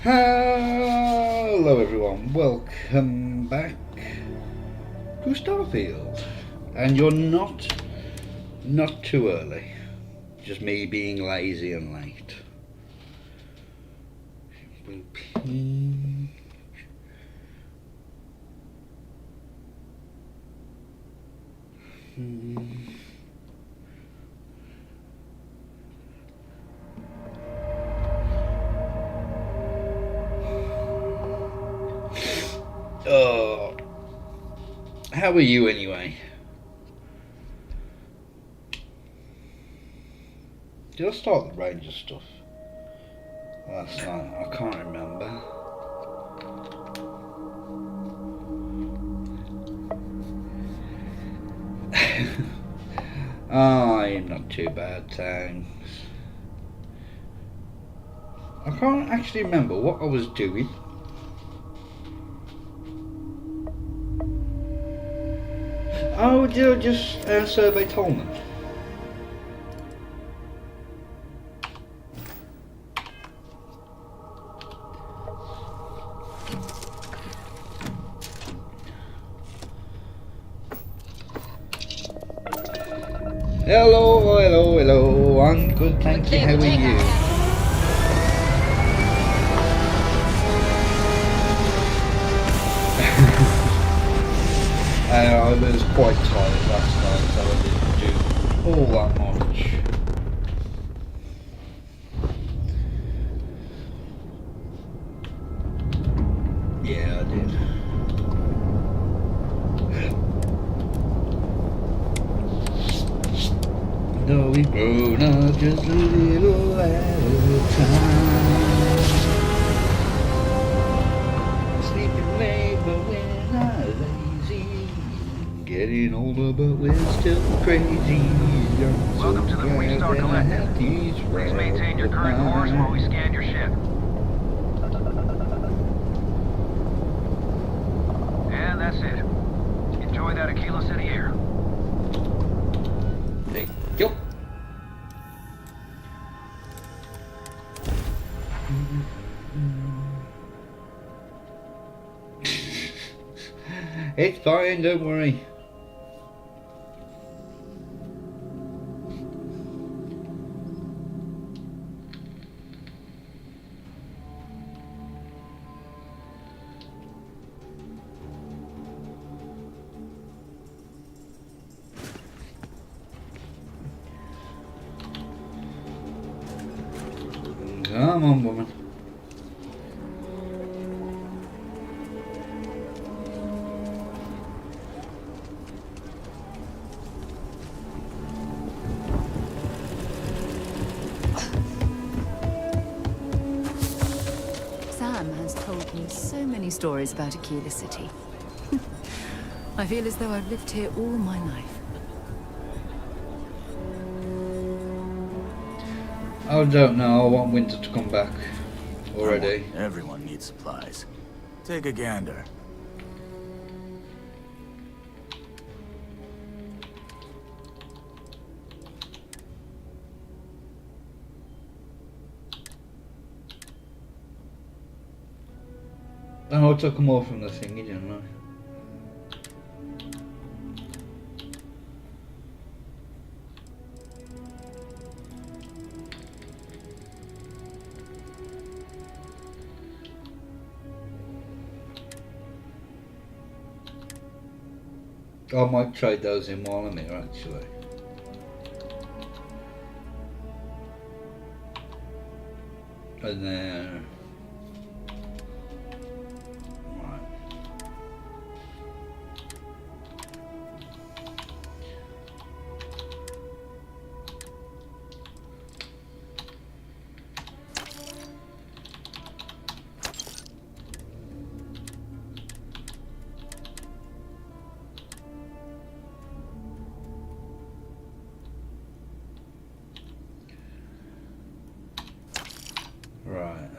Hello everyone, welcome back to Starfield. And you're not too early, just me being lazy and late. Oh, how are you anyway? Did I start the Ranger stuff last night? I can't remember. I'm not too bad, thanks. I can't actually remember what I was doing. Oh, did I just survey Tolman? Hello, I'm good, thank you, how are you? I was quite tired last night, so I didn't do all that much. Yeah, I did. Though we've grown up just a little at a time. Sleeping late, but we're not lazy. Getting older, but we're still crazy. Welcome to the Freestar Collective. Please maintain your current course while we scan your ship. And that's it. Enjoy that Aquila City air. Thank you. It's fine, don't worry. Come on, woman. Sam has told me so many stories about Aquila City. I feel as though I've lived here all my life. I don't know, I want winter to come back already. Everyone needs supplies. Take a gander. Oh, I took them all from the thingy, didn't I? I might trade those in while I'm here, actually. And then... Right. Right,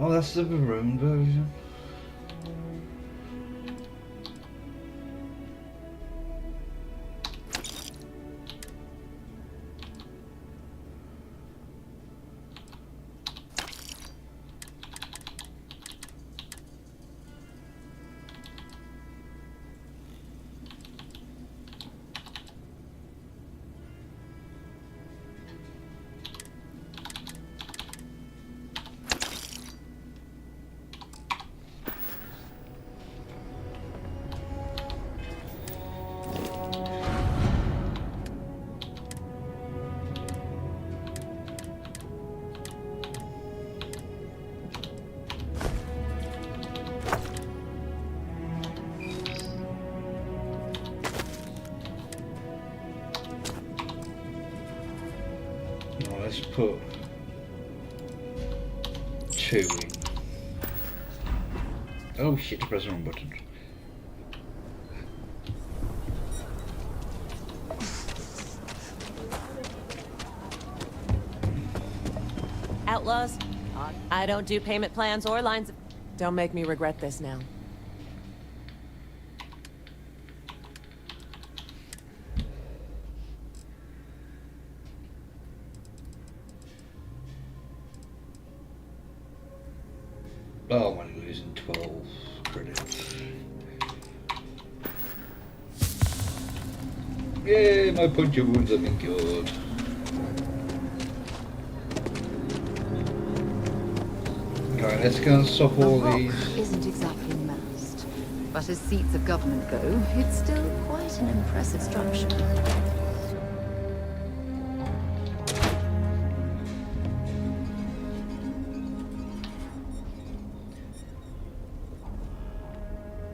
Oh, that's the maroon version. Let's put 2 in. Oh shit, press the wrong button. Outlaws, I don't do payment plans or lines of... Don't make me regret this now. Oh, I'm only losing 12 credits. Yay, my puncture wounds have been cured. Right, let's go and swap all The rock these. isn't exactly massed, but as seats of government go, it's still quite an impressive structure.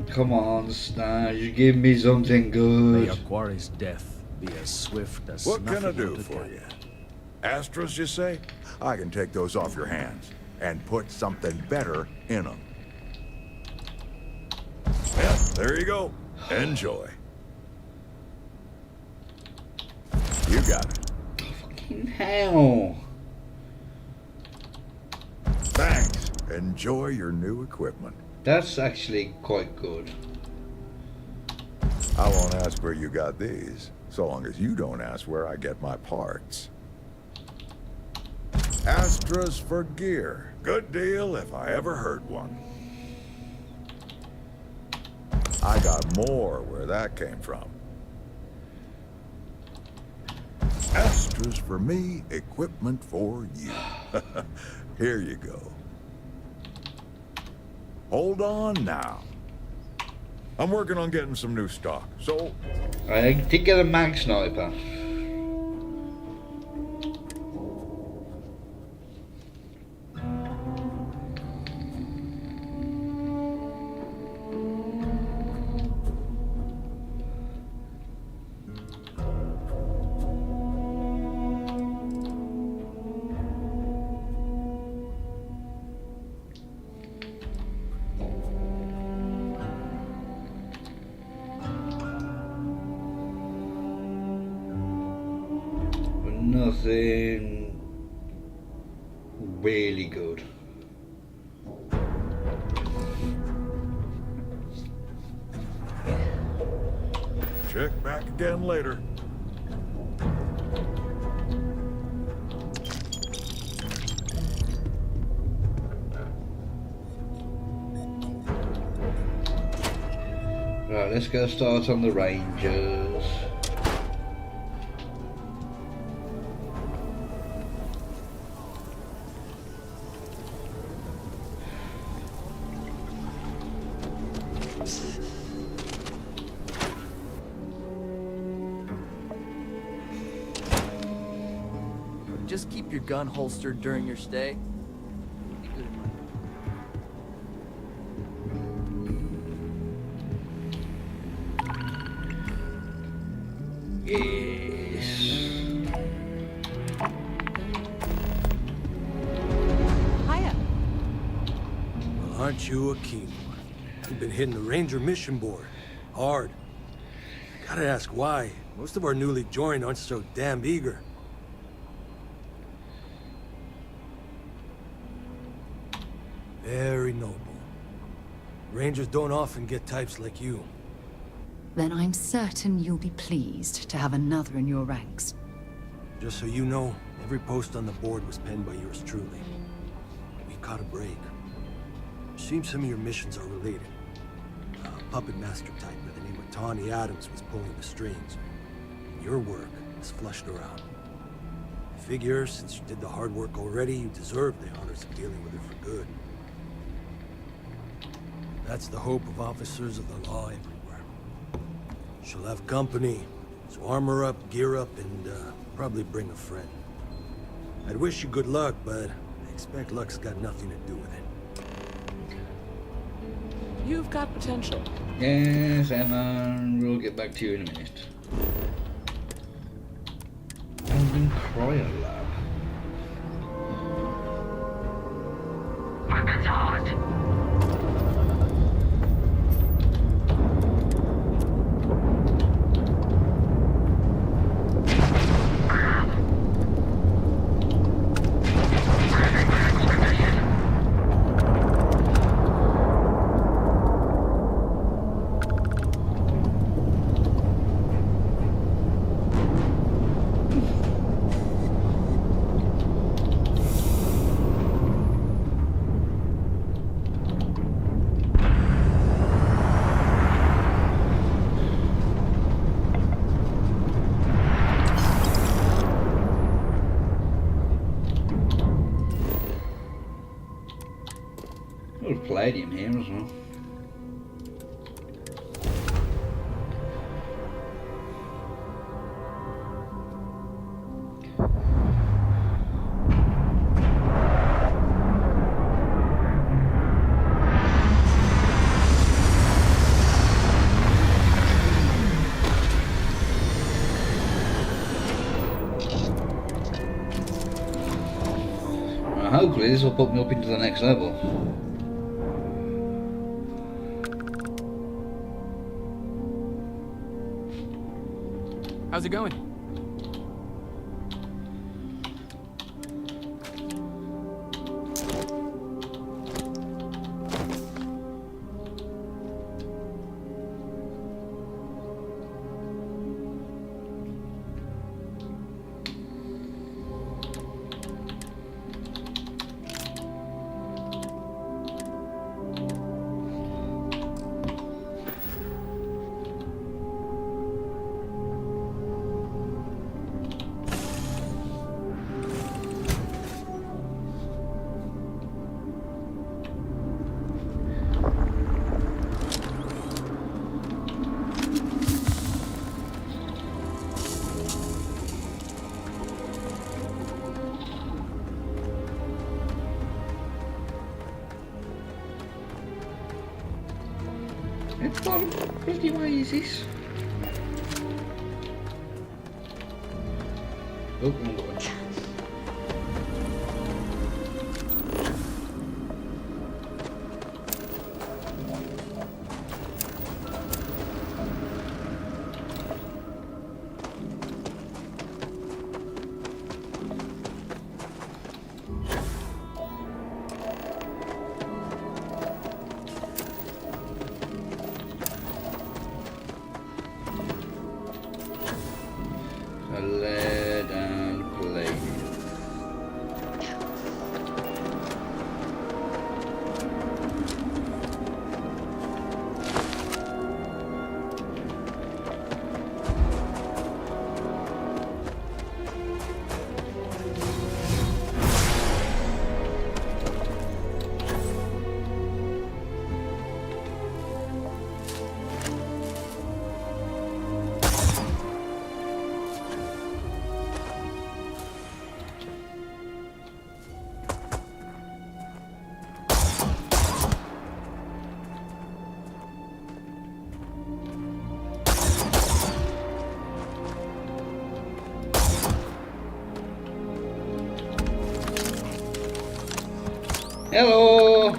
Come on, Snatch, give me something May good. your quarry's death be as swift as What can I snuffing do out a for cat. you? Astros, you say? I can take those off your hands and put something better in them. Well, there you go. Enjoy. You got it. Fucking hell. Thanks. Enjoy your new equipment. That's actually quite good. I won't ask where you got these, so long as you don't ask where I get my parts. Astras for gear. Good deal if I ever heard one. I got more where that came from. Astras for me, equipment for you. Here you go. Hold on now. I'm working on getting some new stock, so... I did get a mag sniper. Nothing really good. Check back again later. Right, let's go start on the Rangers. Just keep your gun holstered during your stay. Yes. Hiya. Well, aren't you a keen one? You've been hitting the Ranger mission board. Hard. Gotta ask why. Most of our newly joined aren't so damn eager. Very noble. Rangers don't often get types like you. Then I'm certain you'll be pleased to have another in your ranks. Just so you know, every post on the board was penned by yours truly. We caught a break. Seems some of your missions are related. A puppet master type by the name of Tawny Adams was pulling the strings. Your work is flushed around. I figure, since you did the hard work already, you deserve the honors of dealing with her for good. That's the hope of officers of the law everywhere. She'll have company, so armor up, gear up, and probably bring a friend. I'd wish you good luck, but I expect luck's got nothing to do with it. You've got potential. Yes, Emma, we'll get back to you in a minute. London Cryo Lab. Weapons hot. There's palladium here as well. Well, hopefully this will put me up into the next level. How's it going? What bloody way is this? Oh, wrong button. Lead and palladium. Hello.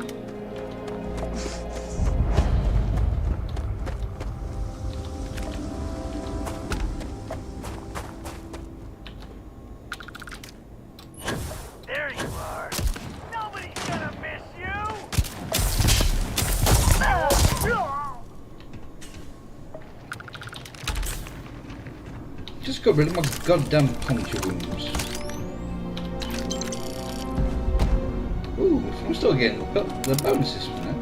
There you are. Nobody's gonna miss you. got rid of my goddamn puncture wounds. Ooh, I'm still getting the bonuses from that.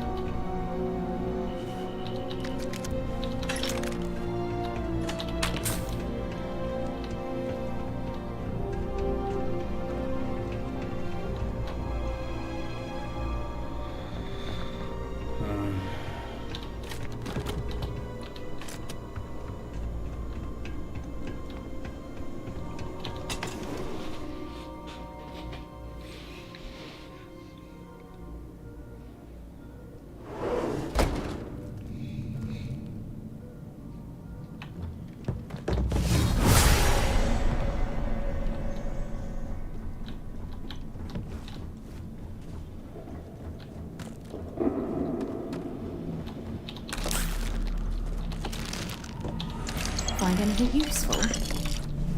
Find anything useful?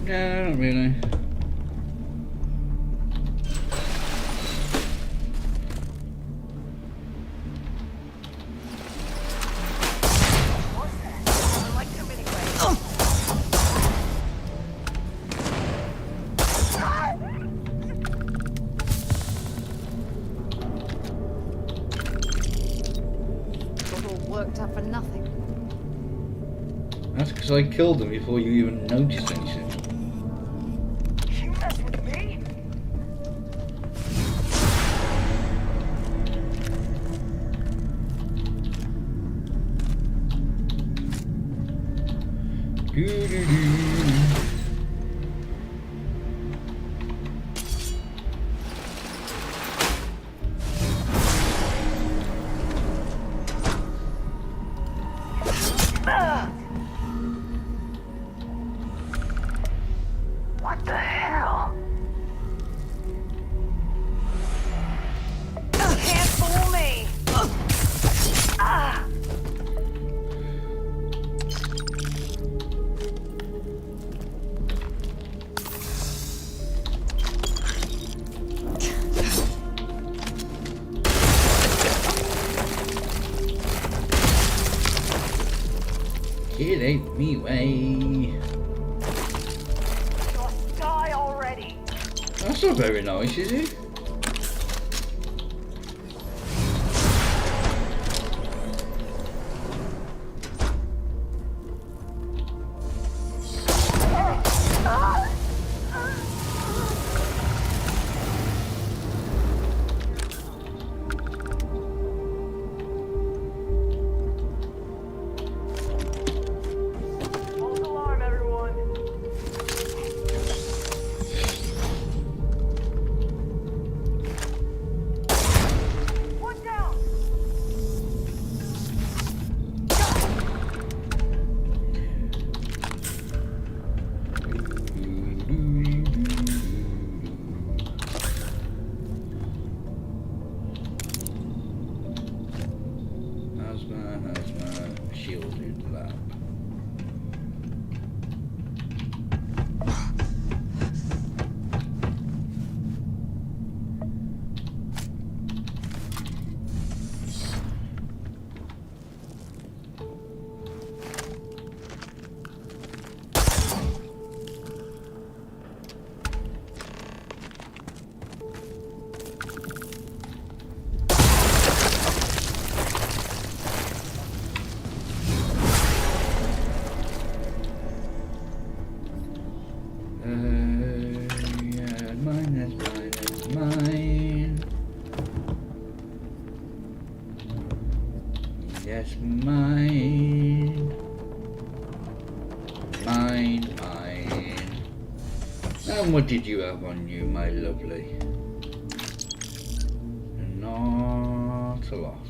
No, not really. Got all worked up for nothing. That's because I killed them before you even noticed anything. You mess with me? What the hell? Can't fool me! Ah! It ain't me way. Just die already! That's not very nice, is it? False alarm, everyone! Watch out! How's my shielded lab? Yeah, mine. Yes, mine. Mine. And what did you have on you, my lovely? Not a lot.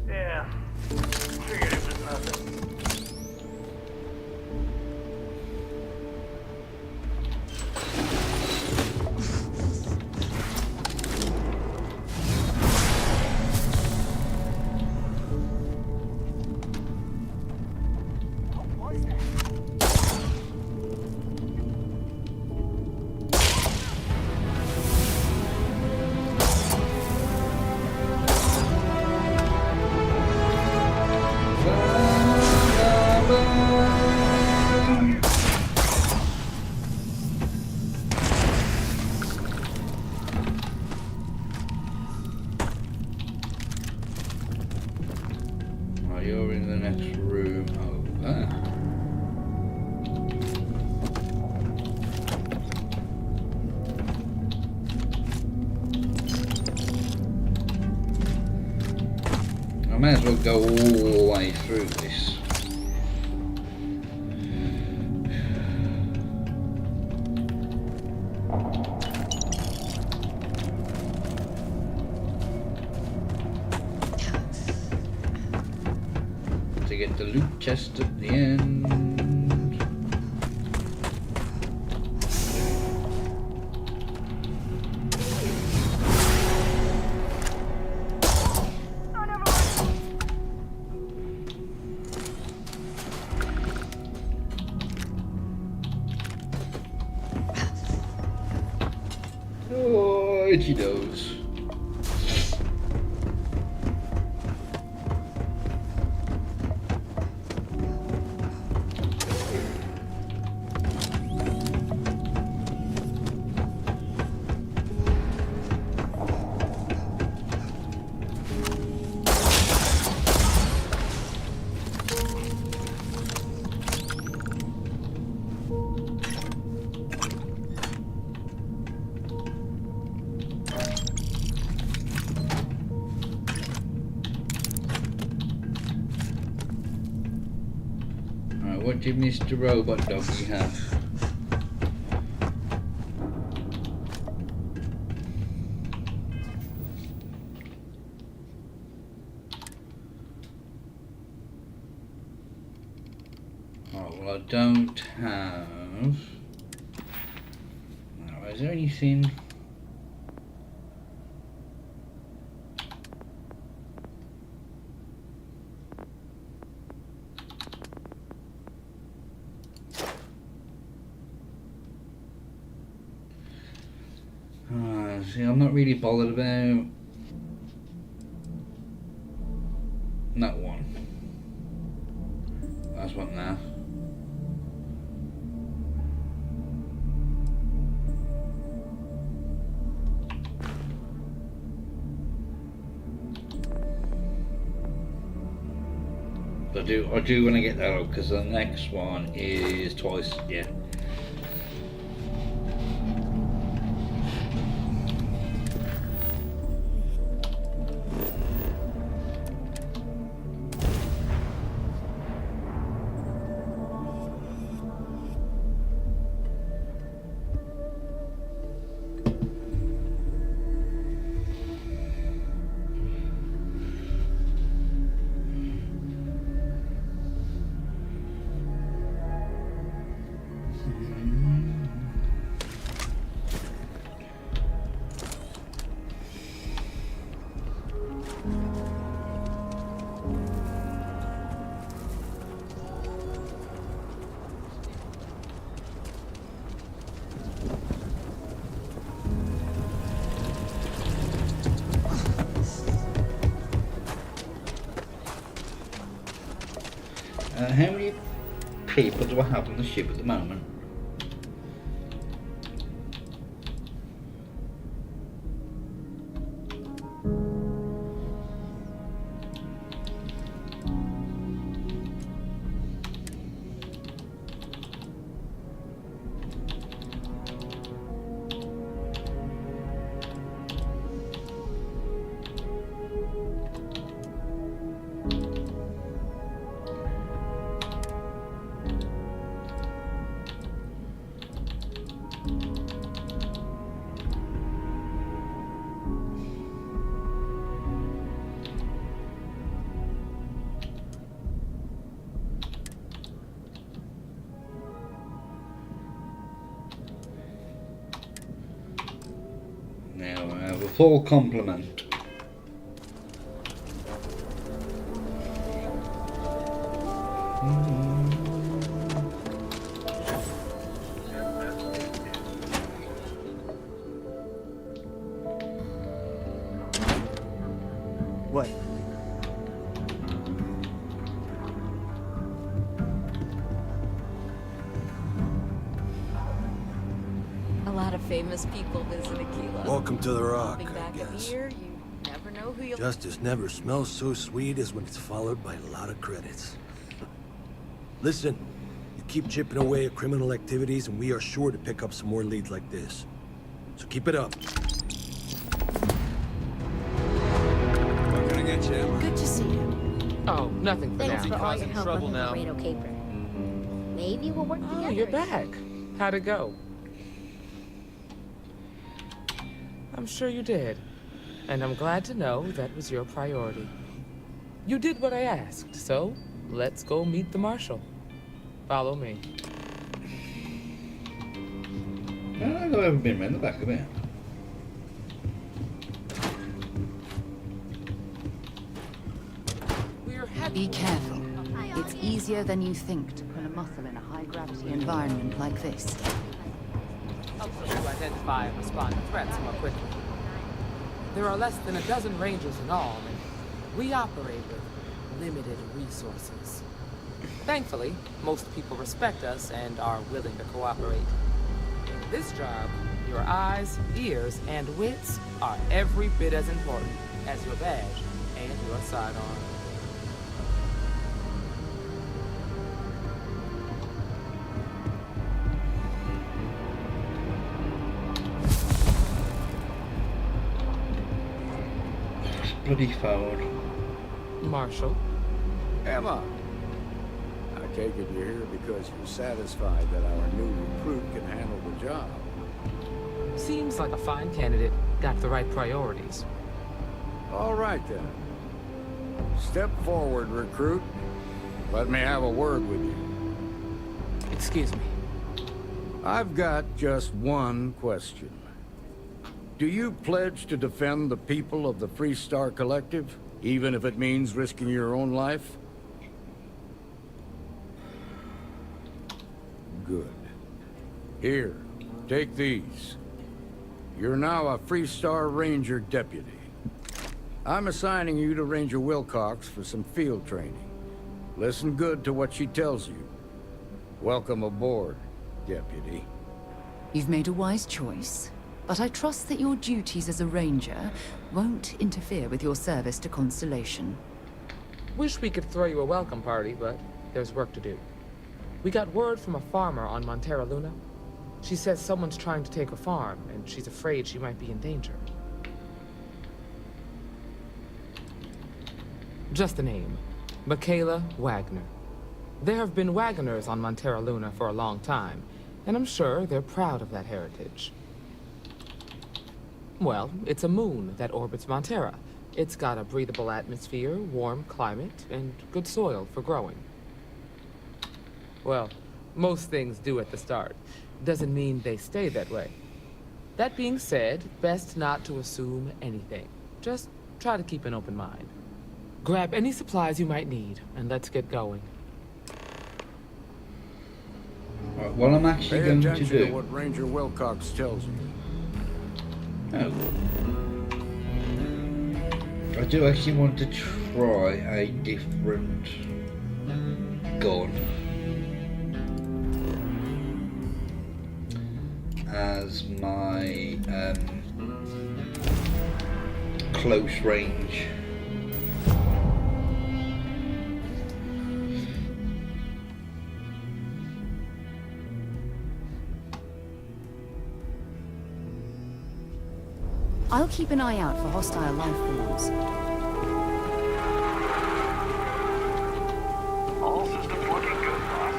Yeah, figured it was nothing. What was that? may as well go all the way through this. To get the loot chest at the end. Oh, itchy nose. What did Mr. Robot Doggy have? Oh, well, I don't have... No, is there anything... See, I'm not really bothered about that one. That's one now. I do want to get that out because the next one is twice, yeah. How many people do I have on the ship at the moment? Now I have a full complement. What? A lot of famous people visit Aquila. Welcome to the Rock, Big I back of guess. beer, you never know who you'll... Justice never smells so sweet as when it's followed by a lot of credits. Listen, you keep chipping away at criminal activities and we are sure to pick up some more leads like this. So keep it up. Good to see you. Oh, nothing for Thanks now. for all your help trouble on the now. Laredo caper. Maybe we'll work together. Oh, you're back. How'd it go? I'm sure you did. And I'm glad to know that was your priority. You did what I asked, so let's go meet the marshal. Follow me. I don't think I've ever been around the back of it. Be careful. It's easier than you think to pull a muscle in a high-gravity environment like this. Helps us to identify and respond to threats more quickly. There are less than a dozen rangers in all, and we operate with limited resources. Thankfully, most people respect us and are willing to cooperate. In this job, your eyes, ears, and wits are every bit as important as your badge and your sidearm. Bloody phone. Marshal? Emma, I take it you're here because you're satisfied that our new recruit can handle the job. Seems like a fine candidate. Got the right priorities. All right, then. Step forward, recruit. Let me have a word with you. Excuse me. I've got just one question. Do you pledge to defend the people of the Freestar Collective, even if it means risking your own life? Good. Here, take these. You're now a Freestar Ranger deputy. I'm assigning you to Ranger Wilcox for some field training. Listen good to what she tells you. Welcome aboard, deputy. You've made a wise choice, but I trust that your duties as a ranger won't interfere with your service to Constellation. Wish we could throw you a welcome party, but there's work to do. We got word from a farmer on Montera Luna. She says someone's trying to take her farm, and she's afraid she might be in danger. Just a name. Michaela Wagner. There have been Wagoners on Montera Luna for a long time, and I'm sure they're proud of that heritage. Well, it's a moon that orbits Montera. It's got a breathable atmosphere, warm climate, and good soil for growing. Well, most things do at the start. Doesn't mean they stay that way. That being said, best not to assume anything. Just try to keep an open mind. Grab any supplies you might need, and let's get going. Right, what I'm actually Pay going to attention do... to what Ranger Wilcox tells you. Oh. I do actually want to try a different gun as my close range. I'll keep an eye out for hostile life forms. All systems looking good, boss.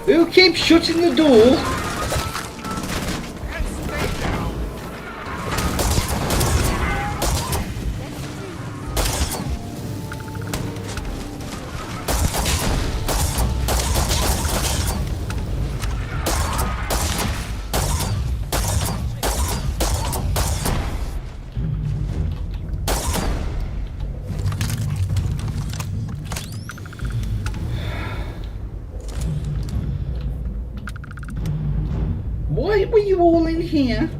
Who keeps shutting the door? Why were you all in here?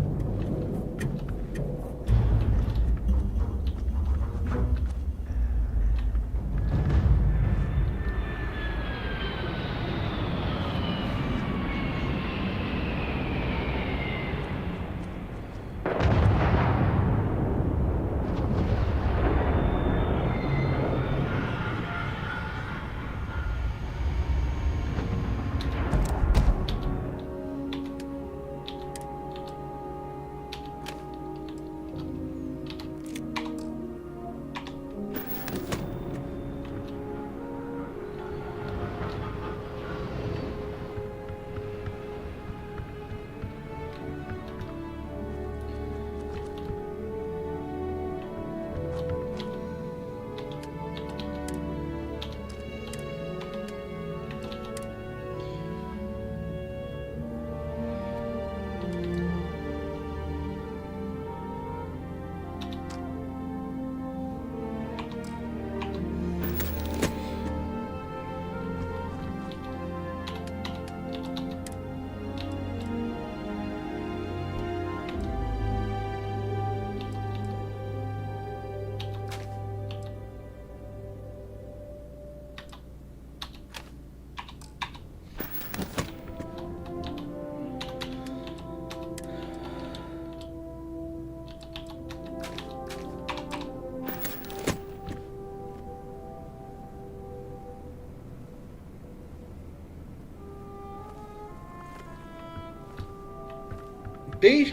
These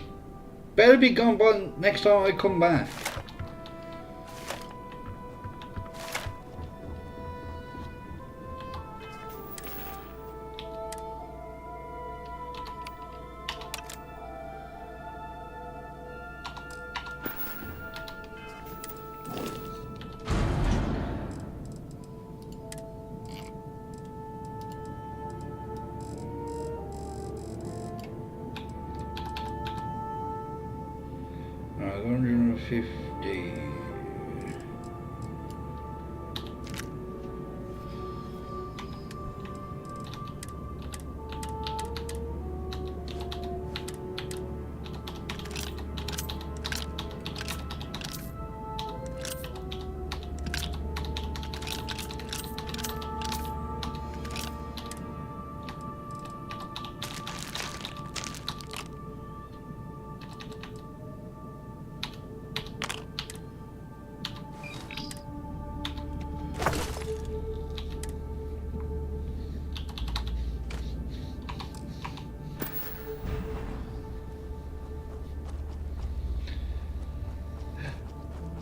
better be gone by next time I come back. Right, 150.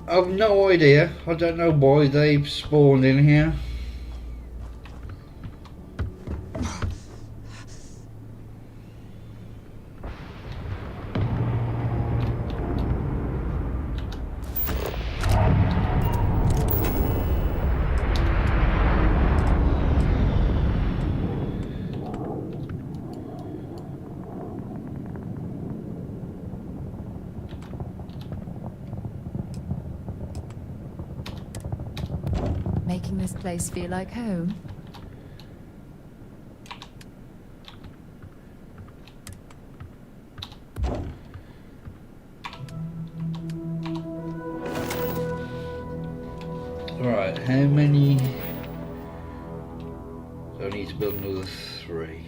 I've no idea. I don't know why they've spawned in here. Making this place feel like home? Alright, how many? So I need to build another 3.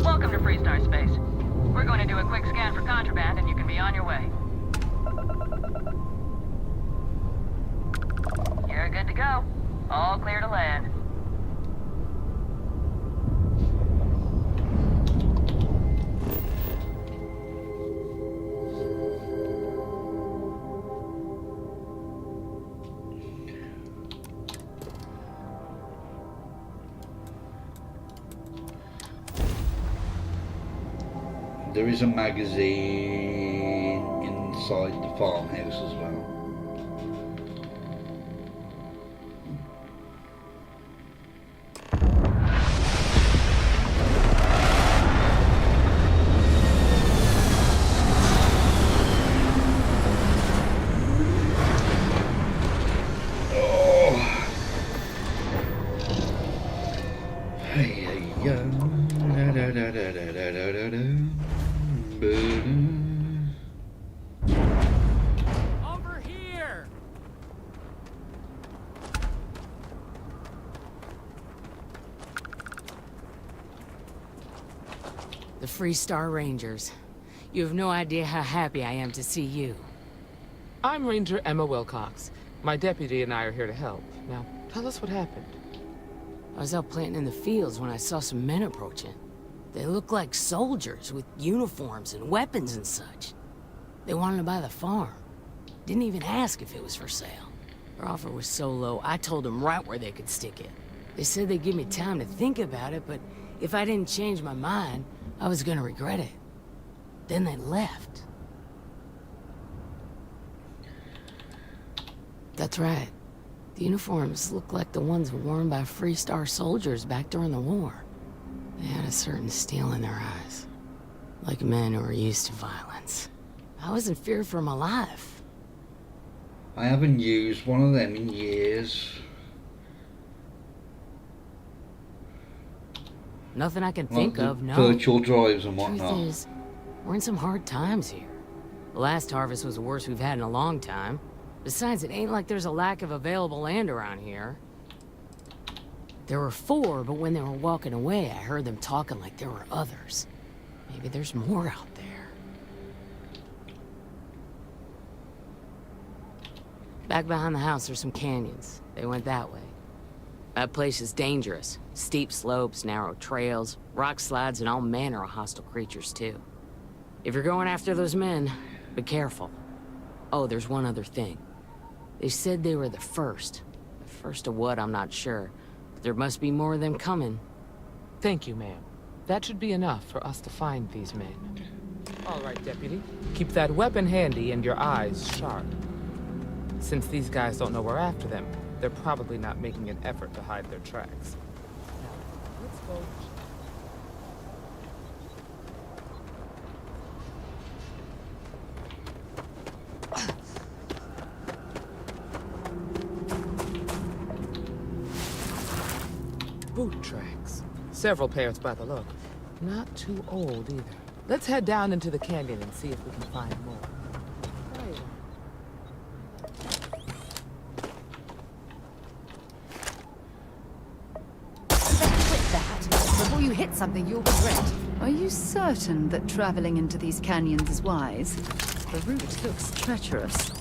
Welcome to Freestar Space. We're going to do a quick scan for contraband and you can be on your way. You're good to go. All clear to land. There is a magazine inside the farmhouse as well. Over here! The Freestar Rangers. You have no idea how happy I am to see you. I'm Ranger Emma Wilcox. My deputy and I are here to help. Now, tell us what happened. I was out planting in the fields when I saw some men approaching. They looked like soldiers with uniforms and weapons and such. They wanted to buy the farm. Didn't even ask if it was for sale. Their offer was so low, I told them right where they could stick it. They said they'd give me time to think about it, but if I didn't change my mind, I was gonna regret it. Then they left. That's right. The uniforms looked like the ones worn by Freestar soldiers back during the war. They had a certain steel in their eyes. Like men who were used to violence. I was in fear for my life. I haven't used one of them in years. Nothing I can think of, no. Virtual drives and Truth whatnot. is, we're in some hard times here. The last harvest was the worst we've had in a long time. Besides, it ain't like there's a lack of available land around here. There were 4, but when they were walking away, I heard them talking like there were others. Maybe there's more out there. Back behind the house, there's some canyons. They went that way. That place is dangerous. Steep slopes, narrow trails, rock slides, and all manner of hostile creatures, too. If you're going after those men, be careful. Oh, there's one other thing. They said they were the first. The first of what, I'm not sure. But there must be more of them coming. Thank you, ma'am. That should be enough for us to find these men. All right, Deputy. Keep that weapon handy and your eyes sharp. Since these guys don't know we're after them, they're probably not making an effort to hide their tracks. Now, let's go. Boot tracks. Several pairs by the look. Not too old either. Let's head down into the canyon and see if we can find more. Right. Quit that. Before you hit something, you'll regret. Are you certain that traveling into these canyons is wise? The route looks treacherous.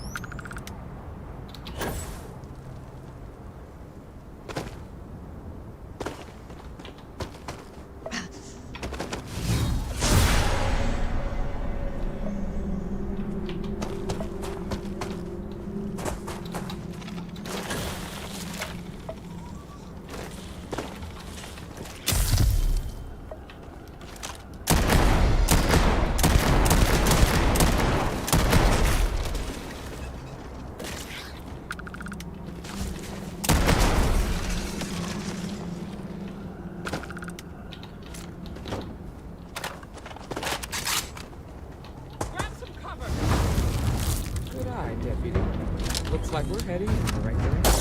Deputy. Looks like we're heading in the right direction.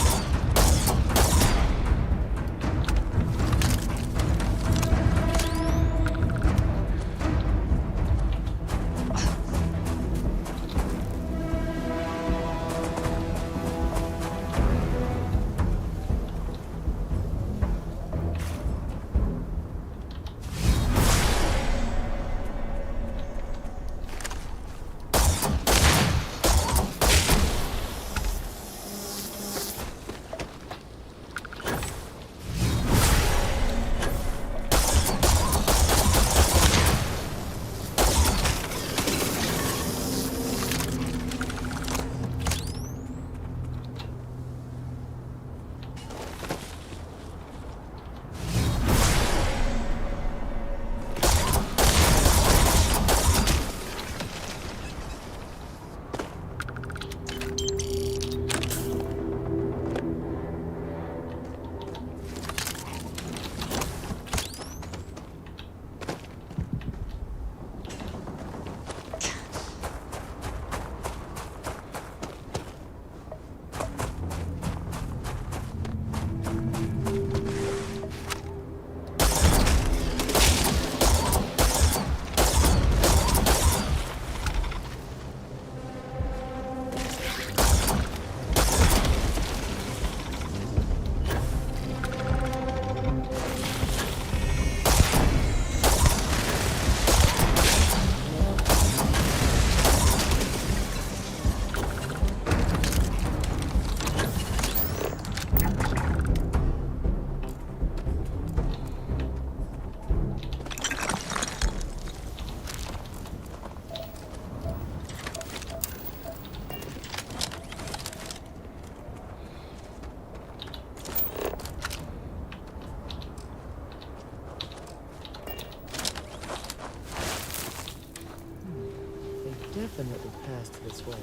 Definitely passed this way.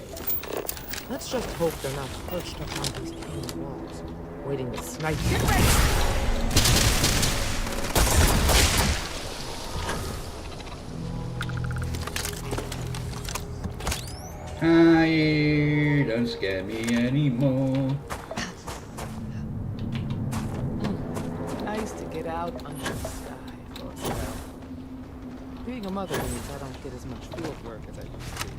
Let's just hope they're not perched up on these canyon walls, waiting to snipe. Get ready! Hi, don't scare me anymore. Nice to get out under the sky for a spell. Being a mother means I don't get as much field work as I used to.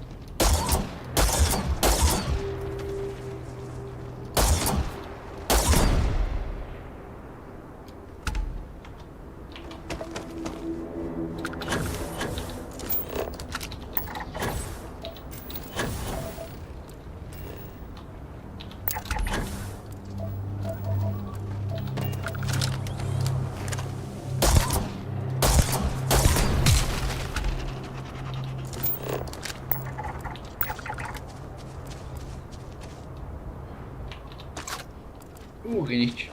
talking itch.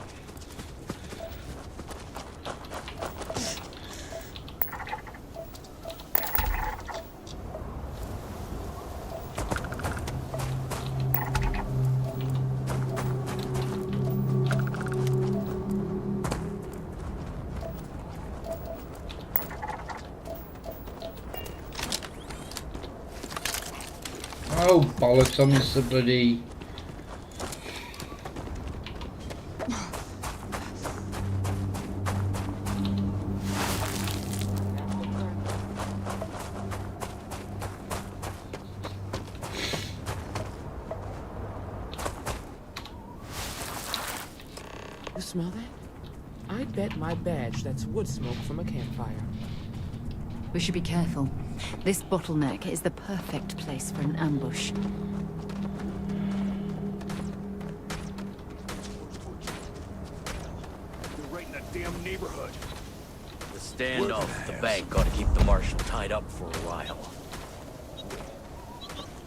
Oh bollocks, I missed the bloody... You smell that? I bet my badge that's wood smoke from a campfire. We should be careful. This bottleneck is the perfect place for an ambush. You're right in that damn neighborhood. The standoff at the bank ought to keep the marshal tied up for a while.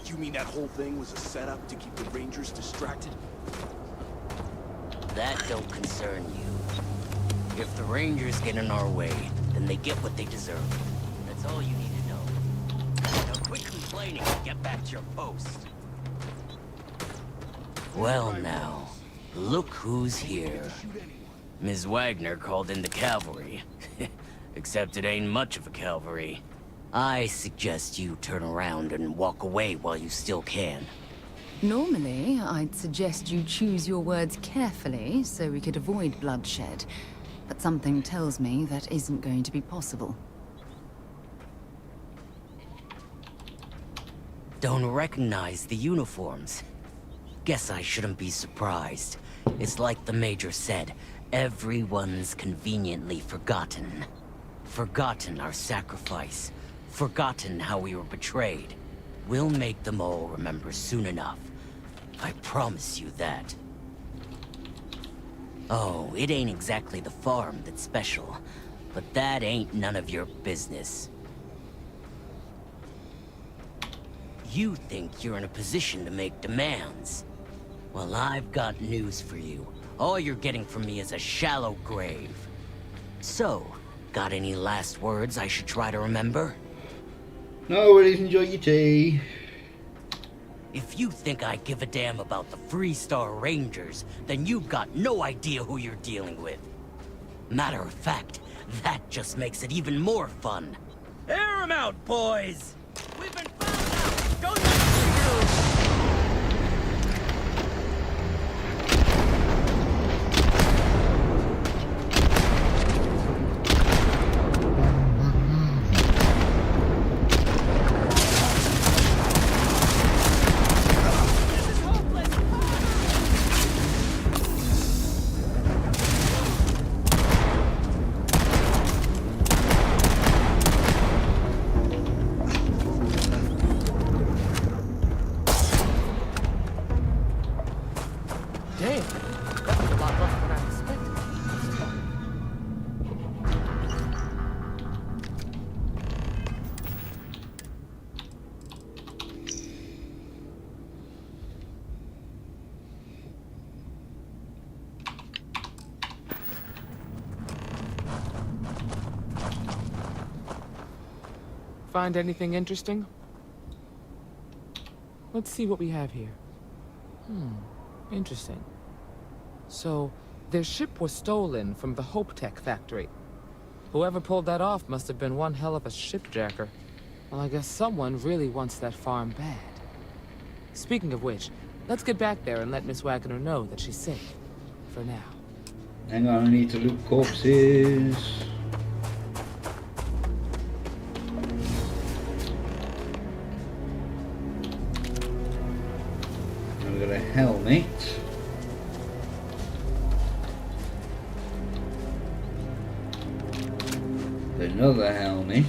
You mean that whole thing was a setup to keep the Rangers distracted? That don't concern you. If the Rangers get in our way, then they get what they deserve. That's all you need to know. Now quit complaining and get back to your post. Well now, look who's here. Ms. Wagner called in the cavalry. Except it ain't much of a cavalry. I suggest you turn around and walk away while you still can. Normally, I'd suggest you choose your words carefully so we could avoid bloodshed. But something tells me that isn't going to be possible. Don't recognize the uniforms. Guess I shouldn't be surprised. It's like the Major said, everyone's conveniently forgotten. Forgotten our sacrifice. Forgotten how we were betrayed. We'll make them all remember soon enough. I promise you that. Oh, it ain't exactly the farm that's special, but that ain't none of your business. You think you're in a position to make demands. Well, I've got news for you. All you're getting from me is a shallow grave. So, got any last words I should try to remember? No worries, enjoy your tea. If you think I give a damn about the Freestar Rangers, then you've got no idea who you're dealing with. Matter of fact, that just makes it even more fun. Air 'em out, boys! We've been found out! Go nuts for you! Find anything interesting? Let's see what we have here. Interesting. So, their ship was stolen from the Hope Tech factory. Whoever pulled that off must have been one hell of a shipjacker. Well, I guess someone really wants that farm bad. Speaking of which, let's get back there and let Miss Wagner know that she's safe. For now. Hang on, I need to loot corpses. I've got a helmet. Another helmet.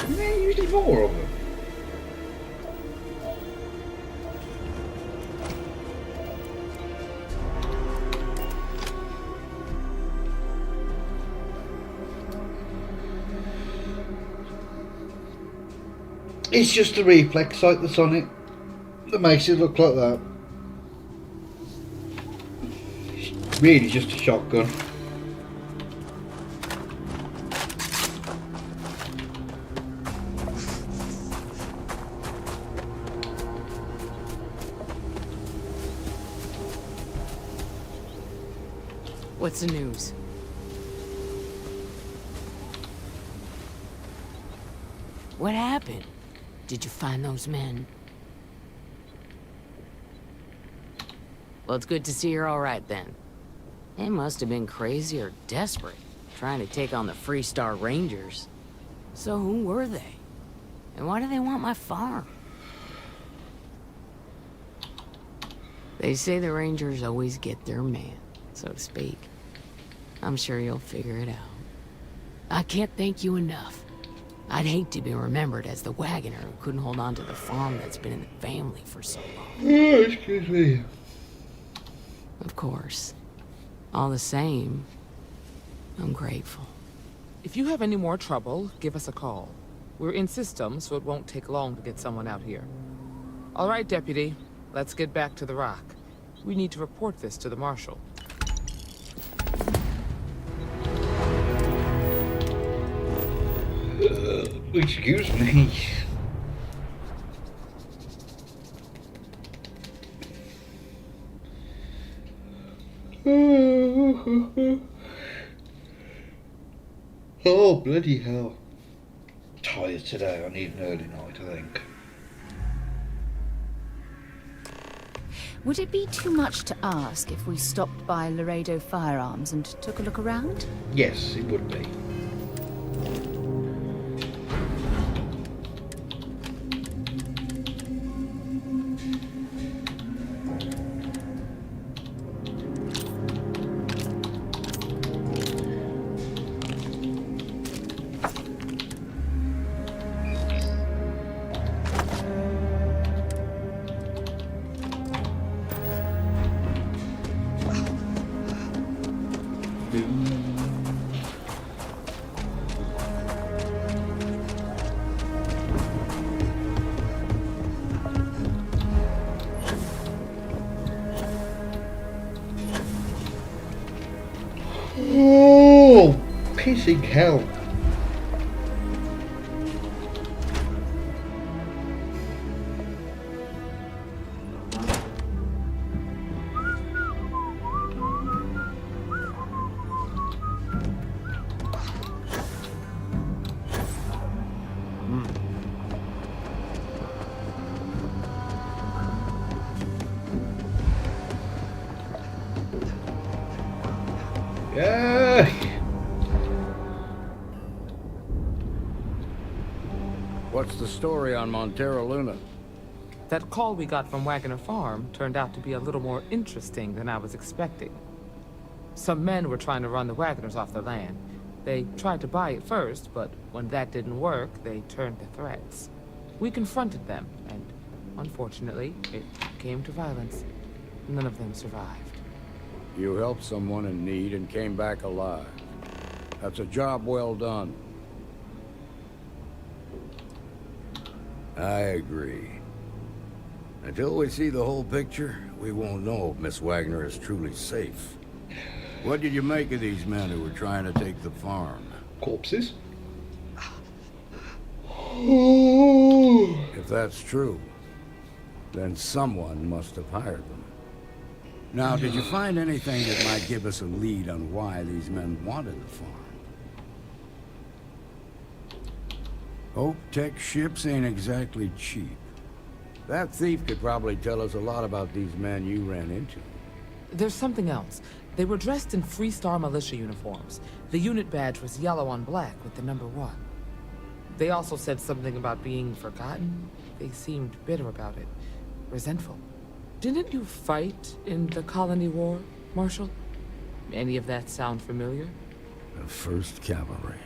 Isn't there usually more of them? It's just the reflex sight that's on it that makes it look like that. It's really just a shotgun. What's the news? What happened? Did you find those men? Well, it's good to see you're all right then. They must have been crazy or desperate, trying to take on the Freestar Rangers. So who were they? And why do they want my farm? They say the Rangers always get their man, so to speak. I'm sure you'll figure it out. I can't thank you enough. I'd hate to be remembered as the wagoner who couldn't hold on to the farm that's been in the family for so long. Oh, excuse me. Of course. All the same, I'm grateful. If you have any more trouble, give us a call. We're in system, so it won't take long to get someone out here. All right, Deputy. Let's get back to the rock. We need to report this to the Marshal. Excuse me. Oh, bloody hell. Tired today. I need an early night, I think. Would it be too much to ask if we stopped by Laredo Firearms and took a look around? Yes, it would be. Oh, pissing hell. Yeah. What's the story on Montero Luna? That call we got from Wagoner Farm turned out to be a little more interesting than I was expecting. Some men were trying to run the Wagoners off the land. They tried to buy it first, but when that didn't work, they turned to threats. We confronted them, and unfortunately, it came to violence. None of them survived. You helped someone in need and came back alive. That's a job well done. I agree. Until we see the whole picture, we won't know if Miss Wagner is truly safe. What did you make of these men who were trying to take the farm? Corpses? If that's true, then someone must have hired them. Now, did you find anything that might give us a lead on why these men wanted the farm? Hope Tech ships ain't exactly cheap. That thief could probably tell us a lot about these men you ran into. There's something else. They were dressed in Freestar militia uniforms. The unit badge was yellow on black with the number 1. They also said something about being forgotten. They seemed bitter about it, resentful. Didn't you fight in the Colony War, Marshal? Any of that sound familiar? The 1st Cavalry.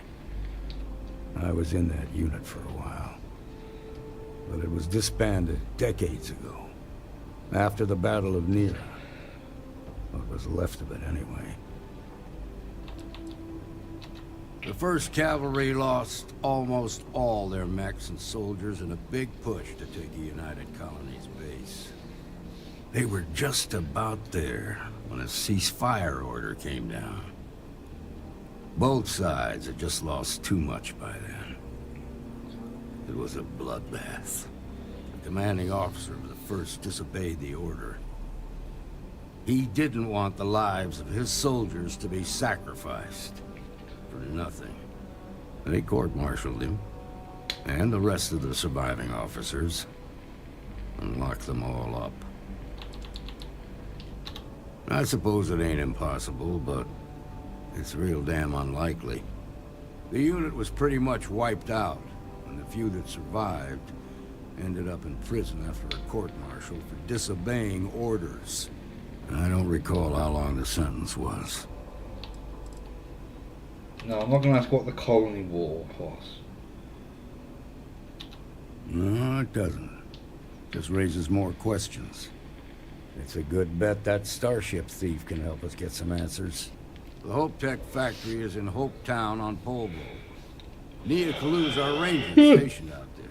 I was in that unit for a while. But it was disbanded decades ago. After the Battle of Nira. What was left of it, anyway. The 1st Cavalry lost almost all their mechs and soldiers in a big push to take the United Colonies base. They were just about there when a ceasefire order came down. Both sides had just lost too much by then. It was a bloodbath. The commanding officer of the 1st disobeyed the order. He didn't want the lives of his soldiers to be sacrificed for nothing. They court-martialed him, and the rest of the surviving officers, and locked them all up. I suppose it ain't impossible, but it's real damn unlikely. The unit was pretty much wiped out, and the few that survived ended up in prison after a court-martial for disobeying orders. I don't recall how long the sentence was. No, I'm not going to ask what the Colony War was. No, it doesn't. Just raises more questions. It's a good bet that starship thief can help us get some answers. The Hope Tech factory is in Hope Town on Polvo. Nia Kalu's our ranger stationed out there.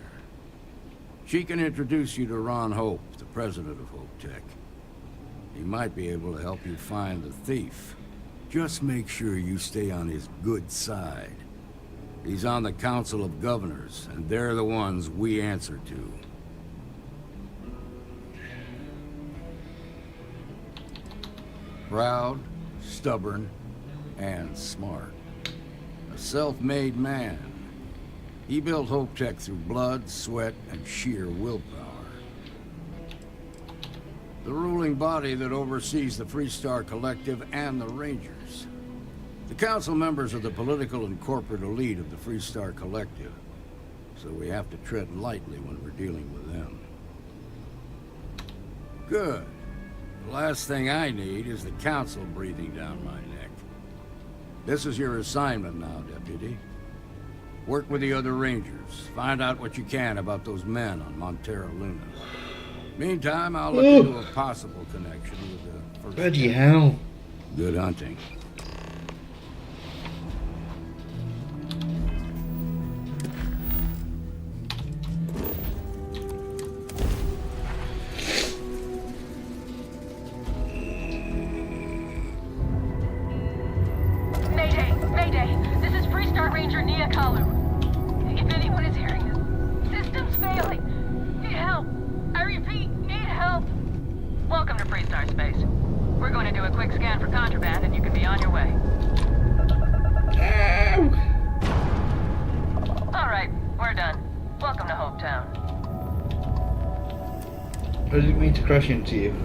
She can introduce you to Ron Hope, the president of Hope Tech. He might be able to help you find the thief. Just make sure you stay on his good side. He's on the Council of Governors, and they're the ones we answer to. Proud, stubborn, and smart. A self-made man. He built Hope Tech through blood, sweat, and sheer willpower. The ruling body that oversees the Freestar Collective and the Rangers. The council members are the political and corporate elite of the Freestar Collective, so we have to tread lightly when we're dealing with them. Good. The last thing I need is the council breathing down my neck. This is your assignment now, Deputy. Work with the other Rangers. Find out what you can about those men on Montera Luna. Meantime, I'll look into a possible connection with the first. Bloody hell. Good hunting. Mayday! Mayday! This is Freestar Ranger Nia Kalu. If anyone is hearing this, system's failing. Need help. I repeat, need help. Welcome to Freestar Space. We're going to do a quick scan for contraband and you can be on your way. Alright, we're done. Welcome to Hope Town. I didn't mean to crash into you.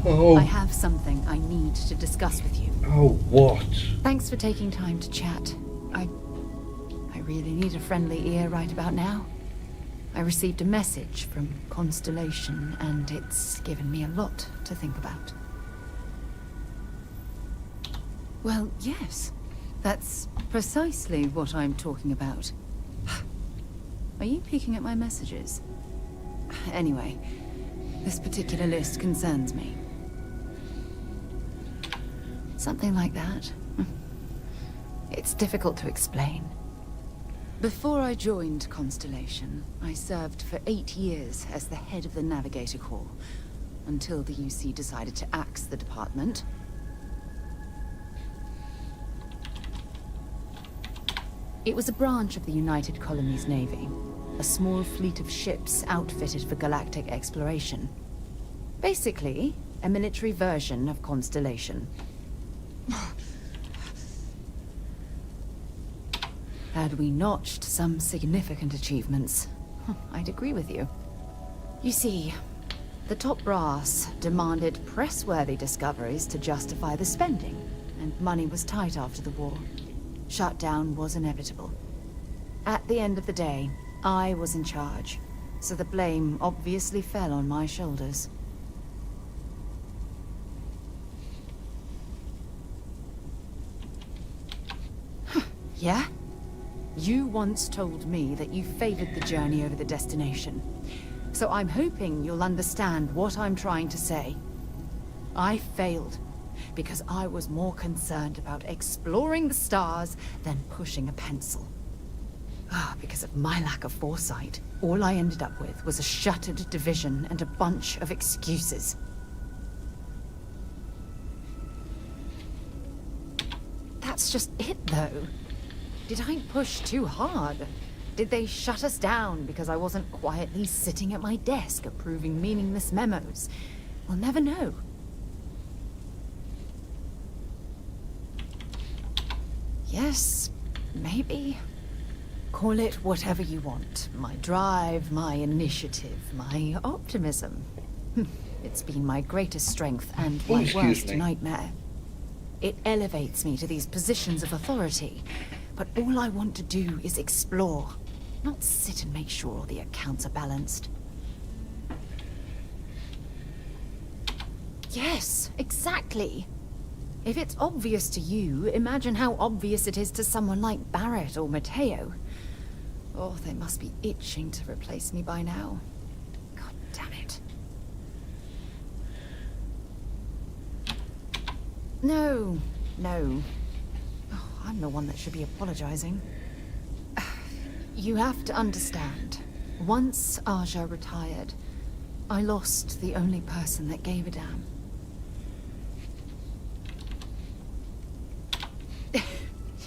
Oh. I have something I need to discuss with you. Oh, what? Thanks for taking time to chat. I really need a friendly ear right about now. I received a message from Constellation, and it's given me a lot to think about. Well, yes. That's precisely what I'm talking about. Are you peeking at my messages? Anyway, this particular list concerns me. Something like that. It's difficult to explain. Before I joined Constellation, I served for 8 years as the head of the Navigator Corps, until the UC decided to axe the department. It was a branch of the United Colonies Navy, a small fleet of ships outfitted for galactic exploration. Basically, a military version of Constellation. Had we notched some significant achievements, I'd agree with you. You see, the top brass demanded press-worthy discoveries to justify the spending, and money was tight after the war. shutdown was inevitable. At the end of the day, I was in charge, so the blame obviously fell on my shoulders. Yeah? You once told me that you favored the journey over the destination. So I'm hoping you'll understand what I'm trying to say. I failed because I was more concerned about exploring the stars than pushing a pencil. Because of my lack of foresight, all I ended up with was a shattered division and a bunch of excuses. That's just it, though. Did I push too hard? Did they shut us down because I wasn't quietly sitting at my desk approving meaningless memos? We'll never know. Yes, maybe. Call it whatever you want. My drive, my initiative, my optimism. It's been my greatest strength and my worst nightmare. It elevates me to these positions of authority. But all I want to do is explore, not sit and make sure all the accounts are balanced. Yes, exactly. If it's obvious to you, imagine how obvious it is to someone like Barrett or Mateo. Oh, they must be itching to replace me by now. God damn it. No. Oh, I'm the one that should be apologizing. You have to understand. Once Aja retired, I lost the only person that gave a damn.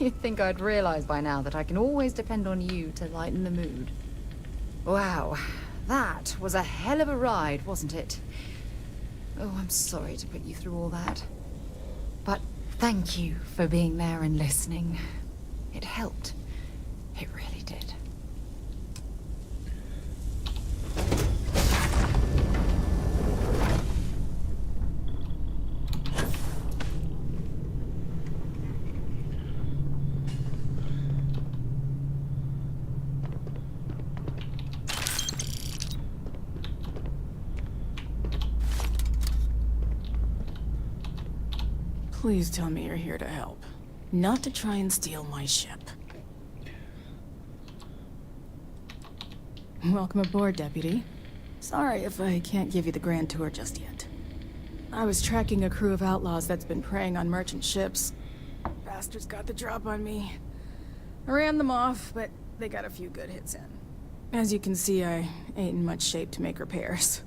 You'd think I'd realize by now that I can always depend on you to lighten the mood. Wow, that was a hell of a ride, wasn't it? Oh, I'm sorry to put you through all that. But thank you for being there and listening. It helped. It really did. Please tell me you're here to help, not to try and steal my ship. Welcome aboard, Deputy. Sorry if I can't give you the grand tour just yet. I was tracking a crew of outlaws that's been preying on merchant ships. Bastards got the drop on me. I ran them off, but they got a few good hits in. As you can see, I ain't in much shape to make repairs.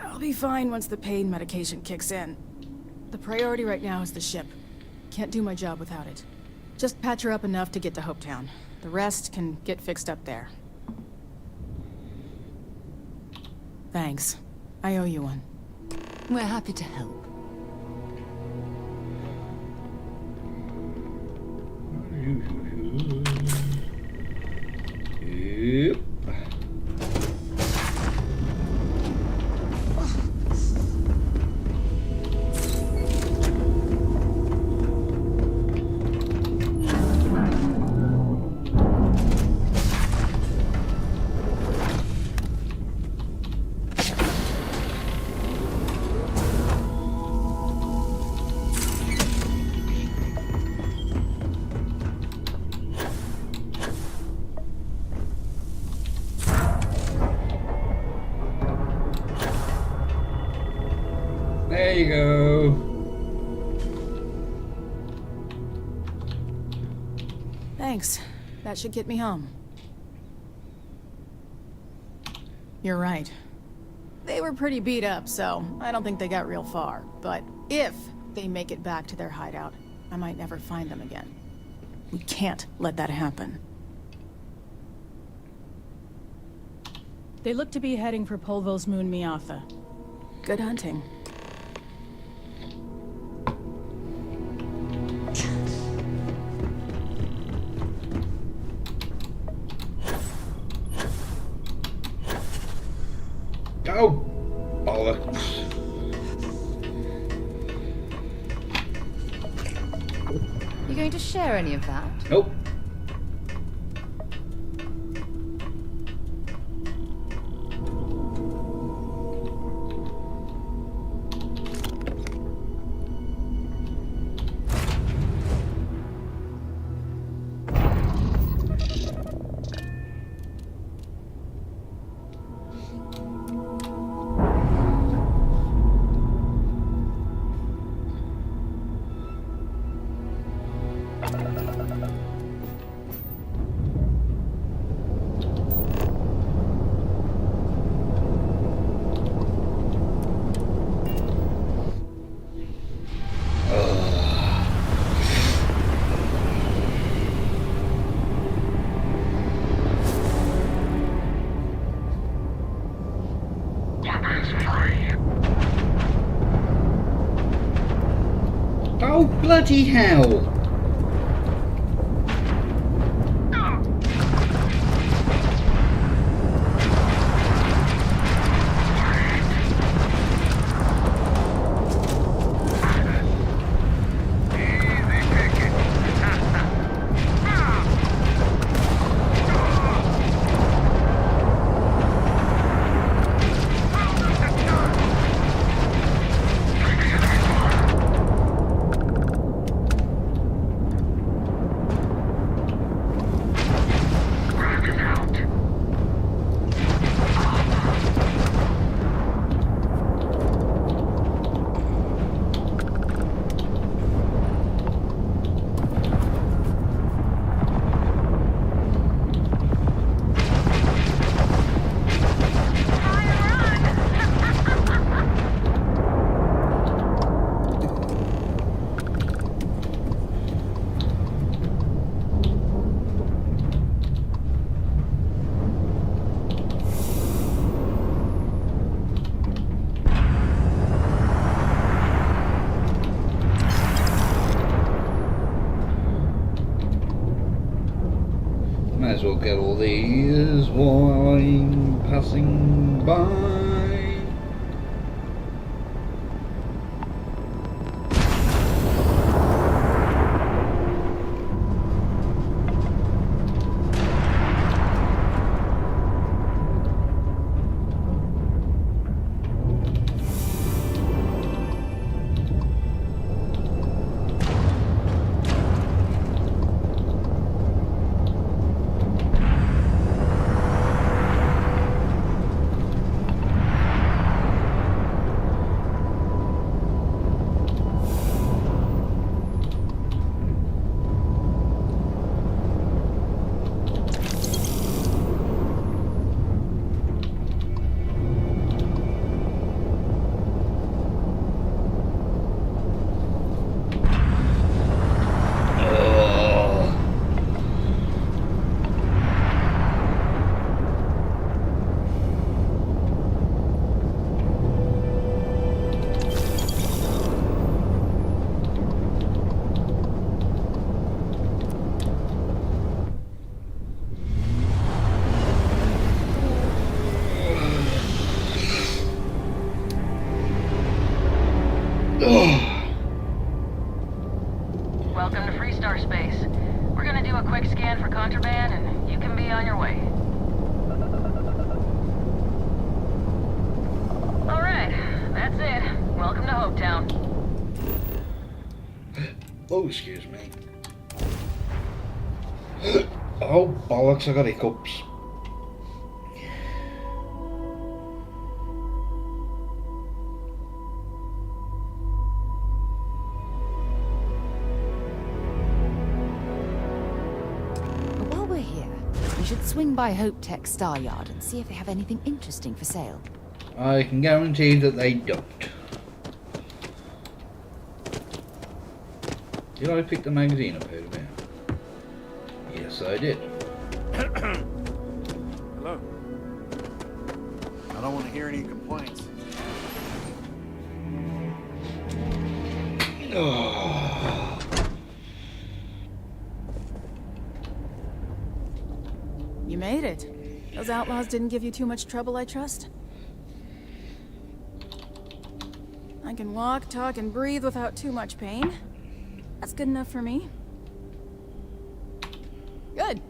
I'll be fine once the pain medication kicks in. The priority right now is the ship. Can't do my job without it. Just patch her up enough to get to Hopetown. The rest can get fixed up there. Thanks. I owe you one. We're happy to help. Yep. There you go. Thanks. That should get me home. You're right. They were pretty beat up, so I don't think they got real far. But if they make it back to their hideout, I might never find them again. We can't let that happen. They look to be heading for Polvo's moon Miatha. Good hunting. Oh, bollocks. going to share any of that? Nope. Oh, bloody hell! Might as well get all these while I'm passing by. Welcome to Freestar Space. We're gonna do a quick scan for contraband, and you can be on your way. Alright, that's it. Welcome to Hopetown. Oh, excuse me. Oh, bollocks, I got hiccups. While we're here, we should swing by Hope Tech Star Yard and see if they have anything interesting for sale. I can guarantee that they don't. Did I pick the magazine up out of here? Yes, I did. Hello. I don't want to hear any complaints. Oh. You made it. Those outlaws didn't give you too much trouble, I trust? I can walk, talk, and breathe without too much pain. That's good enough for me. Good.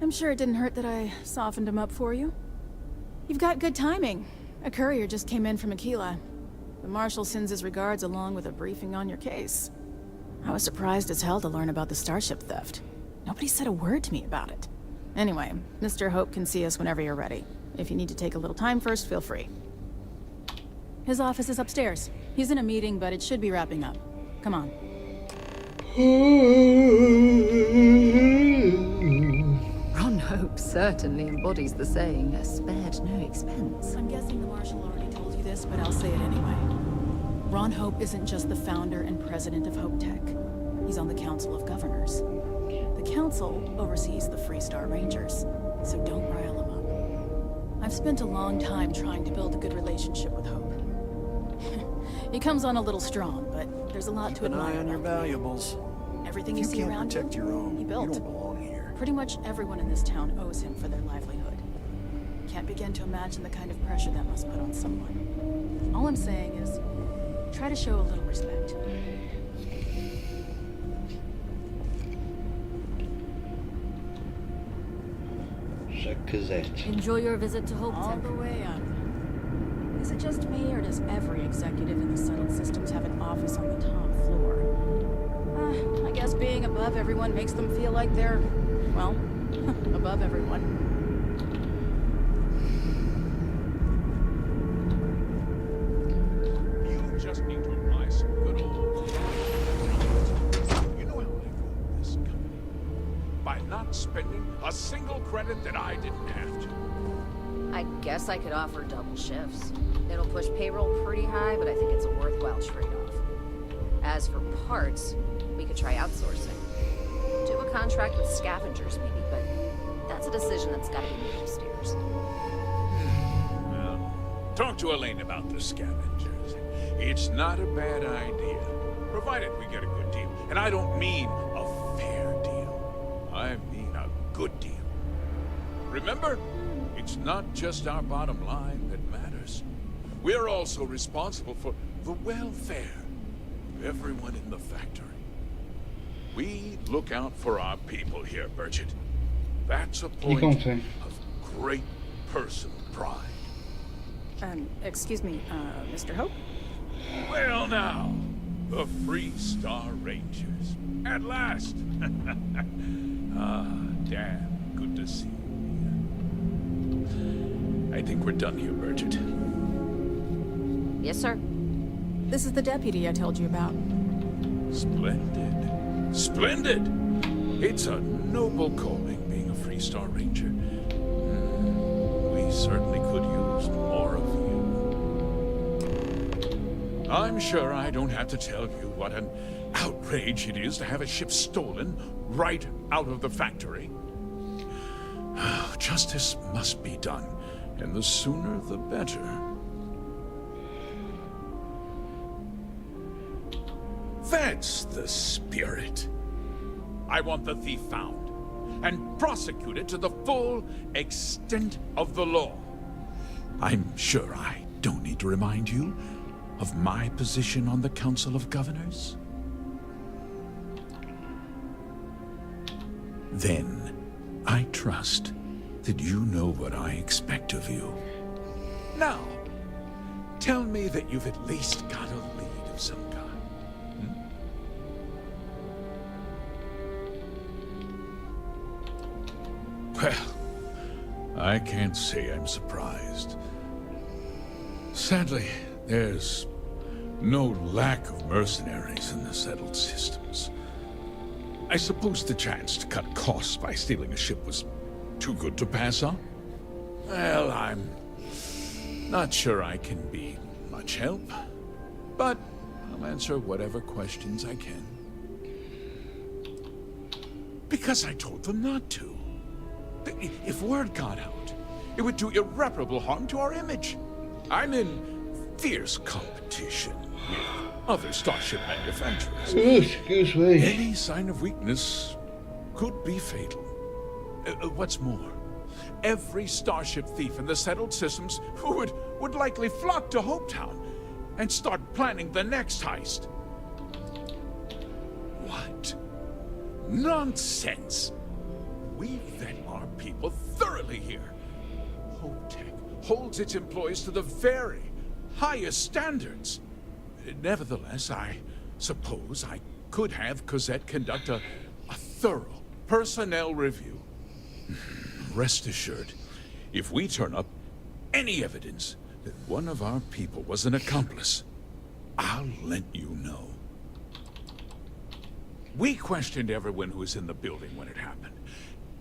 I'm sure it didn't hurt that I softened him up for you. You've got good timing. A courier just came in from Aquila. The Marshal sends his regards along with a briefing on your case. I was surprised as hell to learn about the starship theft. Nobody said a word to me about it. Anyway, Mr. Hope can see us whenever you're ready. If you need to take a little time first, feel free. His office is upstairs. He's in a meeting, but it should be wrapping up. Come on. Ron Hope certainly embodies the saying, spared no expense. I'm guessing the Marshal already told you this, but I'll say it anyway. Ron Hope isn't just the founder and president of Hope Tech. He's on the Council of Governors. The Council oversees the Freestar Rangers, so don't rile him up. I've spent a long time trying to build a good relationship with Hope. He comes on a little strong, but there's a lot to admire. Keep an eye on your valuables. Everything you see around protect your own, he built. You don't belong here. Pretty much everyone in this town owes him for their livelihood. Can't begin to imagine the kind of pressure that must put on someone. All I'm saying is, try to show a little respect. Enjoy your visit to Hope All Tech. the way up. Is it just me, or does every executive in the settled systems have an office on the top floor? I guess being above everyone makes them feel like they're, well, above everyone. You just need to apply some good old... You know how I rule this company? By not spending a single credit that I didn't have to. I guess I could offer double shifts. It'll push payroll pretty high, but I think it's a worthwhile trade-off. As for parts, we could try outsourcing. Do a contract with scavengers, maybe, but that's a decision that's gotta be made upstairs. Well, talk to Elaine about the scavengers. It's not a bad idea, provided we get a good deal. And I don't mean a fair deal. I mean a good deal. Remember, it's not just our bottom line that matters. We're also responsible for the welfare of everyone in the factory. We look out for our people here, Bridget. That's a point of great personal pride. Excuse me, Mr. Hope? Well now, the Freestar Rangers. At last! Damn, good to see you. I think we're done here, Bridget. Yes, sir. This is the deputy I told you about. Splendid. Splendid! It's a noble calling, being a Freestar Ranger. We certainly could use more of you. I'm sure I don't have to tell you what an outrage it is to have a ship stolen right out of the factory. Justice must be done, and the sooner the better. That's the spirit. I want the thief found and prosecuted to the full extent of the law. I'm sure I don't need to remind you of my position on the Council of Governors. Then, I trust that you know what I expect of you. Now, tell me that you've at least got a lead of some kind. Well, I can't say I'm surprised. Sadly, there's no lack of mercenaries in the settled systems. I suppose the chance to cut costs by stealing a ship was too good to pass on? Well, I'm not sure I can be much help, but I'll answer whatever questions I can. Because I told them not to. If word got out, it would do irreparable harm to our image. I'm in fierce competition with other starship manufacturers. Excuse me. Any sign of weakness could be fatal. What's more, every starship thief in the settled systems would likely flock to Hopetown and start planning the next heist. What? Nonsense! We vet our people thoroughly here. HopeTech holds its employees to the very highest standards. Nevertheless, I suppose I could have Cosette conduct a thorough personnel review. Rest assured, if we turn up any evidence that one of our people was an accomplice, I'll let you know. We questioned everyone who was in the building when it happened,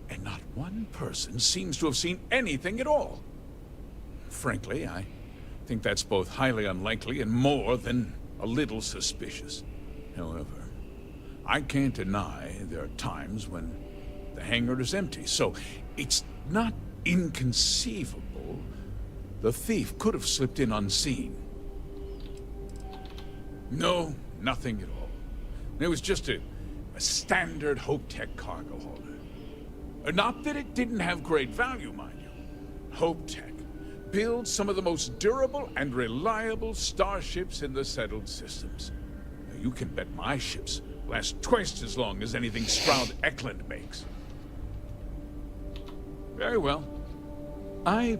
and not one person seems to have seen anything at all. Frankly, I think that's both highly unlikely and more than a little suspicious. However, I can't deny there are times when the hangar is empty, so it's not inconceivable the thief could have slipped in unseen. No, nothing at all. It was just a standard HopeTech cargo holder. Not that it didn't have great value, mind you. HopeTech builds some of the most durable and reliable starships in the settled systems. Now, you can bet my ships last twice as long as anything Stroud Eklund makes. Very well. I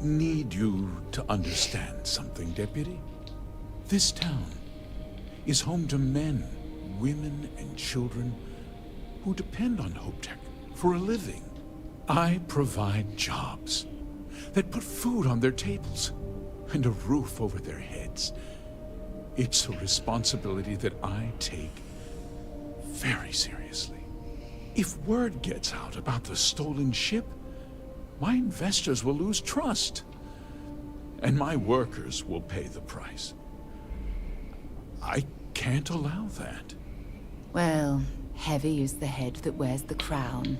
need you to understand something, Deputy. This town is home to men, women, and children who depend on HopeTech for a living. I provide jobs that put food on their tables and a roof over their heads. It's a responsibility that I take very seriously. If word gets out about the stolen ship, my investors will lose trust, and my workers will pay the price. I can't allow that. Well, heavy is the head that wears the crown.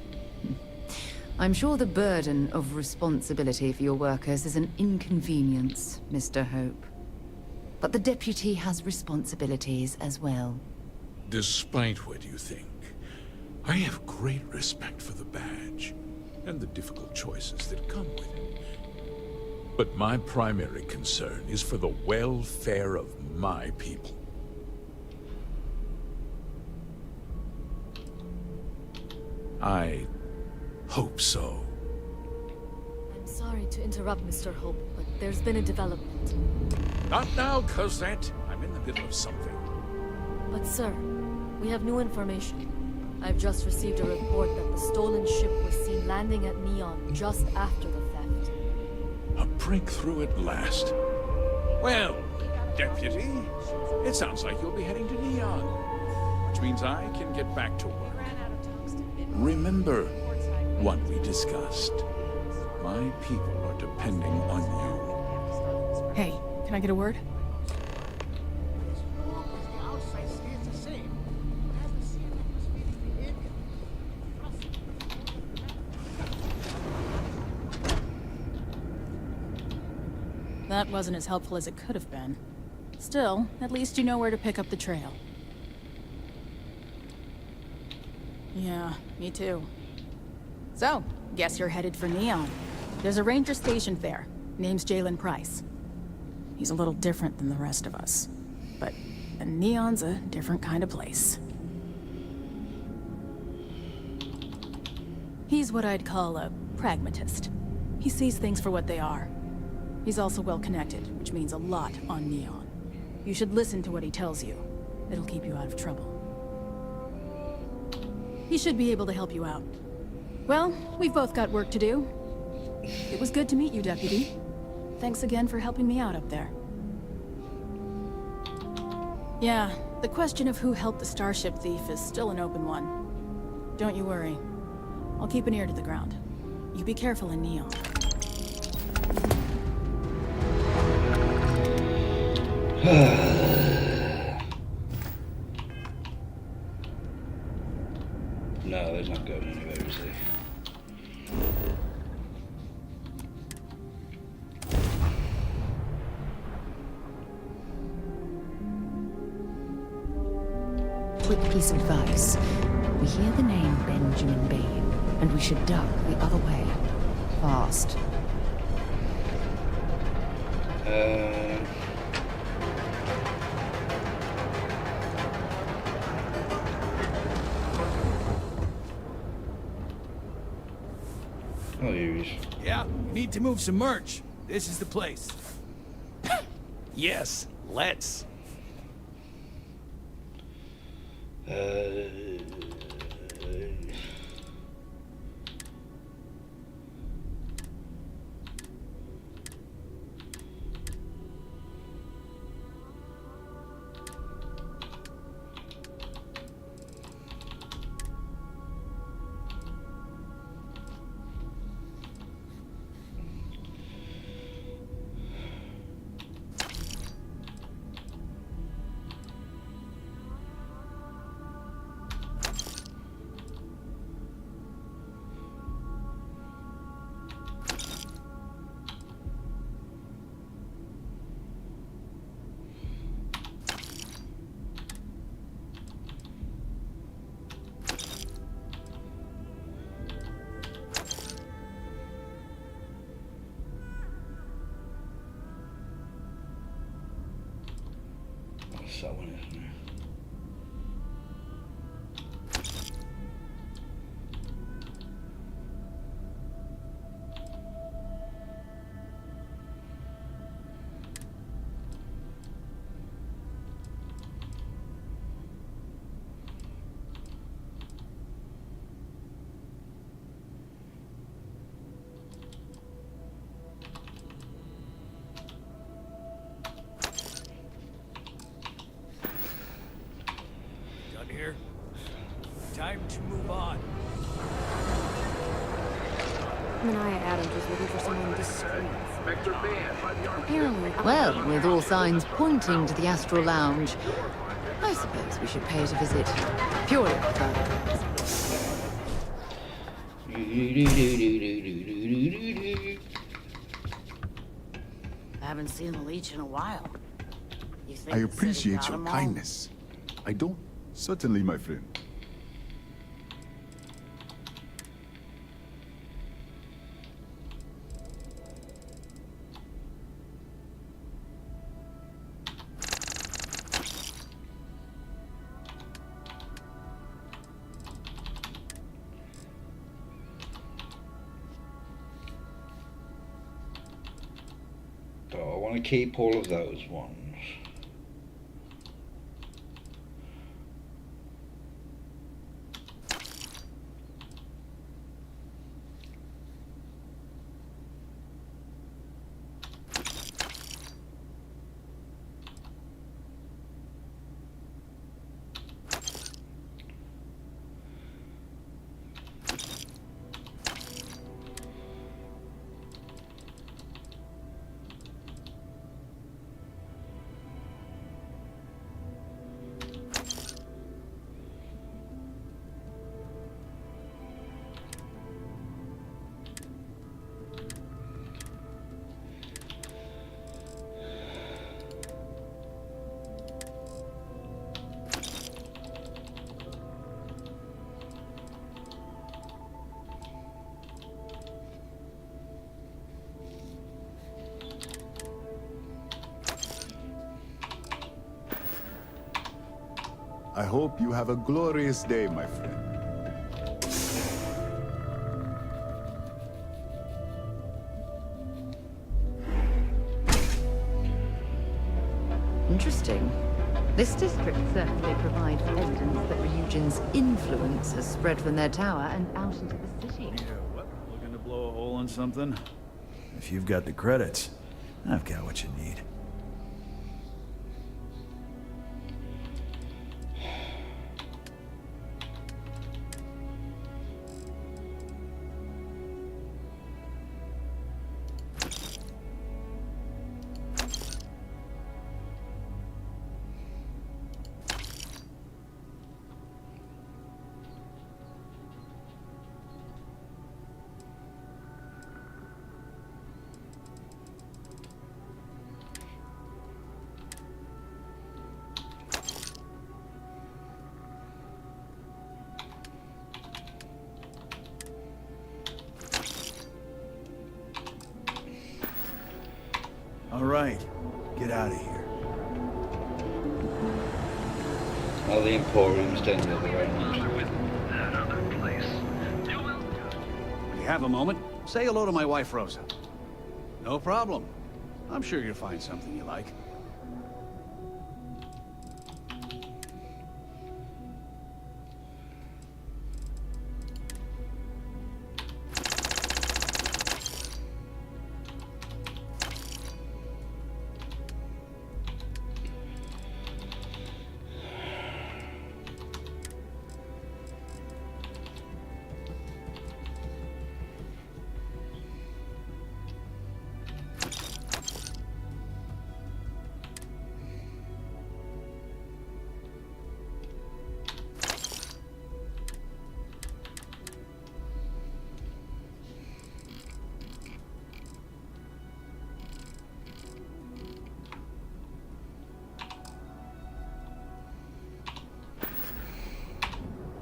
I'm sure the burden of responsibility for your workers is an inconvenience, Mr. Hope. But the deputy has responsibilities as well. Despite what you think, I have great respect for the badge and the difficult choices that come with it. But my primary concern is for the welfare of my people. I hope so. I'm sorry to interrupt, Mr. Hope, but there's been a development. Not now, Cosette. I'm in the middle of something. But sir, we have new information. I've just received a report that the stolen ship was seen landing at Neon just after the theft. A breakthrough at last. Well, Deputy, it sounds like you'll be heading to Neon, which means I can get back to work. Remember what we discussed. My people are depending on you. Hey, can I get a word? That wasn't as helpful as it could have been. Still, at least you know where to pick up the trail. Yeah, me too. So, guess you're headed for Neon. There's a ranger stationed there. Name's Jalen Price. He's a little different than the rest of us. But Neon's a different kind of place. He's what I'd call a pragmatist. He sees things for what they are. He's also well-connected, which means a lot on Neon. You should listen to what he tells you. It'll keep you out of trouble. He should be able to help you out. Well, we've both got work to do. It was good to meet you, Deputy. Thanks again for helping me out up there. Yeah, the question of who helped the Starship thief is still an open one. Don't you worry. I'll keep an ear to the ground. You be careful in Neon. No, there's not going anywhere, is he? Quick piece of advice. We hear the name Benjamin Bain, and we should duck the other way. Fast. Oh, here he is. Yeah, we need to move some merch. This is the place. Yes, let's. That's that one, isn't it? Done here. Time to move on. Manaya Adams was looking for someone discreet. Apparently, Well, with all signs pointing to the Astral Lounge, I suppose we should pay it a visit. Purely for fun. I haven't seen the Leech in a while. You think I the city appreciate got your 'em all? kindness. I don't. Certainly, my friend. So I want to keep all of those ones. I hope you have a glorious day, my friend. Interesting. This district certainly provides evidence that Ryujin's influence has spread from their tower and out into the city. Yeah, what? Looking to blow a hole in something? If you've got the credits, I've got what you need. All right, get out of here. Oh, the Emporium's down the other end. You have a moment? Say hello to my wife, Rosa. No problem. I'm sure you'll find something you like.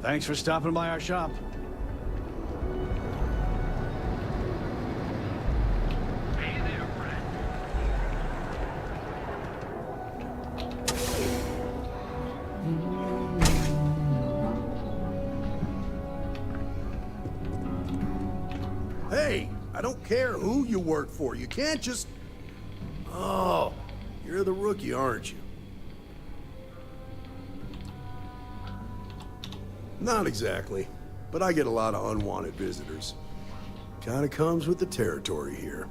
Thanks for stopping by our shop. Hey, I don't care who you work for. You can't just... Oh, you're the rookie, aren't you? Not exactly, but I get a lot of unwanted visitors. Kinda comes with the territory here.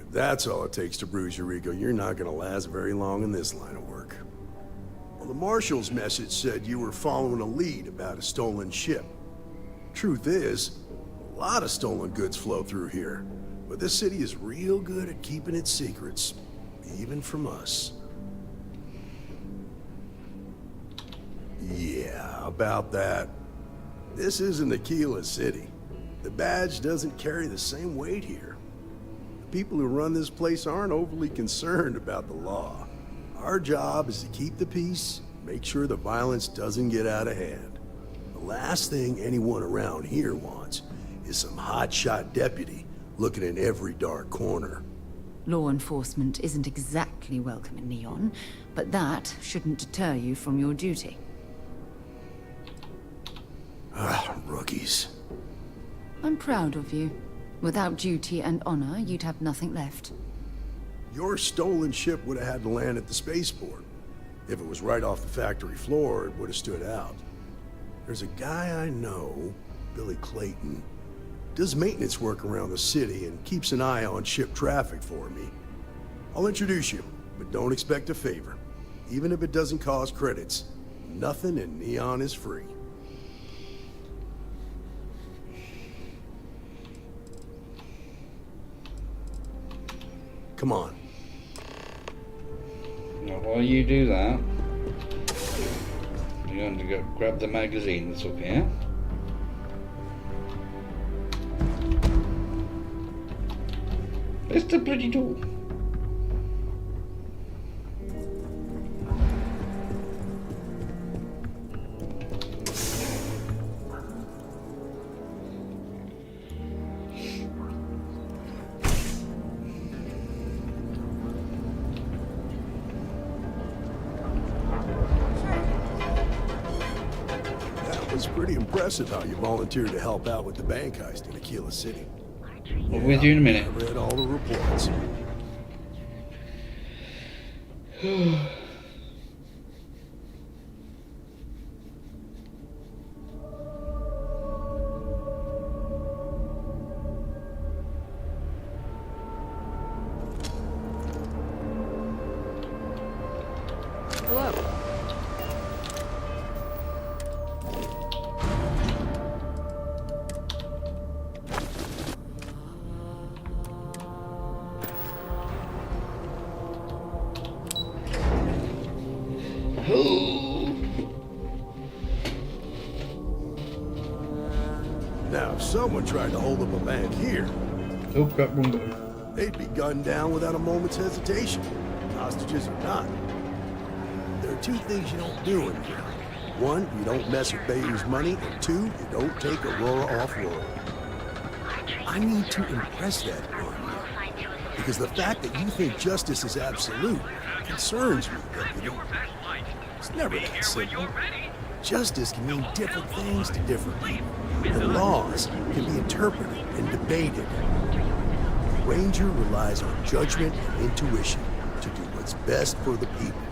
If that's all it takes to bruise your ego, you're not gonna last very long in this line of work. Well, the Marshal's message said you were following a lead about a stolen ship. Truth is, a lot of stolen goods flow through here, but this city is real good at keeping its secrets, even from us. Yeah, about that. This isn't Aquila City. The badge doesn't carry the same weight here. The people who run this place aren't overly concerned about the law. Our job is to keep the peace, make sure the violence doesn't get out of hand. The last thing anyone around here wants is some hotshot deputy looking in every dark corner. Law enforcement isn't exactly welcome in Neon, but that shouldn't deter you from your duty. Rookies. I'm proud of you. Without duty and honor, you'd have nothing left. Your stolen ship would have had to land at the spaceport. If it was right off the factory floor, it would have stood out. There's a guy I know, Billy Clayton, does maintenance work around the city and keeps an eye on ship traffic for me. I'll introduce you, but don't expect a favor. Even if it doesn't cost credits, nothing in Neon is free. Come on. Now, while you do that, you're going to go grab the magazine that's up here. It's the bloody door. Pretty impressive how you volunteered to help out with the bank heist in Aquila City. We'll be with you in a minute. I read all the reports. Hello. Now, if someone tried to hold up a bank here, they'd be gunned down without a moment's hesitation, hostages or not. There are two things you don't do in here. One, you don't mess with Bayou's money, and two, you don't take Aurora off-road. I need to impress that on you, because the fact that you think justice is absolute concerns me, Deputy. It's never that simple. Justice can mean different things to different people. And laws can be interpreted and debated. The Ranger relies on judgment and intuition to do what's best for the people.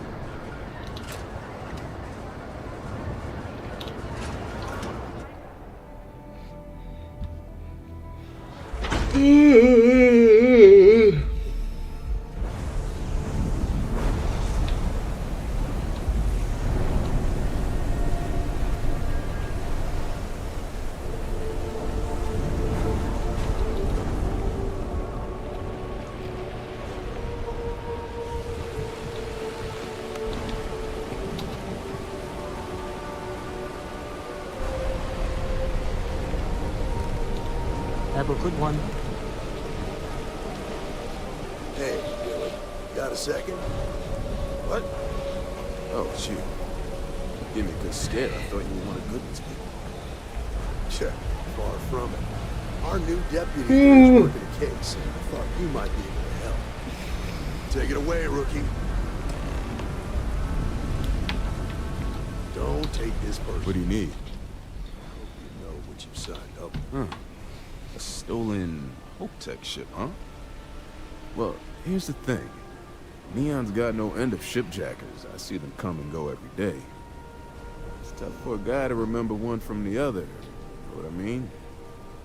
Have a good one. Hey, Billy, got a second? What? Oh, shoot. Give me a good scare. I thought you were one of Goodman's people. Yeah, far from it. Our new deputy is working a case, and I thought you might be able to help. Take it away, rookie. Don't take this personally. What do you need? I hope you know what you've signed up for. Huh. A stolen Hope-Tech ship, huh? Well, here's the thing. Neon's got no end of shipjackers. I see them come and go every day. It's tough for a guy to remember one from the other. You know what I mean?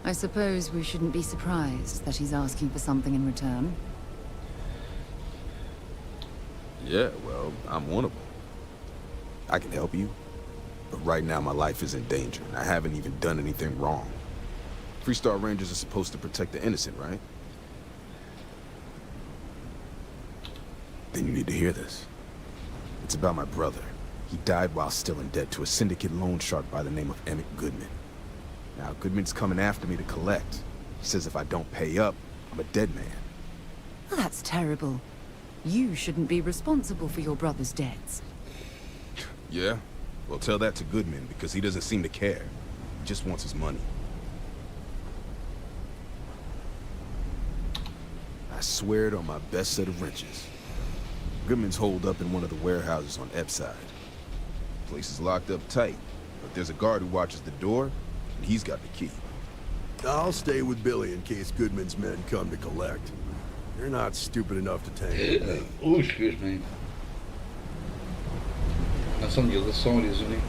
I suppose we shouldn't be surprised that he's asking for something in return. Yeah, well, I'm one of them. I can help you, but right now my life is in danger, and I haven't even done anything wrong. Freestar Rangers are supposed to protect the innocent, right? Then you need to hear this. It's about my brother. He died while still in debt to a syndicate loan shark by the name of Emmett Goodman. Now, Goodman's coming after me to collect. He says if I don't pay up, I'm a dead man. Well, that's terrible. You shouldn't be responsible for your brother's debts. Yeah? Well, tell that to Goodman, because he doesn't seem to care. He just wants his money. I swear it on my best set of wrenches. Goodman's holed up in one of the warehouses on Epside. Place is locked up tight, but there's a guard who watches the door, and he's got the key. I'll stay with Billy in case Goodman's men come to collect. They're not stupid enough to tangle me. Oh, excuse me. That's on the other side, isn't it?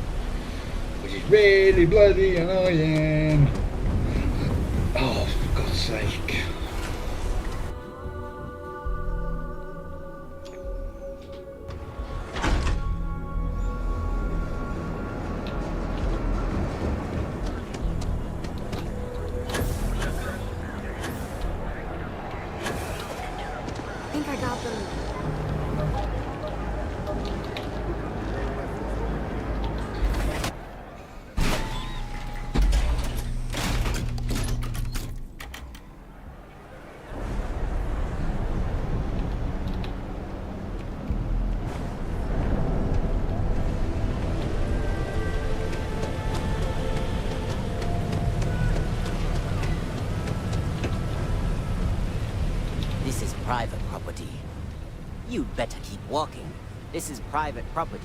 Which is really bloody annoying. Oh, for God's sake. I think I got them. This is private property. You'd better keep walking. This is private property.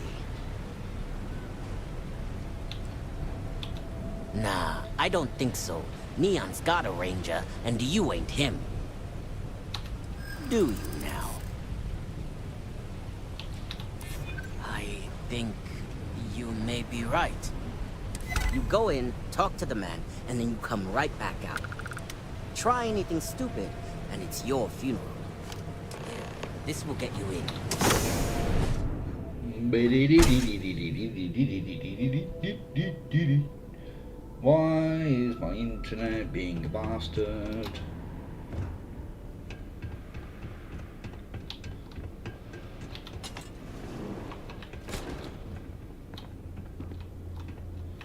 Nah, I don't think so. Neon's got a ranger, and you ain't him. Do you now? I think you may be right. You go in, talk to the man, and then you come right back out. Try anything stupid, and it's your funeral. This will get you in. Why is my internet being a bastard?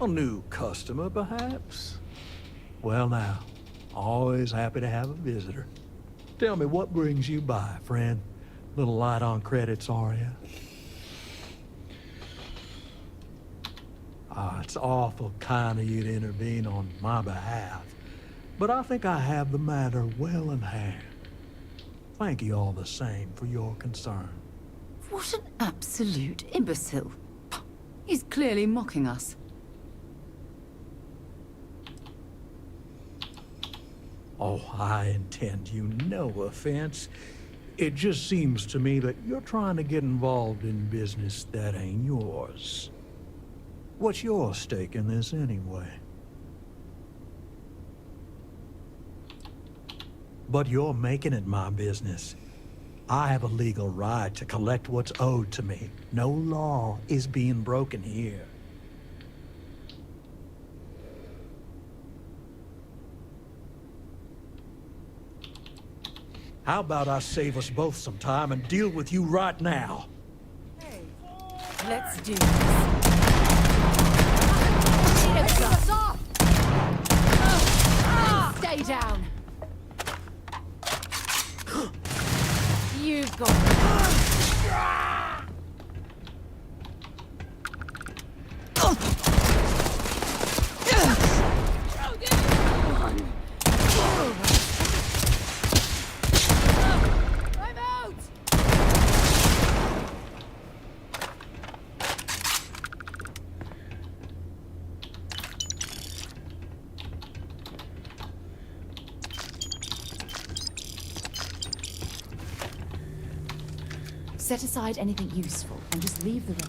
A new customer, perhaps? Well now, always happy to have a visitor. Tell me, what brings you by, friend? Little light on credits, are you? It's awful kind of you to intervene on my behalf, but I think I have the matter well in hand. Thank you all the same for your concern. What an absolute imbecile. He's clearly mocking us. Oh, I intend you no offense. It just seems to me that you're trying to get involved in business that ain't yours. What's your stake in this anyway? But you're making it my business. I have a legal right to collect what's owed to me. No law is being broken here. How about I save us both some time and deal with you right now? Let's do this. Stay down. You've got I'm out! Set aside anything useful and just leave the room.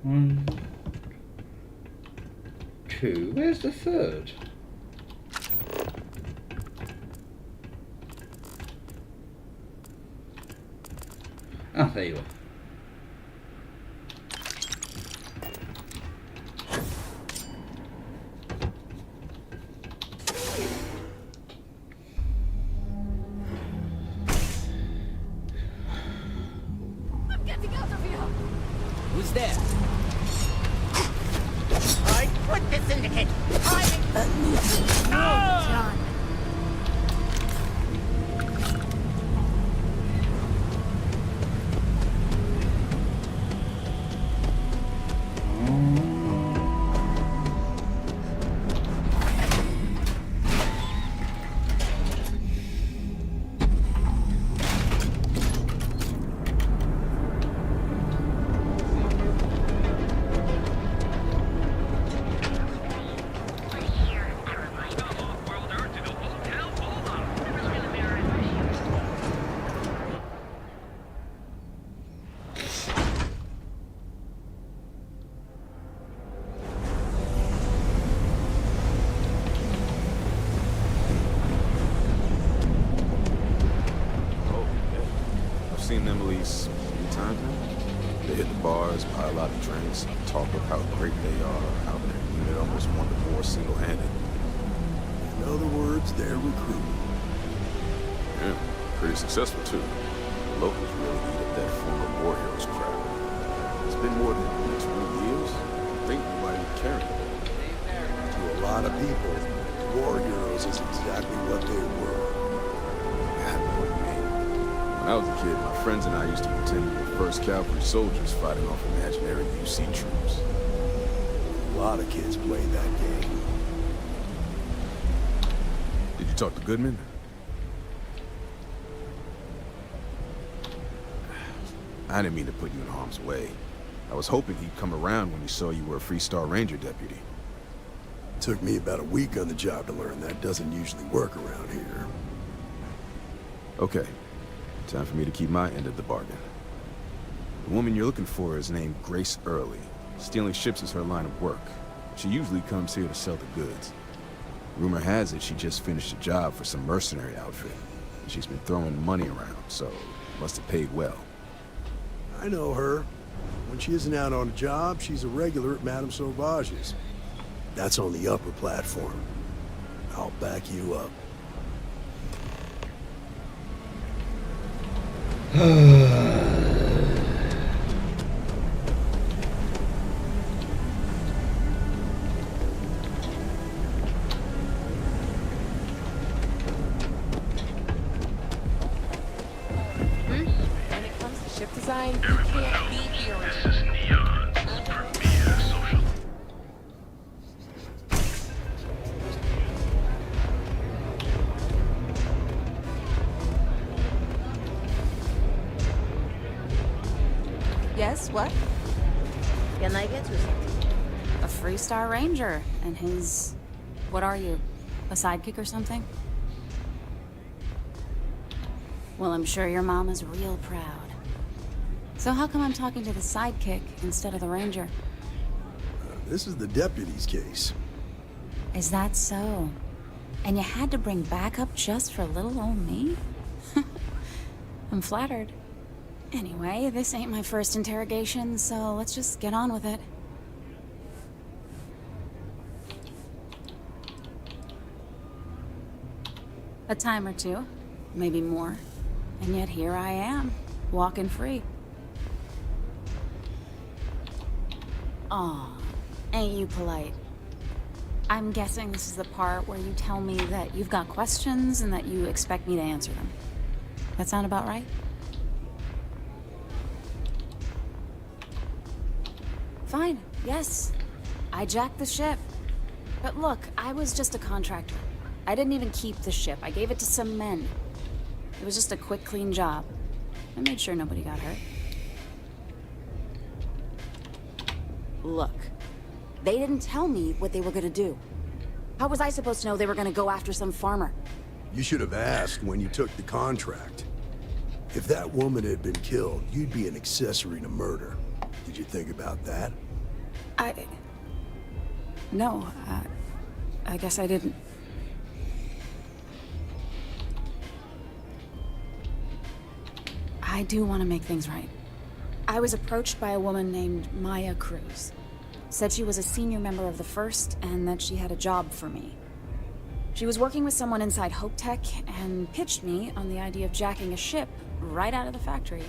One, two. Where's the third? Ah, there you are. I'm getting out of here! Who's there? I quit the syndicate! Done. Seen them at least 3 times now. They hit the bars, buy a lot of drinks, talk of how great they are, how their unit almost won the war single-handed. In other words, they're recruiting. Yeah, pretty successful too. The locals really eat up that former war heroes crap. It's been more than 20 years. I think nobody would carry it. To a lot of people, war heroes is exactly what they were. When I was a kid, my friends and I used to pretend we were 1st Cavalry soldiers fighting off imaginary UC troops. A lot of kids played that game. Did you talk to Goodman? I didn't mean to put you in harm's way. I was hoping he'd come around when he saw you were a Freestar Ranger deputy. Took me about a week on the job to learn that doesn't usually work around here. Okay. Time for me to keep my end of the bargain. The woman you're looking for is named Grace Early. Stealing ships is her line of work. She usually comes here to sell the goods. Rumor has it she just finished a job for some mercenary outfit. She's been throwing money around, so must have paid well. I know her. When she isn't out on a job, she's a regular at Madame Sauvage's. That's on the upper platform. I'll back you up. When it comes to ship design, you can't be the original. Yes, what? Can I get you something? A Freestar Ranger and his... What are you? A sidekick or something? Well, I'm sure your mom is real proud. So how come I'm talking to the sidekick instead of the Ranger? This is the deputy's case. Is that so? And you had to bring backup just for little old me? I'm flattered. Anyway, this ain't my first interrogation, so let's just get on with it. A time or two, maybe more. And yet here I am, walking free. Aw, ain't you polite? I'm guessing this is the part where you tell me that you've got questions and that you expect me to answer them. That sound about right? Fine, yes. I jacked the ship. But look, I was just a contractor. I didn't even keep the ship. I gave it to some men. It was just a quick, clean job. I made sure nobody got hurt. Look, they didn't tell me what they were gonna do. How was I supposed to know they were gonna go after some farmer? You should have asked when you took the contract. If that woman had been killed, you'd be an accessory to murder. Did you think about that? No, I guess I didn't. I do want to make things right. I was approached by a woman named Maya Cruz. Said she was a senior member of the First and that she had a job for me. She was working with someone inside Hope Tech and pitched me on the idea of jacking a ship right out of the factory.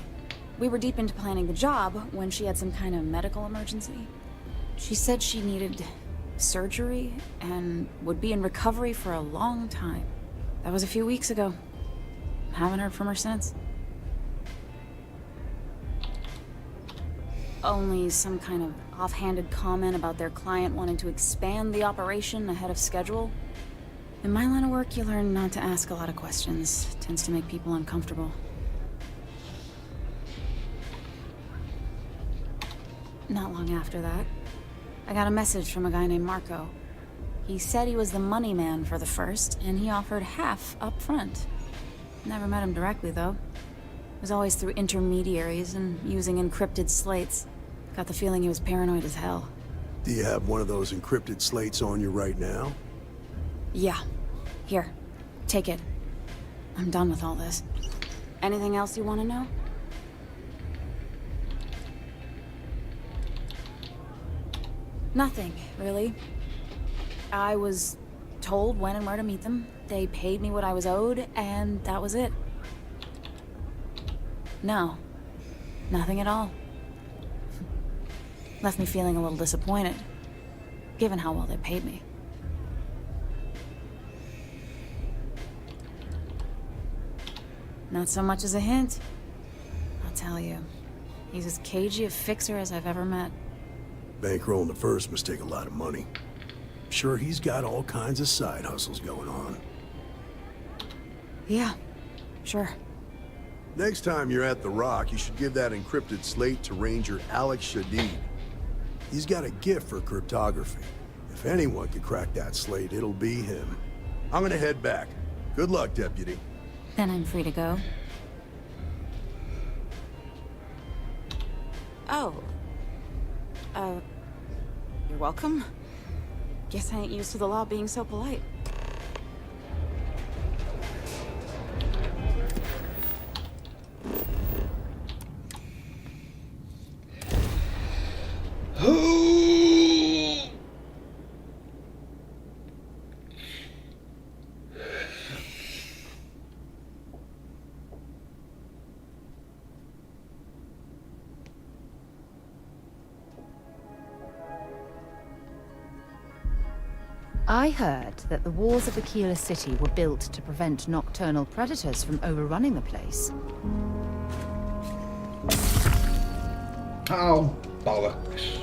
We were deep into planning the job when she had some kind of medical emergency. She said she needed surgery and would be in recovery for a long time. That was a few weeks ago. Haven't heard from her since. Only some kind of offhanded comment about their client wanting to expand the operation ahead of schedule. In my line of work, you learn not to ask a lot of questions. It tends to make people uncomfortable. Not long after that, I got a message from a guy named Marco. He said he was the money man for the First, and he offered half up front. Never met him directly, though. It was always through intermediaries and using encrypted slates. Got the feeling he was paranoid as hell. Do you have one of those encrypted slates on you right now? Yeah. Here. Take it. I'm done with all this. Anything else you want to know? Nothing, really. I was told when and where to meet them. They paid me what I was owed, and that was it. No. Nothing at all. Left me feeling a little disappointed, given how well they paid me. Not so much as a hint. I'll tell you. He's as cagey a fixer as I've ever met. Bankrolling the First must take a lot of money. Sure, he's got all kinds of side hustles going on. Yeah, sure. Next time you're at the Rock, you should give that encrypted slate to Ranger Alex Shadid. He's got a gift for cryptography. If anyone could crack that slate, it'll be him. I'm gonna head back. Good luck, Deputy. Then I'm free to go. Oh. You're welcome. Guess I ain't used to the law being so polite. I heard that the walls of the Keeler City were built to prevent nocturnal predators from overrunning the place. Oh, bollocks.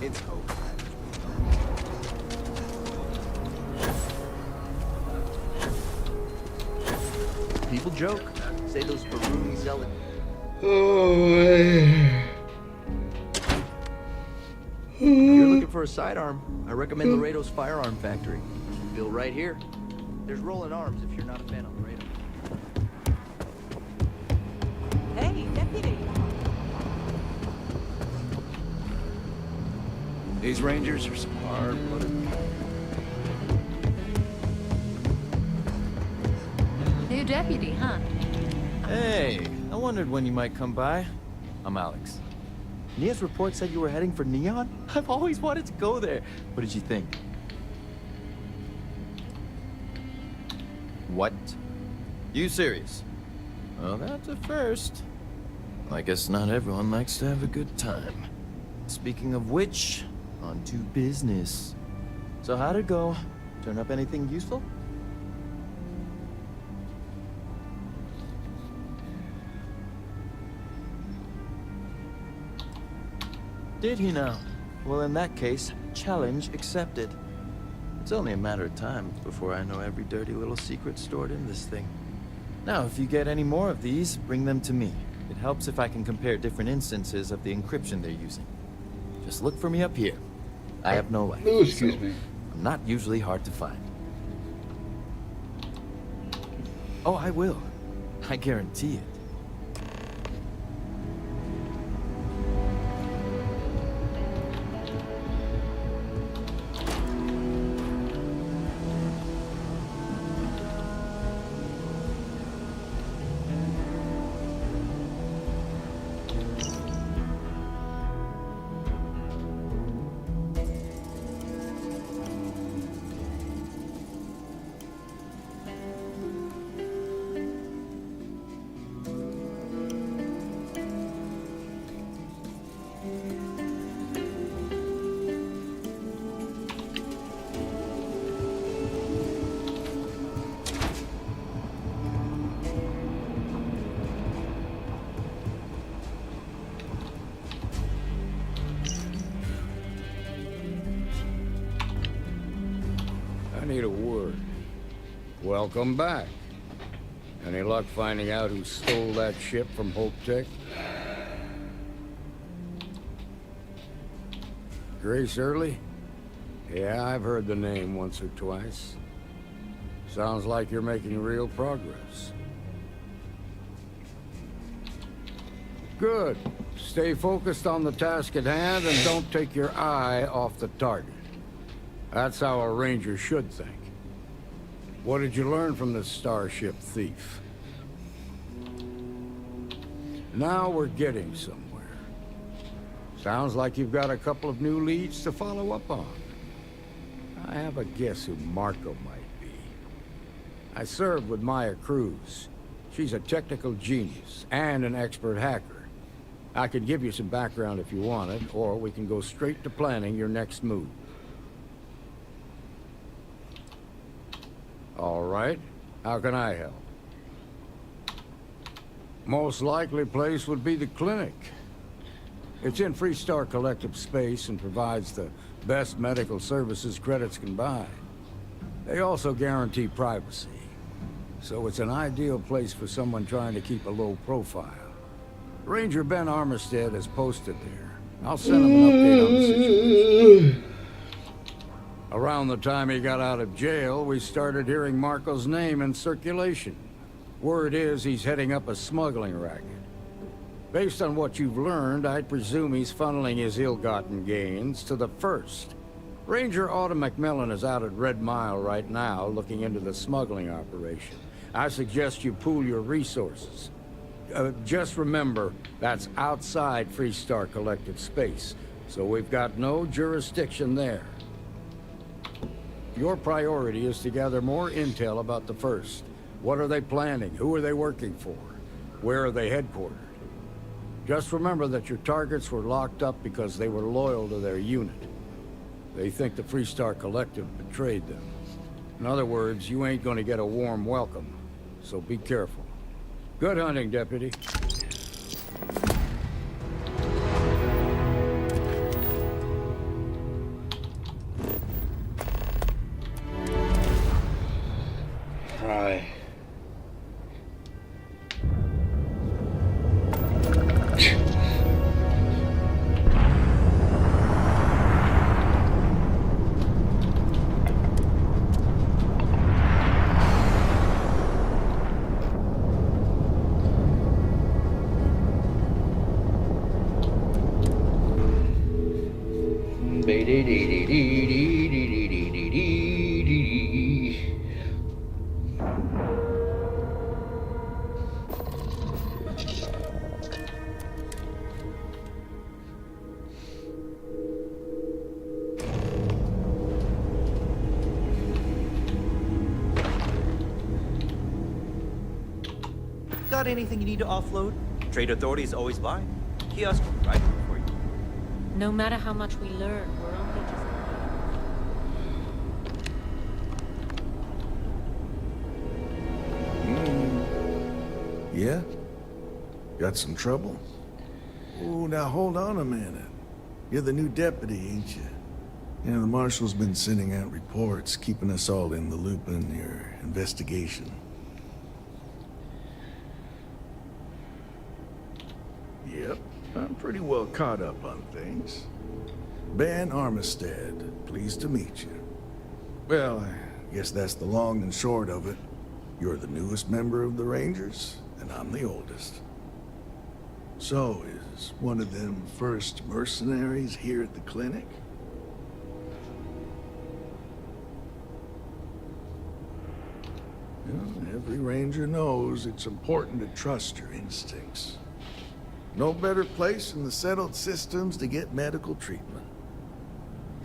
It's hope. People joke, say those Baroon zealots. You're looking for a sidearm. I recommend Laredo's Firearm Factory. Built right here. There's rolling arms if you're not a fan of Laredo. Hey, deputy. These Rangers are some hard-blooded. New deputy, huh? Hey, I wondered when you might come by. I'm Alex. Nia's report said you were heading for Neon? I've always wanted to go there. What did you think? What? You serious? Well, that's a first. I guess not everyone likes to have a good time. Speaking of which, on to business. So how'd it go? Turn up anything useful? Did he now? Well, in that case, challenge accepted. It's only a matter of time before I know every dirty little secret stored in this thing. Now, if you get any more of these, bring them to me. It helps if I can compare different instances of the encryption they're using. Just look for me up here. I have no life. Oh, excuse me. I'm not usually hard to find. Oh, I will. I guarantee it. I need a word. Welcome back. Any luck finding out who stole that ship from Hope Tech? Grace Early? Yeah, I've heard the name once or twice. Sounds like you're making real progress. Good. Stay focused on the task at hand and don't take your eye off the target. That's how a Ranger should think. What did you learn from this starship thief? Now we're getting somewhere. Sounds like you've got a couple of new leads to follow up on. I have a guess who Marco might be. I served with Maya Cruz. She's a technical genius and an expert hacker. I could give you some background if you want it, or we can go straight to planning your next move. All right. How can I help? Most likely place would be the clinic. It's in Freestar Collective space and provides the best medical services credits can buy. They also guarantee privacy. So it's an ideal place for someone trying to keep a low profile. Ranger Ben Armistead is posted there. I'll send him an update on the situation. Around the time he got out of jail, we started hearing Marco's name in circulation. Word is he's heading up a smuggling racket. Based on what you've learned, I'd presume he's funneling his ill-gotten gains to the First. Ranger Autumn McMillan is out at Red Mile right now, looking into the smuggling operation. I suggest you pool your resources. Just remember, that's outside Freestar Collective space, so we've got no jurisdiction there. Your priority is to gather more intel about the First. What are they planning? Who are they working for? Where are they headquartered? Just remember that your targets were locked up because they were loyal to their unit. They think the Freestar Collective betrayed them. In other words, you ain't gonna get a warm welcome, so be careful. Good hunting, Deputy. Right. Got anything you need to offload? Trade authorities always buy. Kiosk right for you. No matter how much we learn, we're only just... Yeah? Got some trouble? Oh, now hold on a minute. You're the new deputy, ain't you? You know, the marshal's been sending out reports, keeping us all in the loop in your investigation. Yep, I'm pretty well caught up on things. Ben Armistead, pleased to meet you. Well, I guess that's the long and short of it. You're the newest member of the Rangers, and I'm the oldest. So, is one of them first mercenaries here at the clinic? Well, every Ranger knows it's important to trust your instincts. No better place in the settled systems to get medical treatment.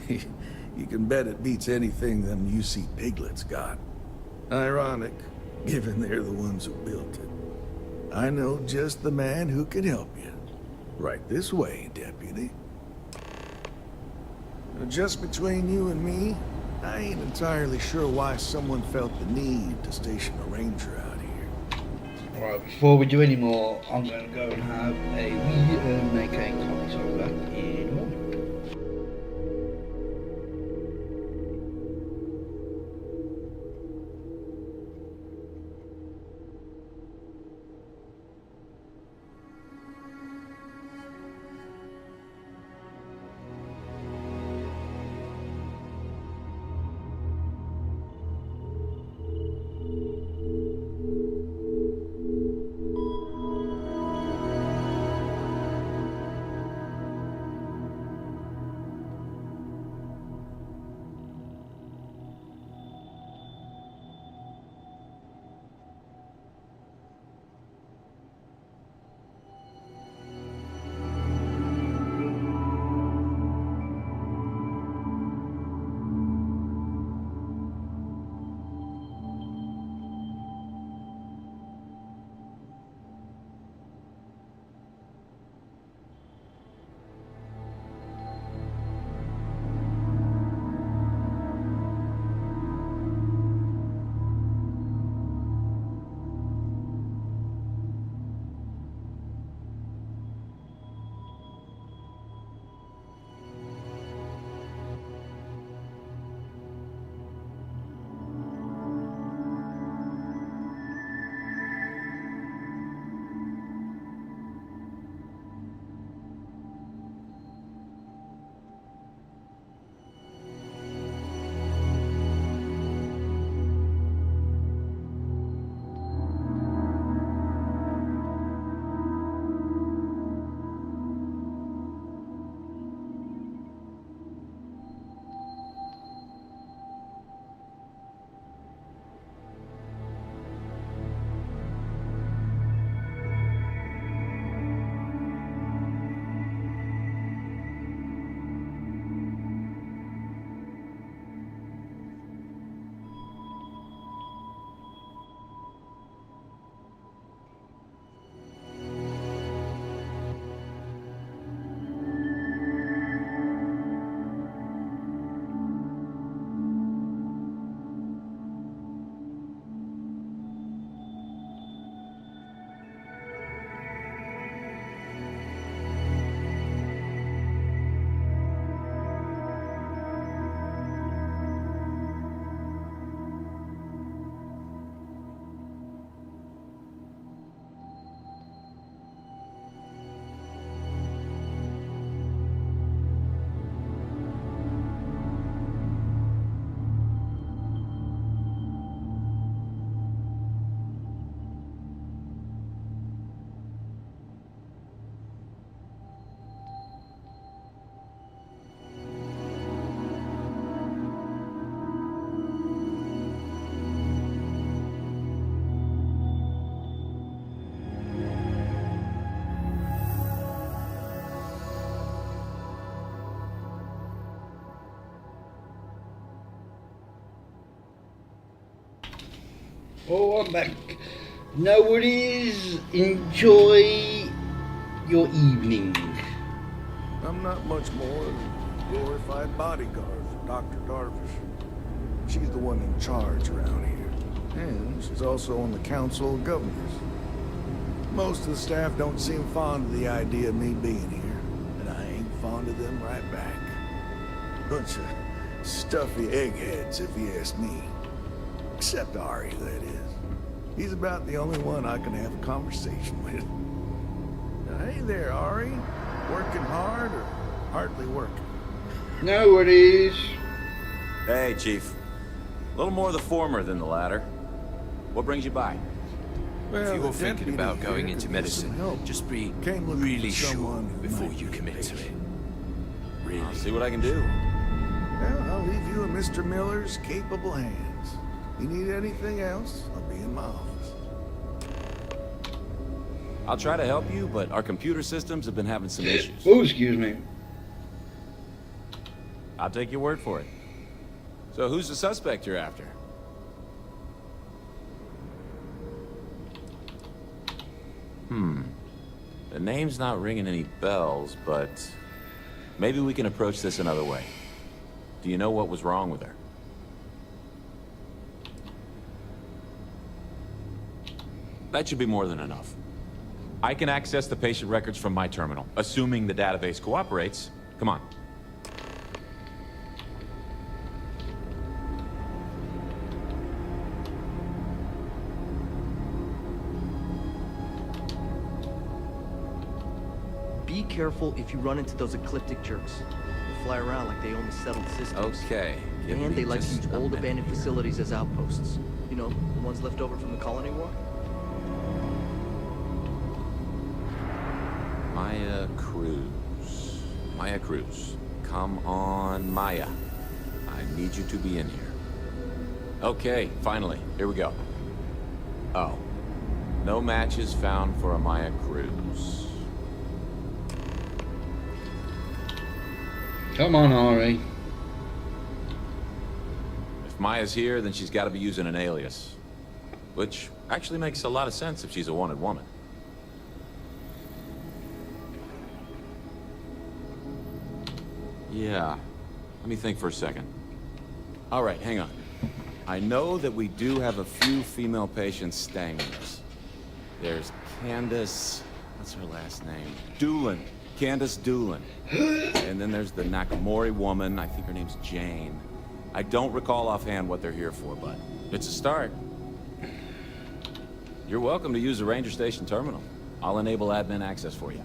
You can bet it beats anything them UC piglets got. Ironic, given they're the ones who built it. I know just the man who can help you. Right this way, Deputy. Just between you and me, I ain't entirely sure why someone felt the need to station a Ranger out here. Alright, before we do any more, I'm going to go and have a wee make a coffee, so I'll be back in a moment. Oh, I'm back. No worries. Enjoy your evening. I'm not much more than a glorified bodyguard for Dr. Darvish. She's the one in charge around here. And she's also on the Council of Governors. Most of the staff don't seem fond of the idea of me being here, and I ain't fond of them right back. Bunch of stuffy eggheads, if you ask me. Except Ari, that is. He's about the only one I can have a conversation with. Now, hey there, Ari. Working hard or hardly working? No worries. Hey, Chief. A little more the former than the latter. What brings you by? Well, if you're thinking about going into medicine, just be really sure before you commit to it. Really. I'll see what I can do. Well, I'll leave you in Mr. Miller's capable hands. You need anything else, I'll be in my office. I'll try to help you, but our computer systems have been having some issues. Oh, excuse me. I'll take your word for it. So who's the suspect you're after? The name's not ringing any bells, but maybe we can approach this another way. Do you know what was wrong with her? That should be more than enough. I can access the patient records from my terminal, assuming the database cooperates. Come on. Be careful if you run into those ecliptic jerks. They fly around like they own the settled systems. Okay. And they like to use old abandoned facilities as outposts. You know, the ones left over from the colony war? Maya Cruz. Maya Cruz. Come on, Maya. I need you to be in here. Okay, finally. Here we go. Oh. No matches found for a Maya Cruz. Come on, Ari. If Maya's here, then she's got to be using an alias. Which actually makes a lot of sense if she's a wanted woman. Yeah. Let me think for a second. All right, hang on. I know that we do have a few female patients staying with us. There's Candace... what's her last name? Doolin. Candace Doolin. And then there's the Nakamori woman. I think her name's Jane. I don't recall offhand what they're here for, but it's a start. You're welcome to use the Ranger Station terminal. I'll enable admin access for you.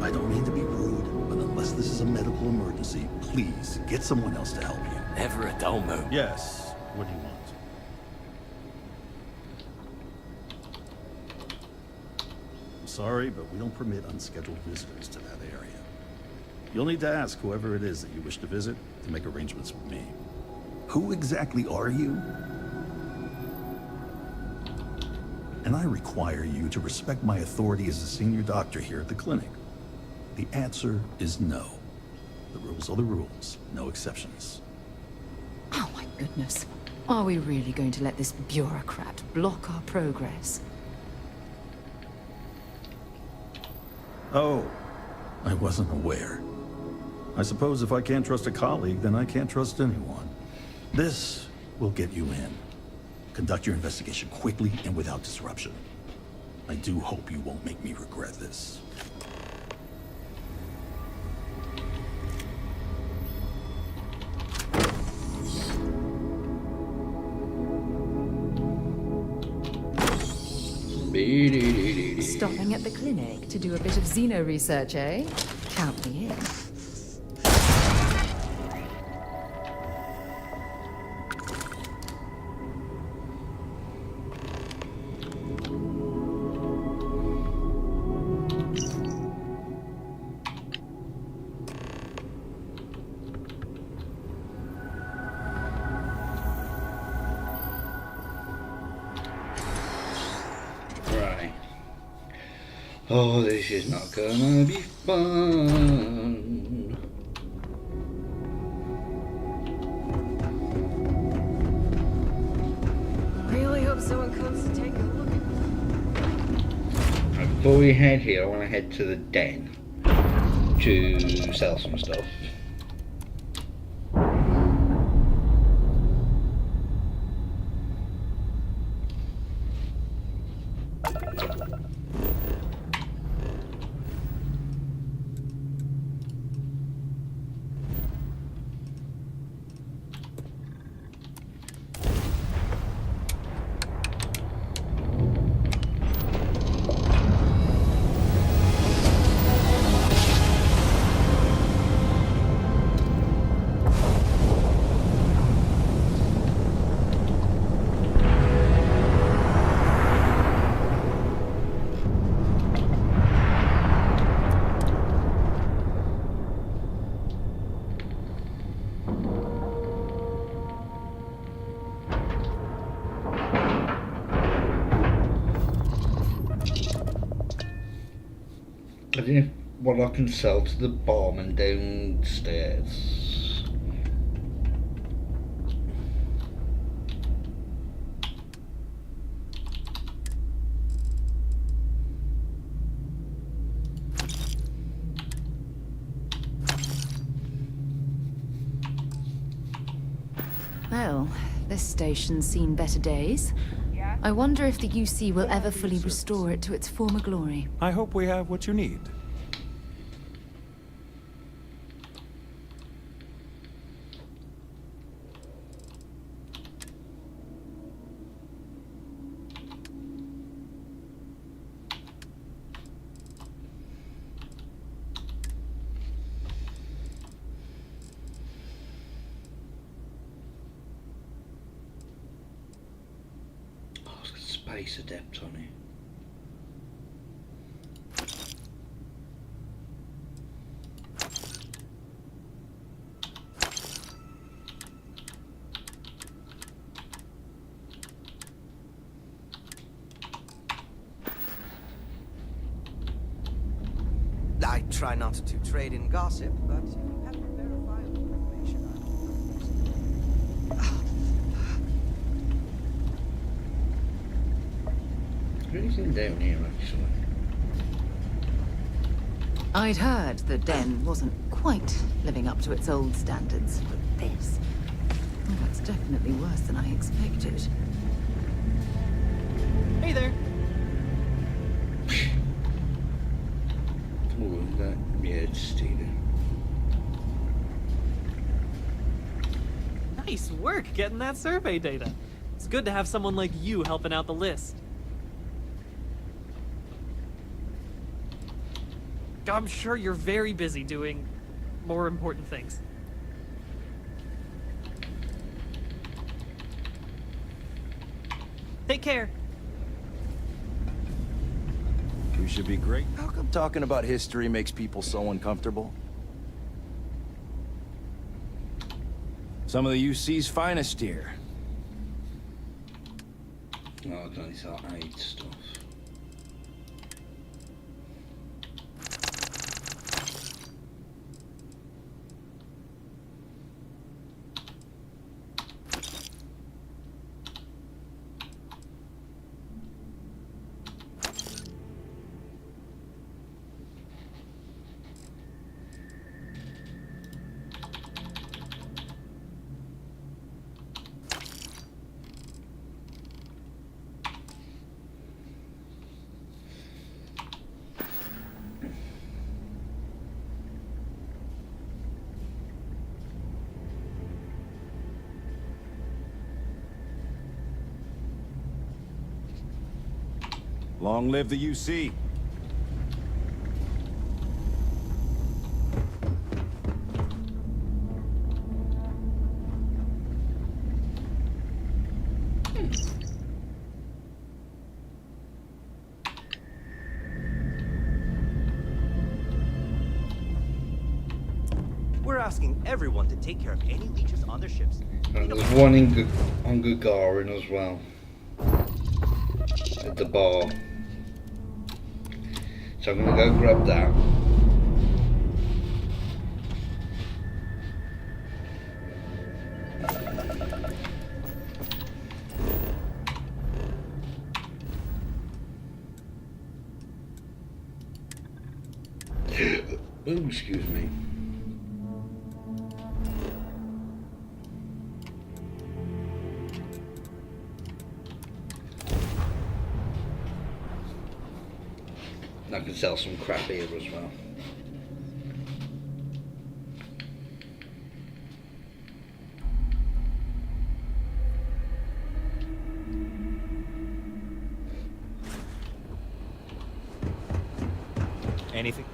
I don't mean to be rude, but unless this is a medical emergency, please get someone else to help you. Never a dull moment. Yes. What do you want? I'm sorry, but we don't permit unscheduled visitors to that area. You'll need to ask whoever it is that you wish to visit to make arrangements with me. Who exactly are you? And I require you to respect my authority as a senior doctor here at the clinic. The answer is no. The rules are the rules, no exceptions. Oh my goodness. Are we really going to let this bureaucrat block our progress? Oh, I wasn't aware. I suppose if I can't trust a colleague, then I can't trust anyone. This will get you in. Conduct your investigation quickly and without disruption. I do hope you won't make me regret this. Stopping at the clinic to do a bit of xeno research, eh? Count me in. Oh, this is not gonna be fun. Really hope someone comes to take a look at Before we head here, I want to head to the den to sell some stuff. I don't know what I can sell to the barman downstairs. Well, this station's seen better days. I wonder if the UC will ever fully restore it to its former glory. I hope we have what you need. Space adept on it. I try not to trade in gossip, but if you have verifiable information, Is there anything down here, actually? I'd heard the den wasn't quite living up to its old standards, but this... well, that's definitely worse than I expected. Hey there. Oh, that weird stealing. Nice work getting that survey data. It's good to have someone like you helping out the list. I'm sure you're very busy doing more important things. Take care. We should be great. How come talking about history makes people so uncomfortable? Some of the UC's finest here. No, I don't need that aid stuff. Long live the UC. we're asking everyone to take care of any leeches on their ships. And there's one on Gagarin as well. At the bar. So I'm going to go grab that. Oh, excuse me. I can sell some crap here as well. Anything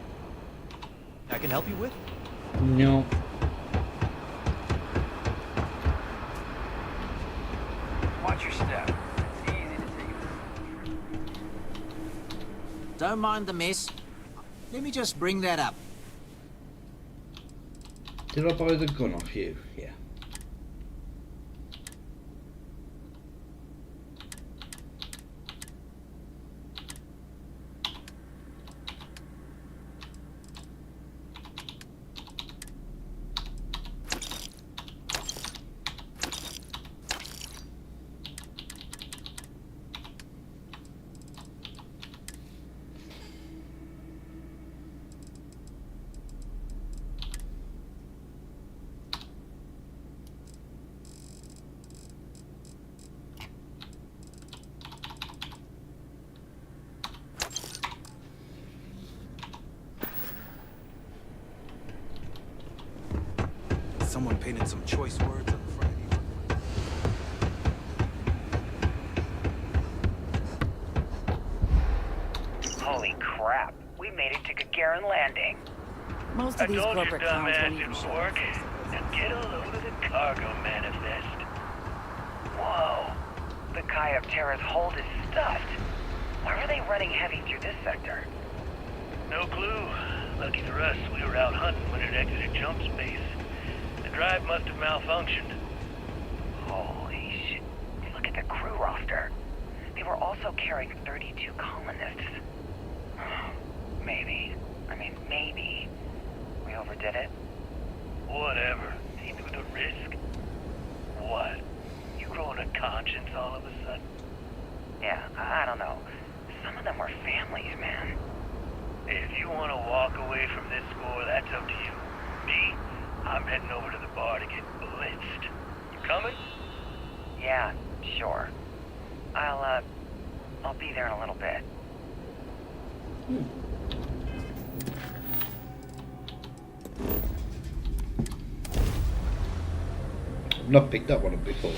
I can help you with? No. Watch your step. It's easy to take. Don't mind the mess. Let me just bring that up. Did I buy the gun off you? Yeah. Someone painted some choice words on the front of you. Holy crap. We made it to Gagarin Landing. Most of these corporate towns won't even show work and get a load of the cargo manifest. Whoa. The Kai of Terra's hold is stuffed. Why are they running heavy through this sector? No clue. Lucky for us, we were out hunting when it exited jump space. The drive must have malfunctioned. Holy shit. Look at the crew roster. They were also carrying 32 colonists. Maybe. Maybe. We overdid it? Whatever. Seems with a risk. What? You growing a conscience all of a sudden? Yeah, I don't know. Some of them were families, man. If you want to walk away from this score, that's up to you. Me? I'm heading over to the bar to get blitzed. You coming? Yeah, sure. I'll be there in a little bit. I've not picked that one up before.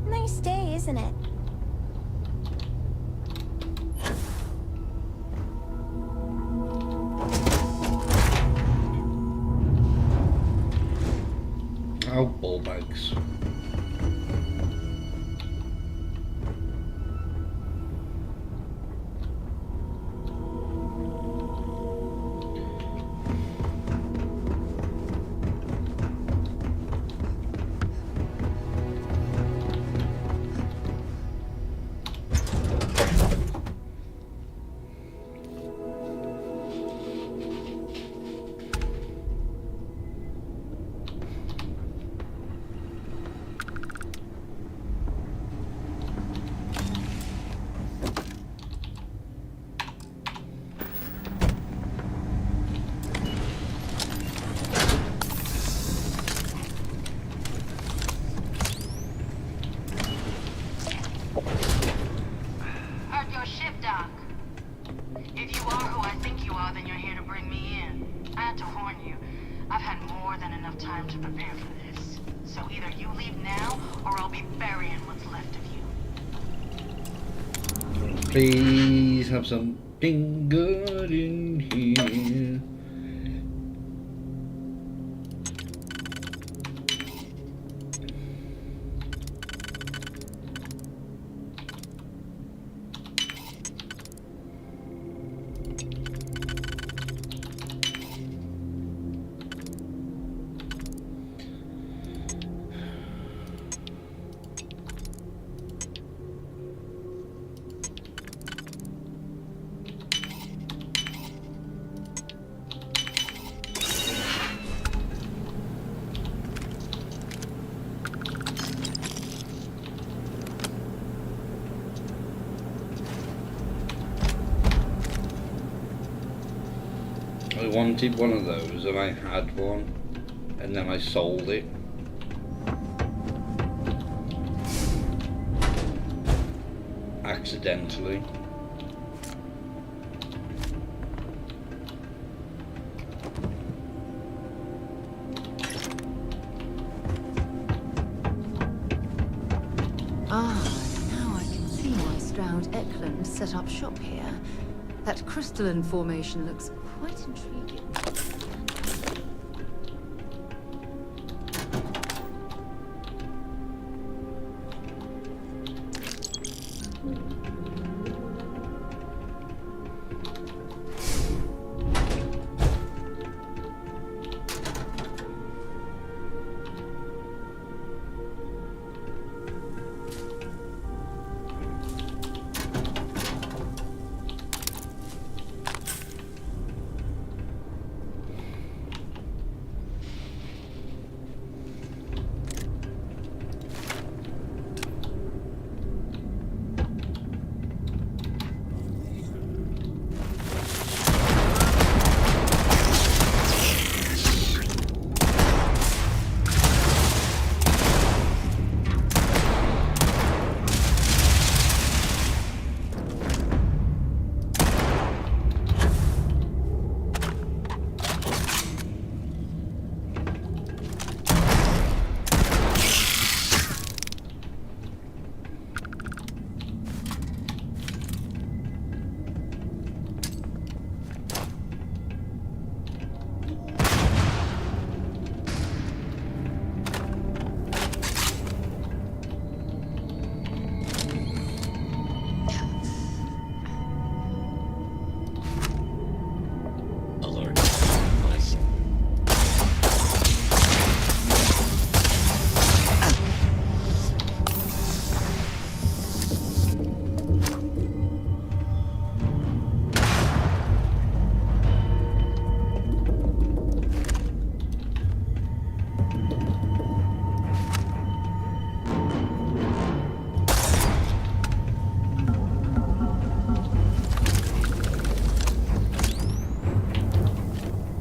Nice day, isn't it? Oh, ball bags. warn you, I've had more than enough time to prepare for this. So either you leave now, or I'll be burying what's left of you. Please have something good in here. I wanted one of those and I had one and then I sold it. Accidentally. Ah, now I can see why Stroud Eklund set up shop here. That crystalline formation looks quite intriguing.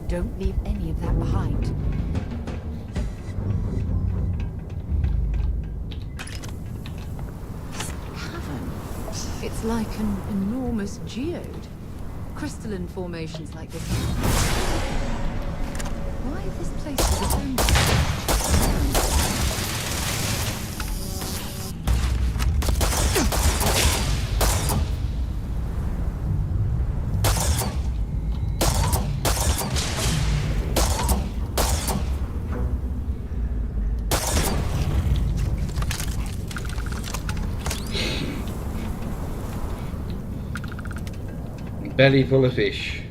Don't leave any of that behind. This cavern. It's like an enormous geode. Crystalline formations like this. Why this place was abandoned? Belly full of fish.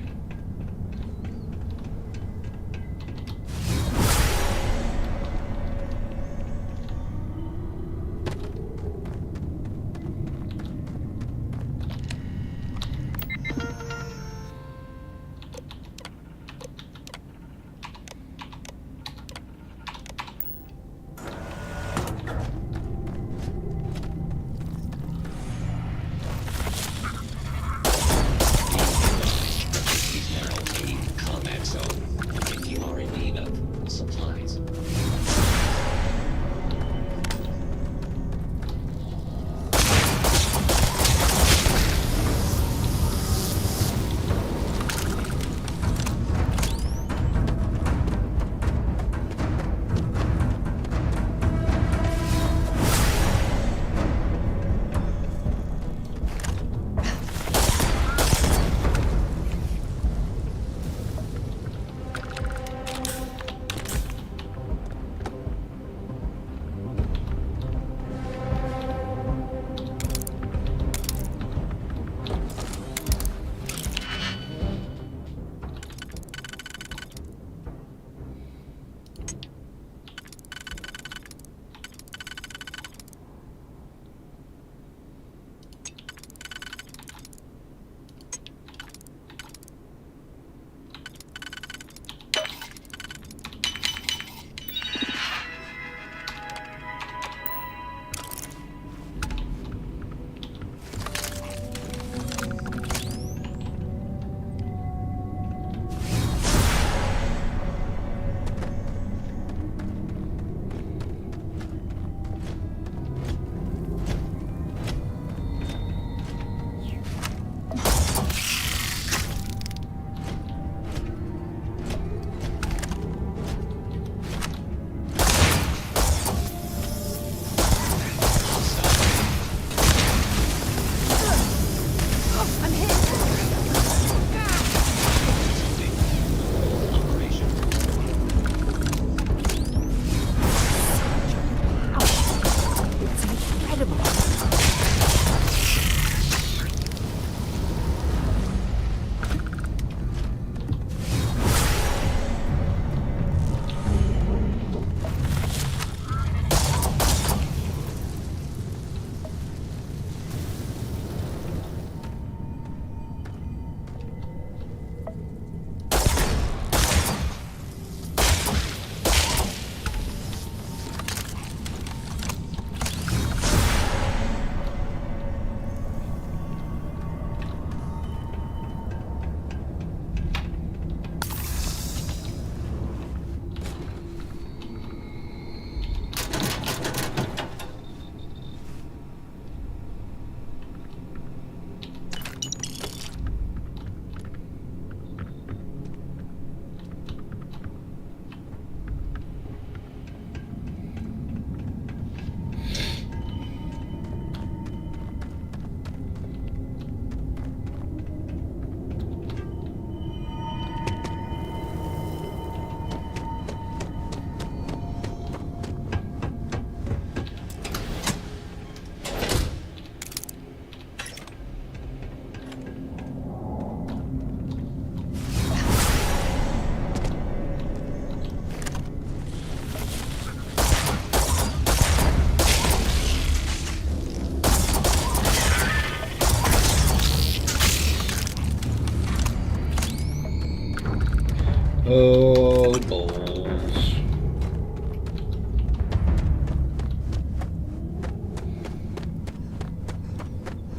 Oh, balls.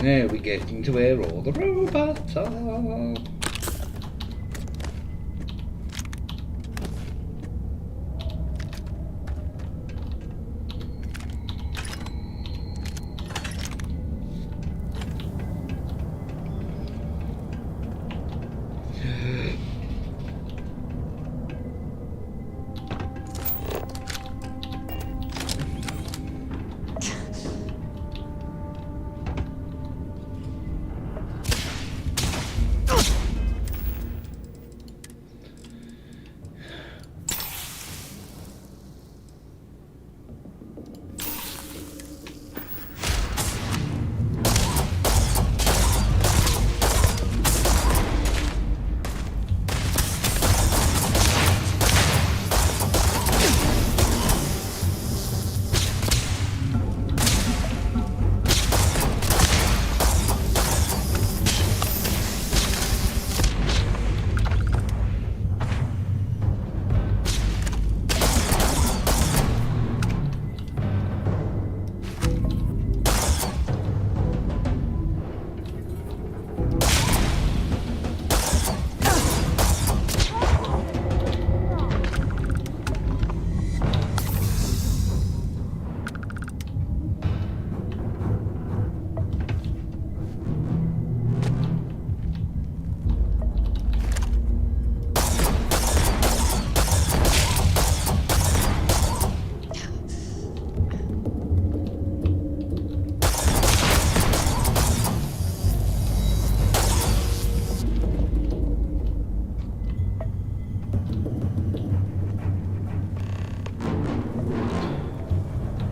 Now we're getting to where all the robots are.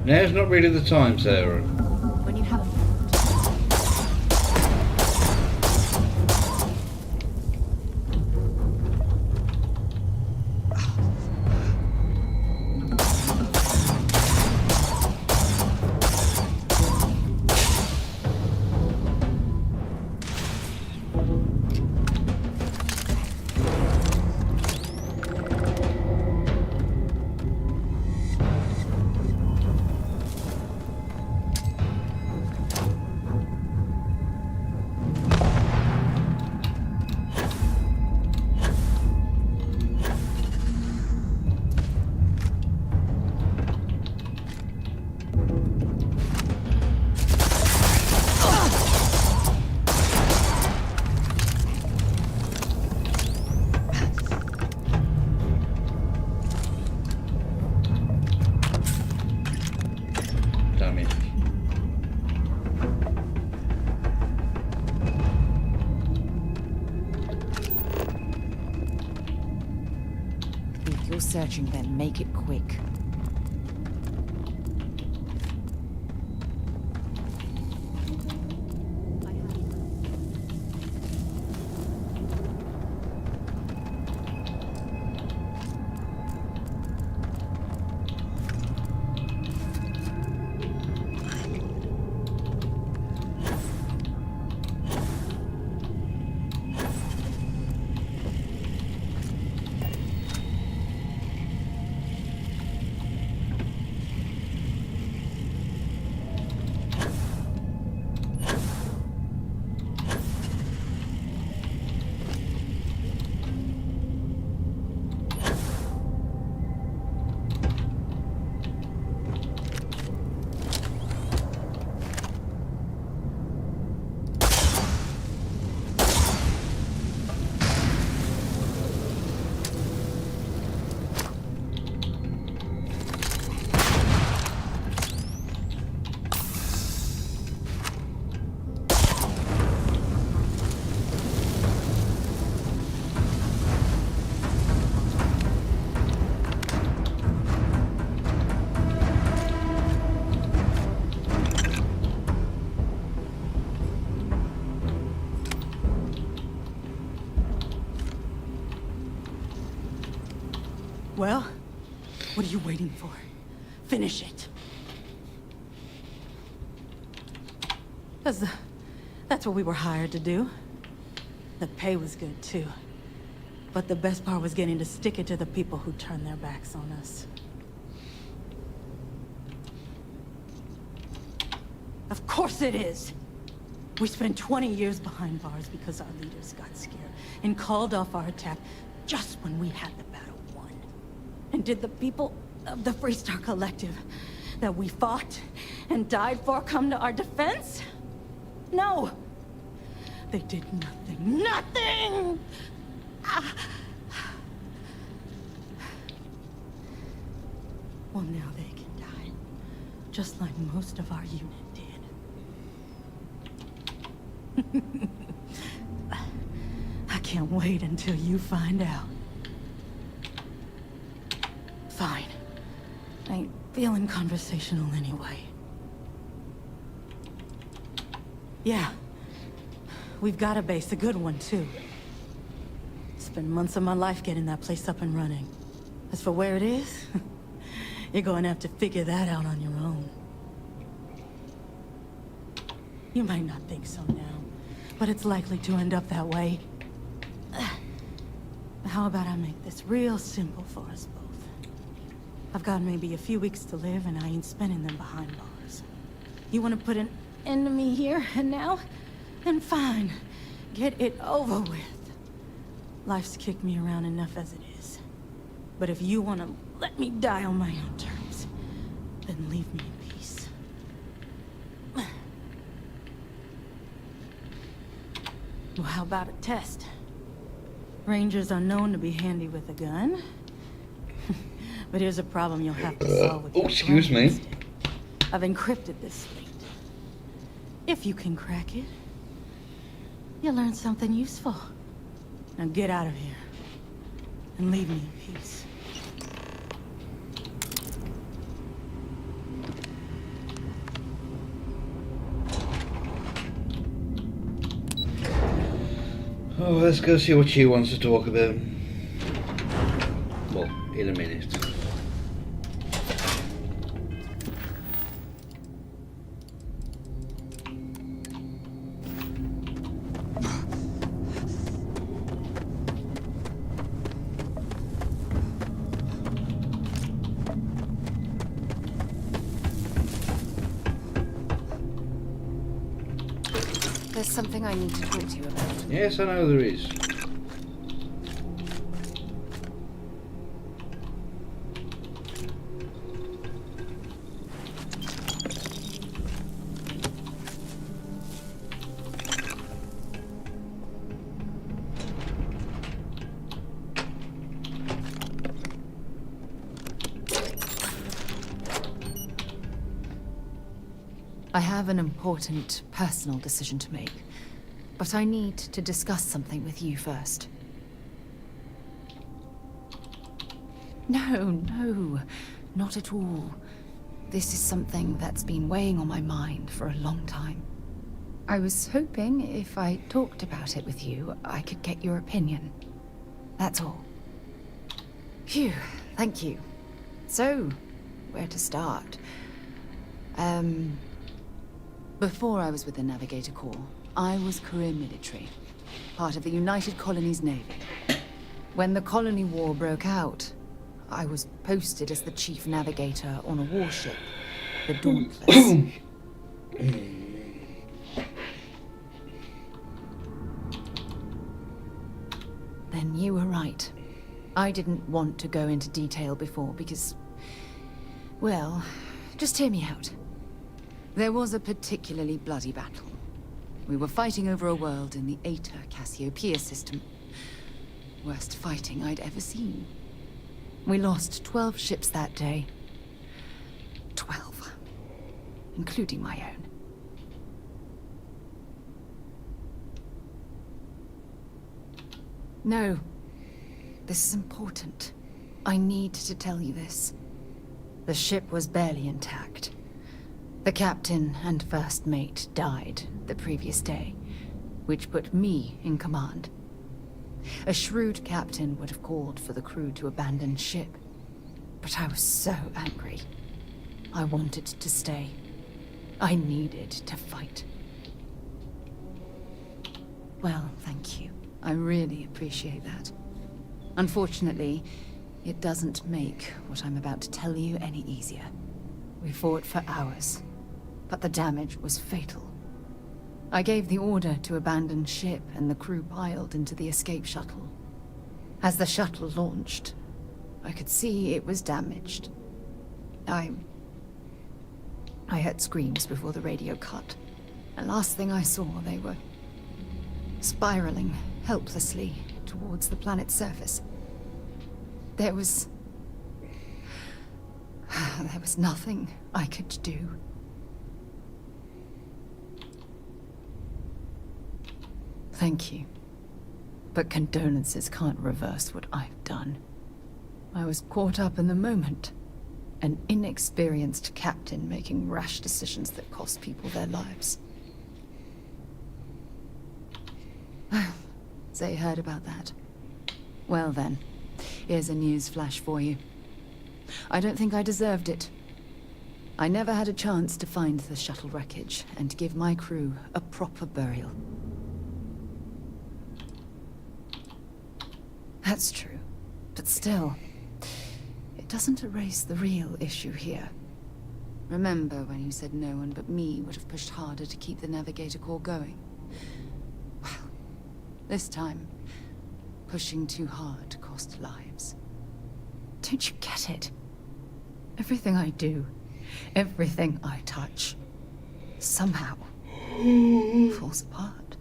Now's not really the time, Sarah. When you have a If you're searching, then make it quick. Well, what are you waiting for? Finish it. That's what we were hired to do. The pay was good, too. But the best part was getting to stick it to the people who turned their backs on us. Of course it is! We spent 20 years behind bars because our leaders got scared and called off our attack just when we had the battle won. And did the people of the Freestar Collective that we fought and died for come to our defense? No! They did nothing. Nothing! Well, now they can die. Just like most of our unit did. I can't wait until you find out. Fine. I ain't feeling conversational anyway. Yeah. We've got a base, a good one, too. Spent months of my life getting that place up and running. As for where it is, you're going to have to figure that out on your own. You might not think so now, but it's likely to end up that way. How about I make this real simple for us both? I've got maybe a few weeks to live, and I ain't spending them behind bars. You want to put an end to me here and now? Then fine. Get it over with. Life's kicked me around enough as it is. But if you want to let me die on my own terms, then leave me in peace. Well, how about a test? Rangers are known to be handy with a gun. But here's a problem you'll have to solve with your excuse me. stick. I've encrypted this slate. If you can crack it, you'll learn something useful. Now get out of here. And leave me in peace. Oh, let's go see what she wants to talk about. Well, in a minute. There's something I need to talk to you about. Yes, I know there is. I have an important personal decision to make, but I need to discuss something with you first. No, not at all. This is something that's been weighing on my mind for a long time. I was hoping if I talked about it with you, I could get your opinion. That's all. Phew, thank you. So, where to start? Before I was with the Navigator Corps, I was career military, part of the United Colonies Navy. When the Colony War broke out, I was posted as the chief navigator on a warship, the Dauntless. Then you were right. I didn't want to go into detail before because, well, just hear me out. There was a particularly bloody battle. We were fighting over a world in the Eta Cassiopeia system. Worst fighting I'd ever seen. We lost 12 ships that day. 12. Including my own. No. This is important. I need to tell you this. The ship was barely intact. The captain and first mate died the previous day, which put me in command. A shrewd captain would have called for the crew to abandon ship, but I was so angry. I wanted to stay. I needed to fight. Well, thank you. I really appreciate that. Unfortunately, it doesn't make what I'm about to tell you any easier. We fought for hours, but the damage was fatal. I gave the order to abandon ship, and the crew piled into the escape shuttle. As the shuttle launched, I could see it was damaged. I heard screams before the radio cut, and last thing I saw, they were spiraling helplessly towards the planet's surface. There was nothing I could do. Thank you. But condolences can't reverse what I've done. I was caught up in the moment. An inexperienced captain making rash decisions that cost people their lives. So you heard about that? Well then, here's a news flash for you. I don't think I deserved it. I never had a chance to find the shuttle wreckage and give my crew a proper burial. That's true, but still, it doesn't erase the real issue here. Remember when you said no one but me would have pushed harder to keep the Navigator core going? Well, this time, pushing too hard cost lives. Don't you get it? Everything I do, everything I touch, somehow falls apart.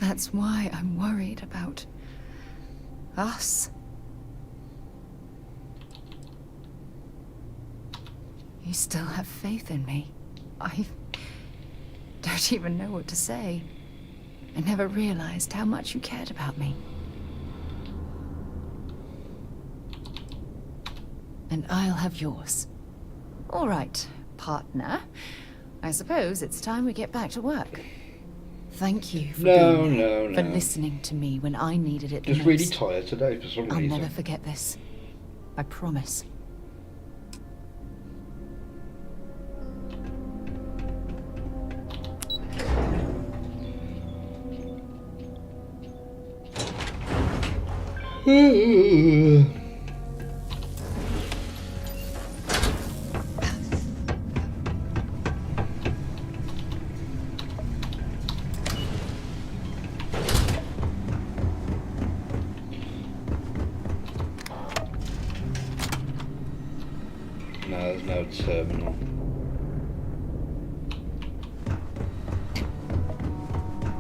That's why I'm worried about us. You still have faith in me. I don't even know what to say. I never realized how much you cared about me. And I'll have yours. All right, partner. I suppose it's time we get back to work. Thank you for for listening to me when I needed it the most. Just really tired today for some reason. I'll never forget this. I promise. No, there's no terminal.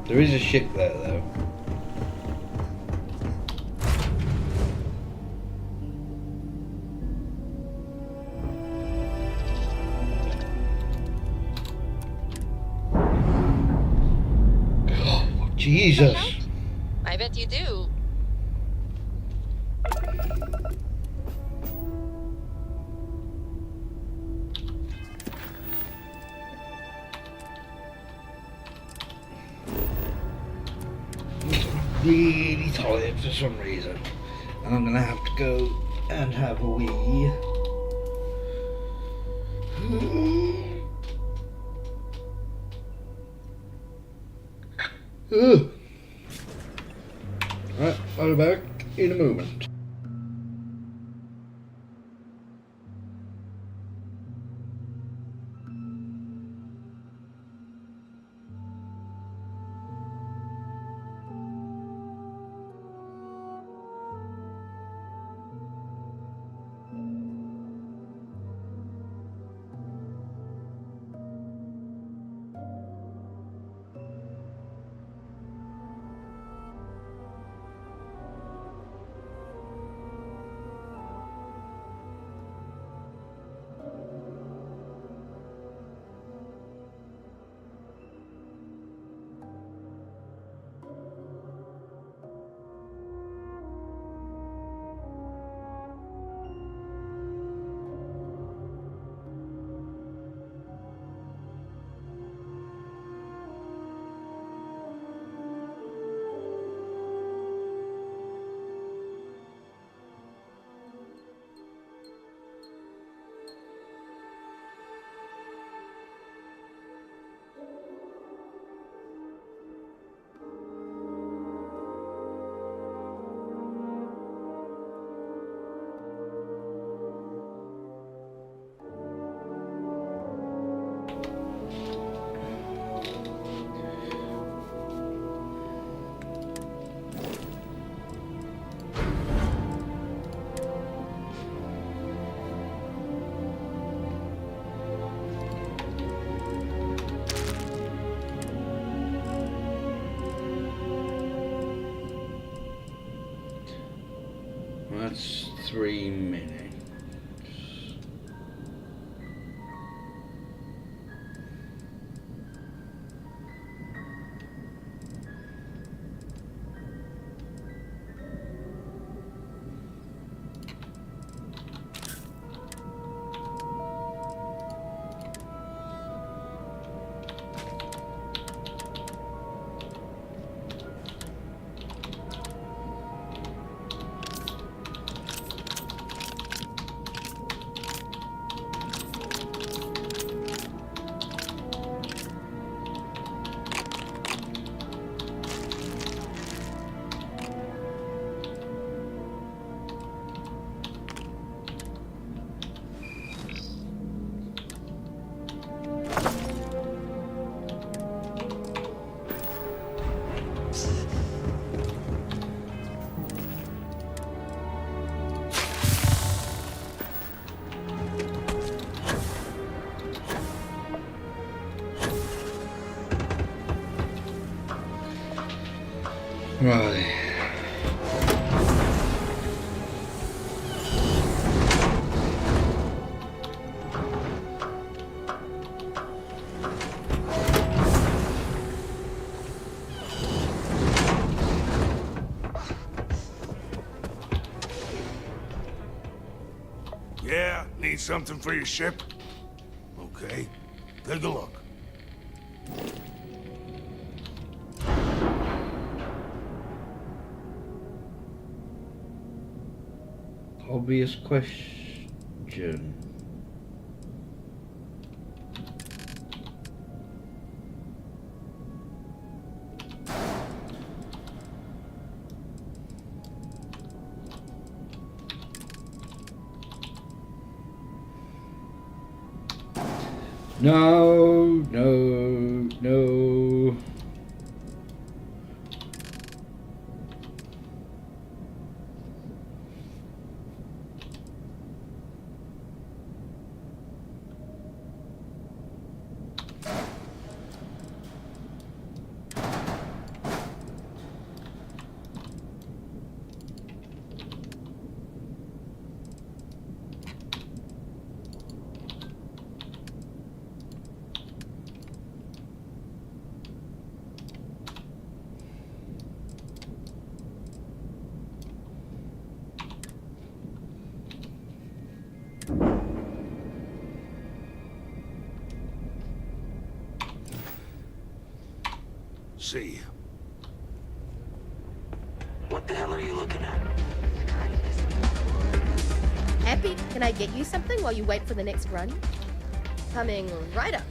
There is a ship there, though. Oh, Jesus. I bet you do. Really tired for some reason, and I'm gonna have to go and have a wee. Right, I'll be back in a moment. that's 3 minutes. Right. Yeah, need something for your ship? Okay, take a look. Obvious question. No, no, no. See. What the hell are you looking at? Happy, can I get you something while you wait for the next run? Coming right up.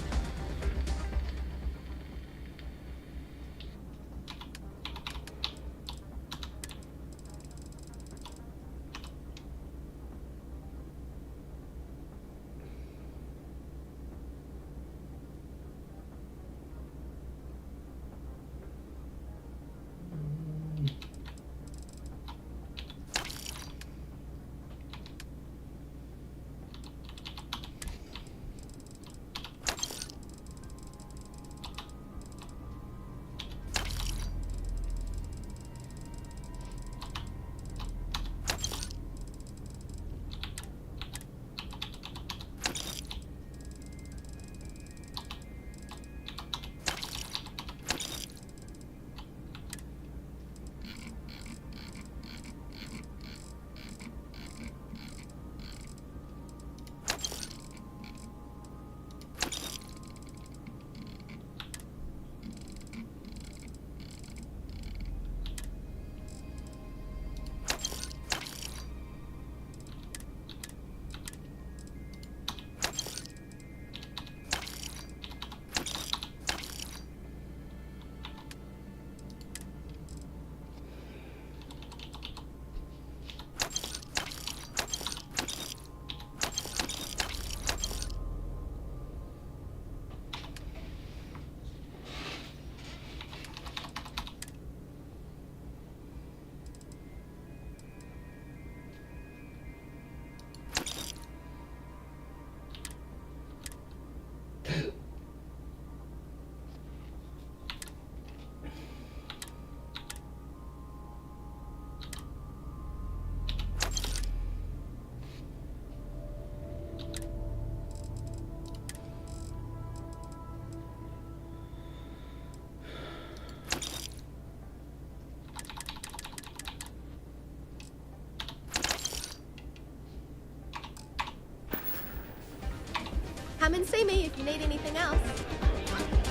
Come and see me if you need anything else.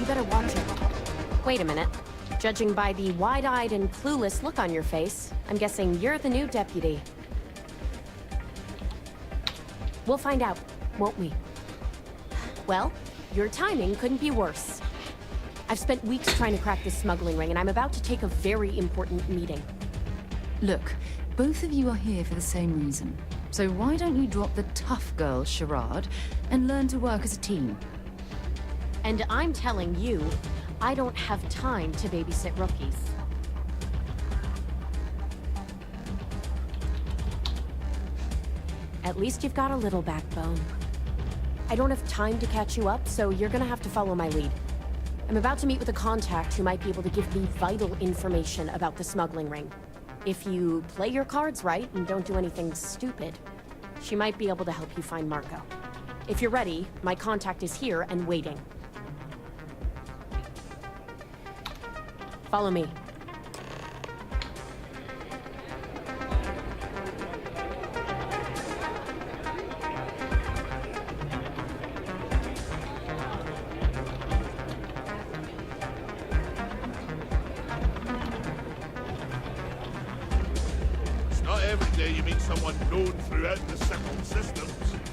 You better watch it. Wait a minute. Judging by the wide-eyed and clueless look on your face, I'm guessing you're the new deputy. We'll find out, won't we? Well, your timing couldn't be worse. I've spent weeks trying to crack this smuggling ring, and I'm about to take a very important meeting. Look, both of you are here for the same reason. So why don't you drop the tough girl charade and learn to work as a team? And I'm telling you, I don't have time to babysit rookies. At least you've got a little backbone. I don't have time to catch you up, so you're gonna have to follow my lead. I'm about to meet with a contact who might be able to give me vital information about the smuggling ring. If you play your cards right and don't do anything stupid, she might be able to help you find Marco. If you're ready, my contact is here and waiting. Follow me. It's not every day you meet someone known throughout the settled systems.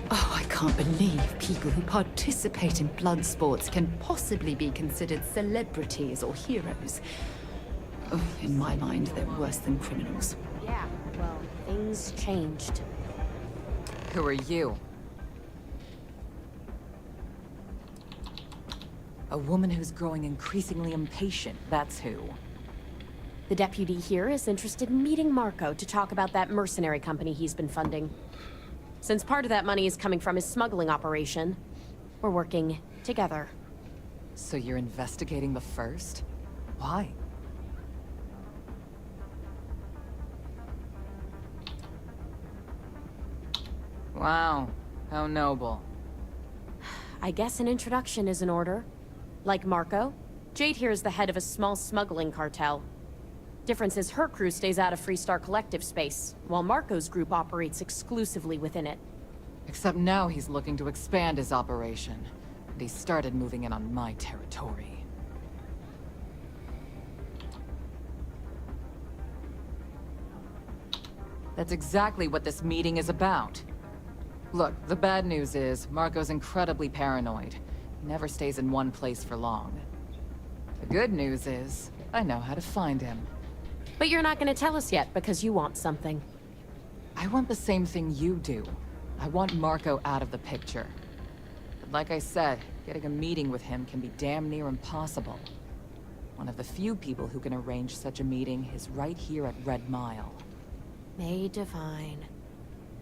Oh, I can't believe people who participate in blood sports can possibly be considered celebrities or heroes. Oh, in my mind, they're worse than criminals. Yeah, well, things changed. Who are you? A woman who's growing increasingly impatient, that's who. The deputy here is interested in meeting Marco to talk about that mercenary company he's been funding. Since part of that money is coming from his smuggling operation, we're working together. So you're investigating the first? Why? Wow, how noble. I guess an introduction is in order. Like Marco, Jade here is the head of a small smuggling cartel. Difference is her crew stays out of Freestar Collective space, while Marco's group operates exclusively within it. Except now he's looking to expand his operation, and he started moving in on my territory. That's exactly what this meeting is about. Look, the bad news is, Marco's incredibly paranoid. He never stays in one place for long. The good news is, I know how to find him. But you're not gonna tell us yet, because you want something. I want the same thing you do. I want Marco out of the picture. But like I said, getting a meeting with him can be damn near impossible. One of the few people who can arrange such a meeting is right here at Red Mile. May Divine.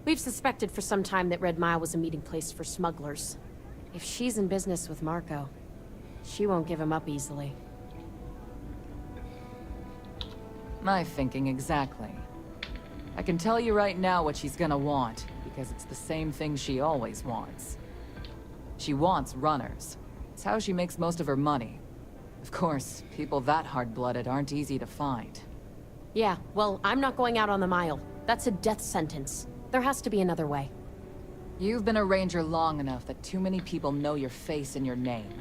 We've suspected for some time that Red Mile was a meeting place for smugglers. If she's in business with Marco, she won't give him up easily. My thinking exactly. I can tell you right now what she's gonna want, because it's the same thing she always wants. She wants runners. It's how she makes most of her money. Of course, people that hard-blooded aren't easy to find. Yeah, well, I'm not going out on the mile. That's a death sentence. There has to be another way. You've been a ranger long enough that too many people know your face and your name.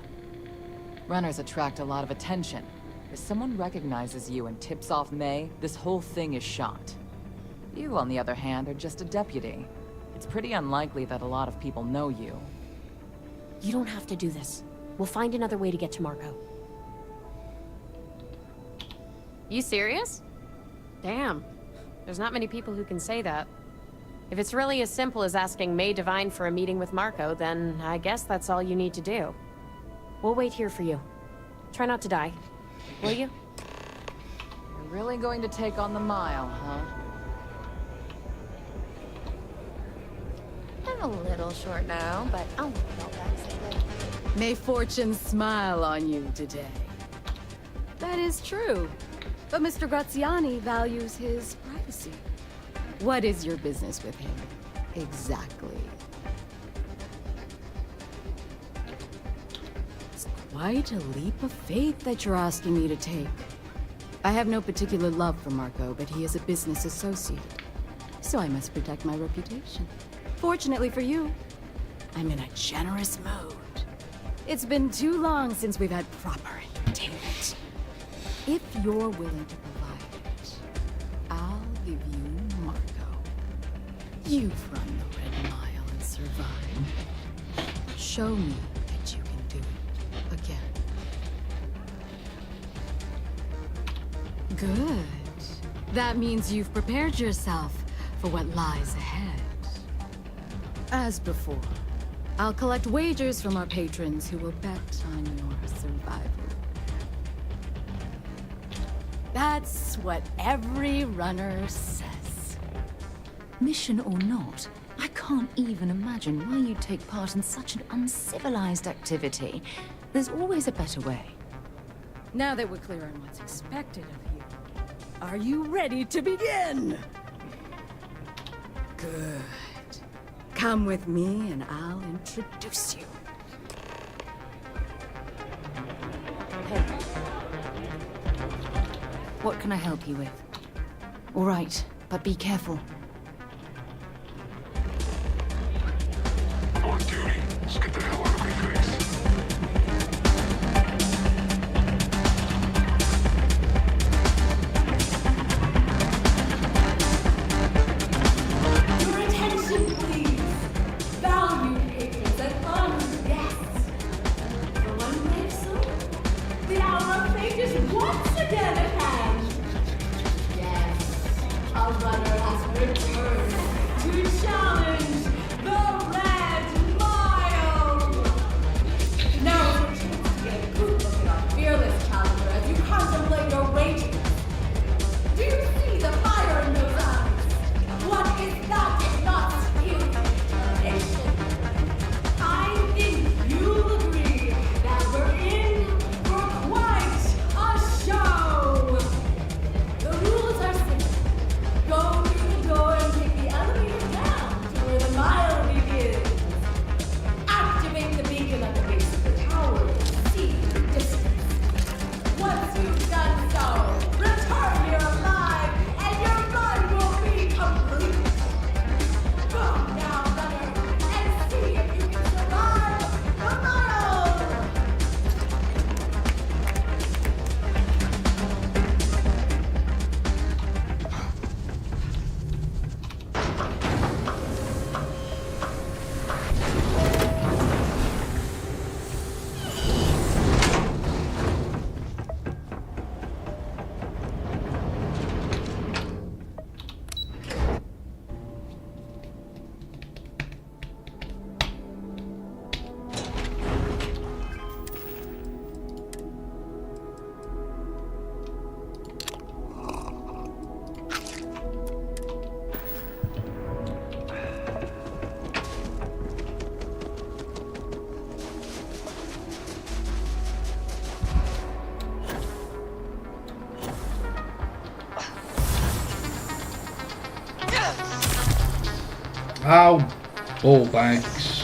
Runners attract a lot of attention. If someone recognizes you and tips off May, this whole thing is shot. You, on the other hand, are just a deputy. It's pretty unlikely that a lot of people know you. You don't have to do this. We'll find another way to get to Marco. You serious? Damn. There's not many people who can say that. If it's really as simple as asking May Divine for a meeting with Marco, then I guess that's all you need to do. We'll wait here for you. Try not to die. Will you? You're really going to take on the mile, huh? I'm a little short now, but I'll melt back soon. May fortune smile on you today. That is true. But Mr. Graziani values his privacy. What is your business with him? Exactly. It's quite a leap of faith that you're asking me to take. I have no particular love for Marco, but he is a business associate. So I must protect my reputation. Fortunately for you, I'm in a generous mood. It's been too long since we've had proper entertainment. If you're willing to provide it, I'll give you Marco. You've run the Red Mile and survived. Show me that you can do it again. Good. That means you've prepared yourself for what lies ahead. As before, I'll collect wagers from our patrons who will bet on your survival. That's what every runner says. Mission or not, I can't even imagine why you'd take part in such an uncivilized activity. There's always a better way. Now that we're clear on what's expected of you, are you ready to begin? Good. Come with me and I'll introduce you. What can I help you with? All right, but be careful. On duty. Let's get the hell out of my face. Your attention, please. Valued patrons and honored guests. For one day soon, the hour of fate is once again at hand. Yes, a runner has returned to challenge the Red Mile. Now is your chance to get a good look at our fearless challenger as you contemplate your wagers. Do you see the fire in those eyes? What is that if not skill and determination? I think you'll agree that we're in for quite a show. The rules are simple. Go through the door and take the elevator down to where the mile begins. Activate the beacon at the base of the tower to see the distance. Once you've done so, return here alive, and your run will be complete. Go now, runner, and see if you can survive the mile. Ow! Oh, thanks.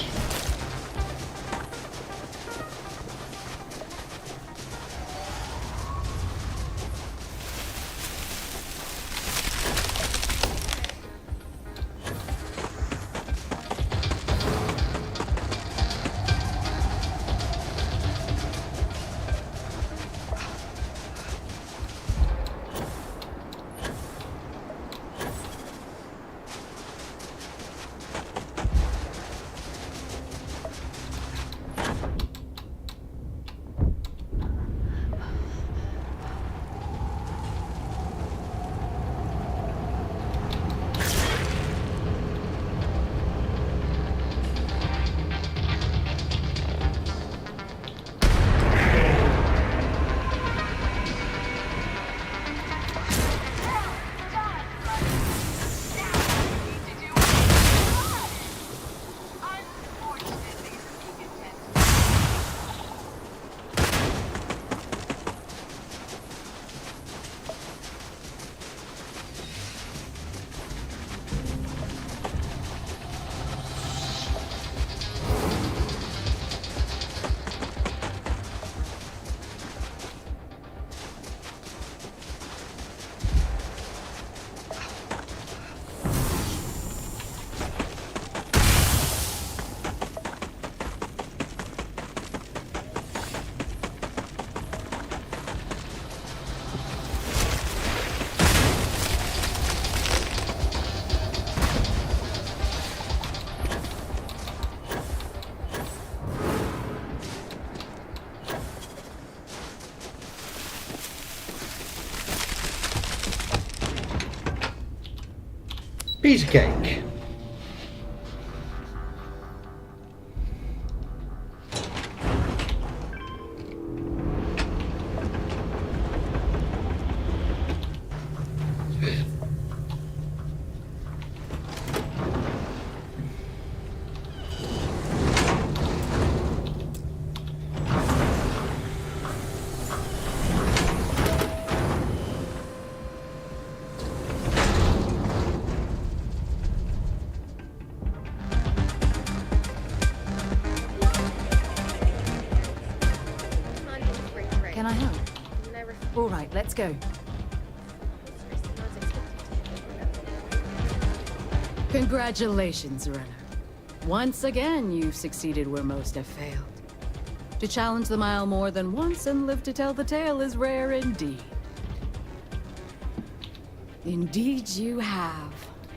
Piece of cake. Can I help? All right, let's go. Congratulations, runner. Once again, you've succeeded where most have failed. To challenge the mile more than once and live to tell the tale is rare indeed. Indeed you have,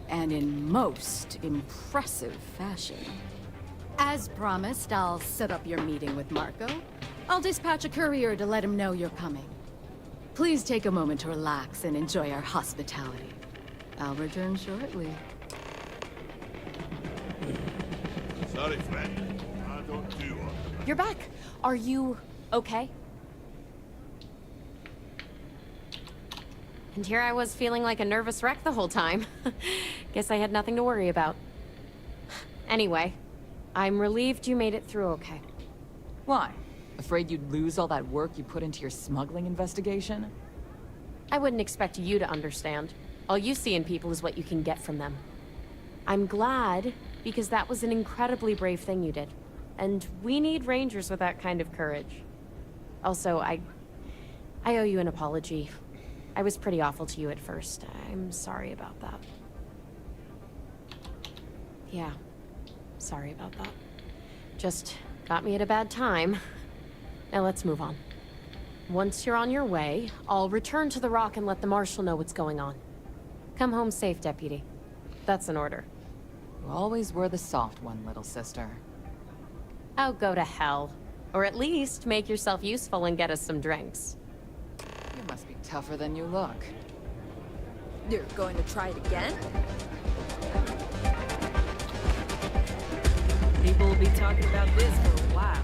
and in most impressive fashion. As promised, I'll set up your meeting with Marco. I'll dispatch a courier to let him know you're coming. Please take a moment to relax and enjoy our hospitality. I'll return shortly. Sorry, friend. I don't do one. You're back. Are you okay? And here I was feeling like a nervous wreck the whole time. Guess I had nothing to worry about. Anyway, I'm relieved you made it through okay. Why? Afraid you'd lose all that work you put into your smuggling investigation? I wouldn't expect you to understand. All you see in people is what you can get from them. I'm glad, because that was an incredibly brave thing you did. And we need rangers with that kind of courage. Also, I owe you an apology. I was pretty awful to you at first. I'm sorry about that. Yeah, sorry about that. Just got me at a bad time. Now let's move on. Once you're on your way, I'll return to the Rock and let the Marshal know what's going on. Come home safe, Deputy. That's an order. You always were the soft one, little sister. Oh, go to hell. Or at least make yourself useful and get us some drinks. You must be tougher than you look. You're going to try it again? People will be talking about this for a while.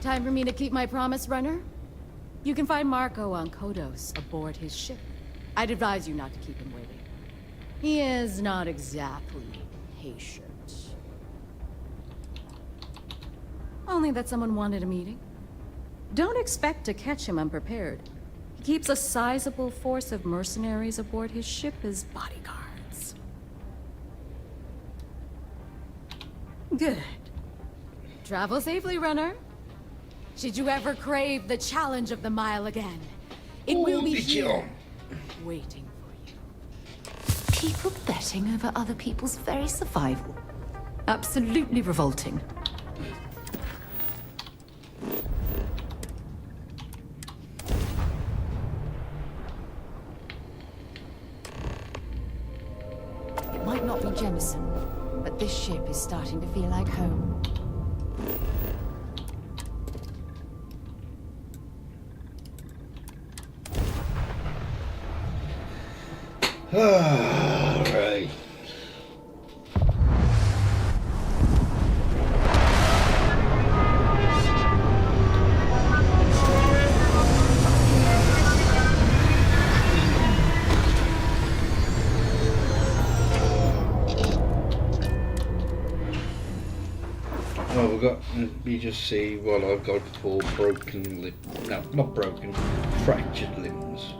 Time for me to keep my promise, runner? You can find Marco on Kodos aboard his ship. I'd advise you not to keep him waiting. He is not exactly patient. Only that someone wanted a meeting. Don't expect to catch him unprepared. He keeps a sizable force of mercenaries aboard his ship as bodyguards. Good. Travel safely, runner. Should you ever crave the challenge of the mile again, it will be here, waiting for you. People betting over other people's very survival. Absolutely revolting. It might not be Jemison, but this ship is starting to feel like home. Right. Oh, we've got, you just see, well, I've got 4 broken limbs. No, not broken, fractured limbs.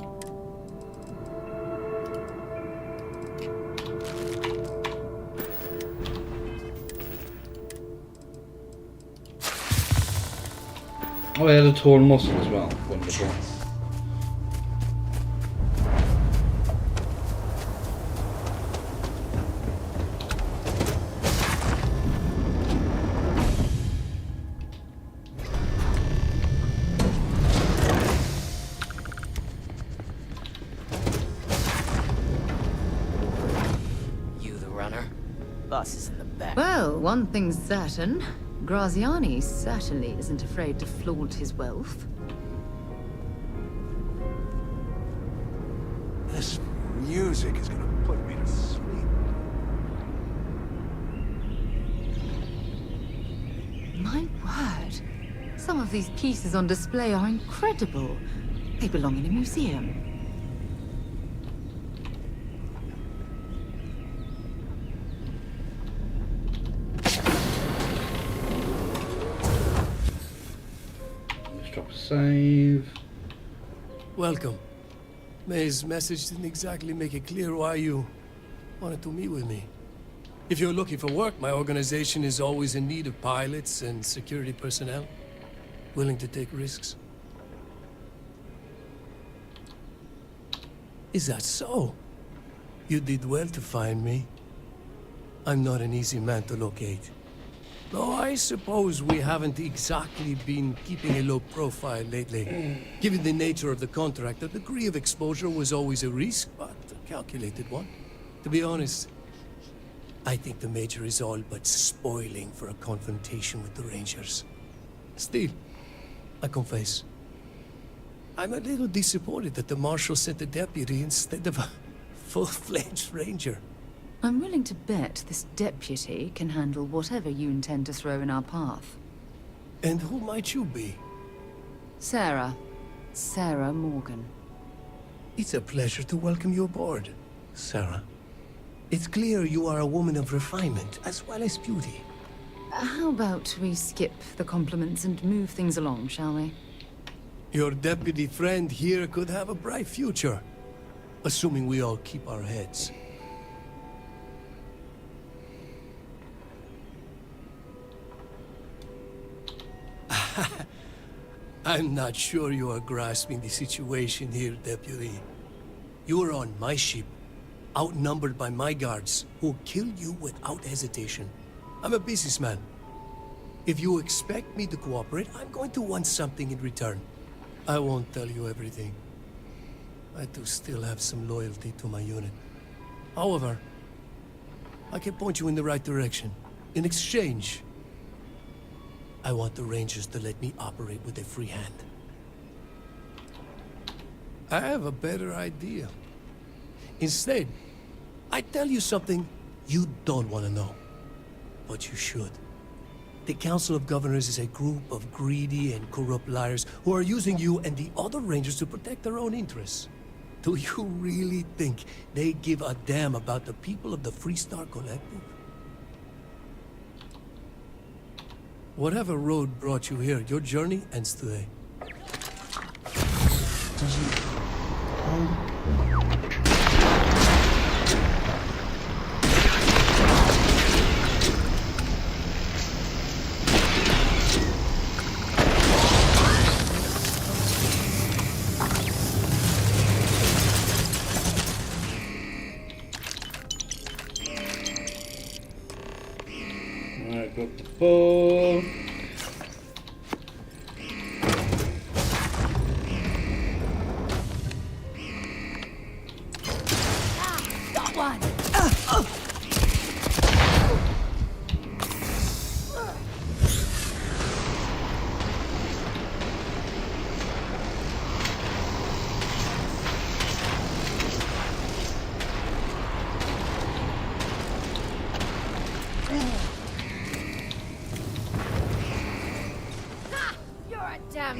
Oh, I had a torn muscle as well. Wonderful. You the runner? Boss is in the back. Well, one thing's certain. Graziani certainly isn't afraid to flaunt his wealth. This music is gonna put me to My word. Some of these pieces on display are incredible. They belong in a museum. Let's drop a save. Welcome. May's message didn't exactly make it clear why you wanted to meet with me. If you're looking for work, my organization is always in need of pilots and security personnel, willing to take risks. Is that so? You did well to find me. I'm not an easy man to locate. Though I suppose we haven't exactly been keeping a low profile lately. Given the nature of the contract, a degree of exposure was always a risk, but a calculated one. To be honest, I think the Major is all but spoiling for a confrontation with the Rangers. Still, I confess, I'm a little disappointed that the Marshal sent a deputy instead of a full-fledged Ranger. I'm willing to bet this deputy can handle whatever you intend to throw in our path. And who might you be? Sarah. Sarah Morgan. It's a pleasure to welcome you aboard, Sarah. It's clear you are a woman of refinement, as well as beauty. How about we skip the compliments and move things along, shall we? Your deputy friend here could have a bright future. Assuming we all keep our heads. I'm not sure you are grasping the situation here, Deputy. You are on my ship, outnumbered by my guards, who'll kill you without hesitation. I'm a businessman. If you expect me to cooperate, I'm going to want something in return. I won't tell you everything. I do still have some loyalty to my unit. However, I can point you in the right direction. In exchange, I want the Rangers to let me operate with a free hand. I have a better idea. Instead, I tell you something you don't want to know. But you should. The Council of Governors is a group of greedy and corrupt liars who are using you and the other Rangers to protect their own interests. Do you really think they give a damn about the people of the Freestar Collective? Whatever road brought you here, your journey ends today. Alright, got the ball. Got one! You're a damn...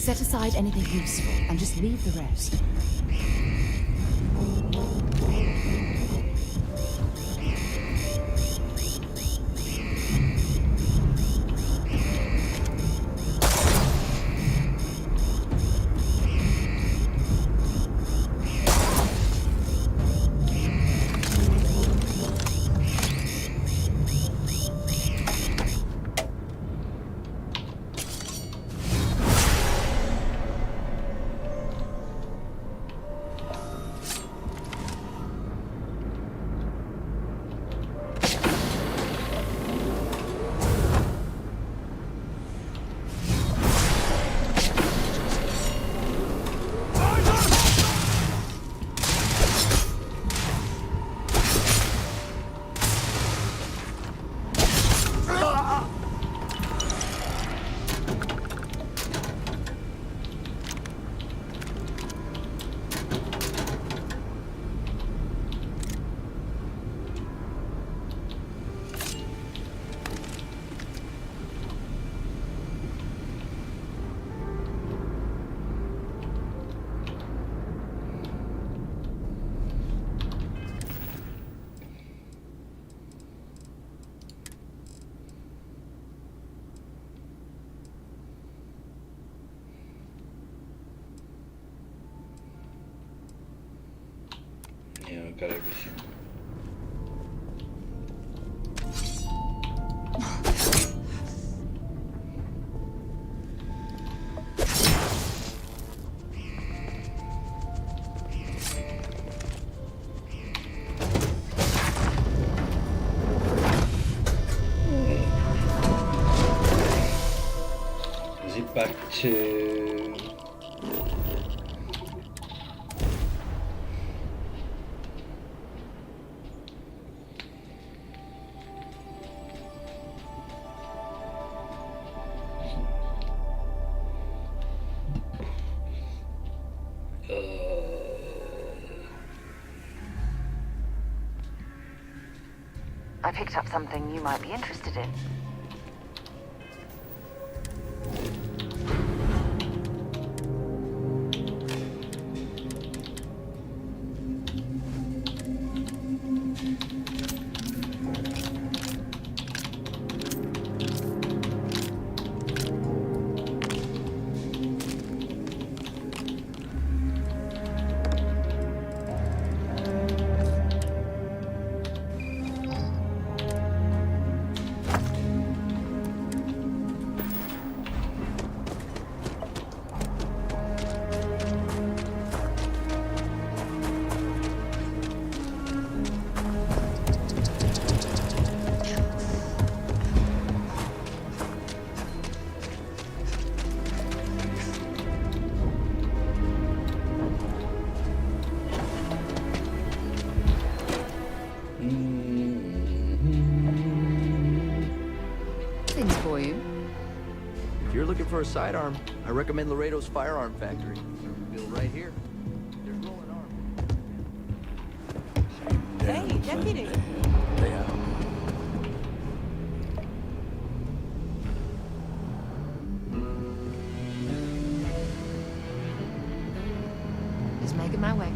Set aside anything useful and just leave the rest. Yeah, I've got everything. Is it back to... I picked up something you might be interested in. Things for you. If you're looking for a sidearm, I recommend Laredo's Firearm Factory. They're built right here. They're growing arms. Hey, deputy. Yeah. Just making my way.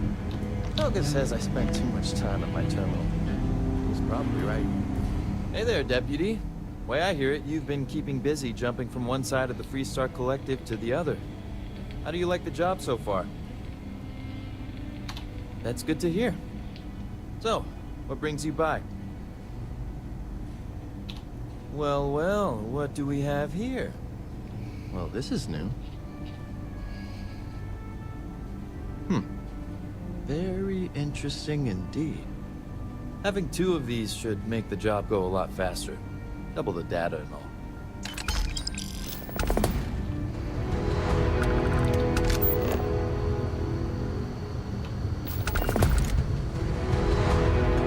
Helga says I spend too much time at my terminal. He's probably right. Hey there, deputy. Way I hear it, you've been keeping busy jumping from one side of the Freestar Collective to the other. How do you like the job so far? That's good to hear. So, what brings you by? Well, well, what do we have here? Well, this is new. Very interesting indeed. Having two of these should make the job go a lot faster. Double the data and all.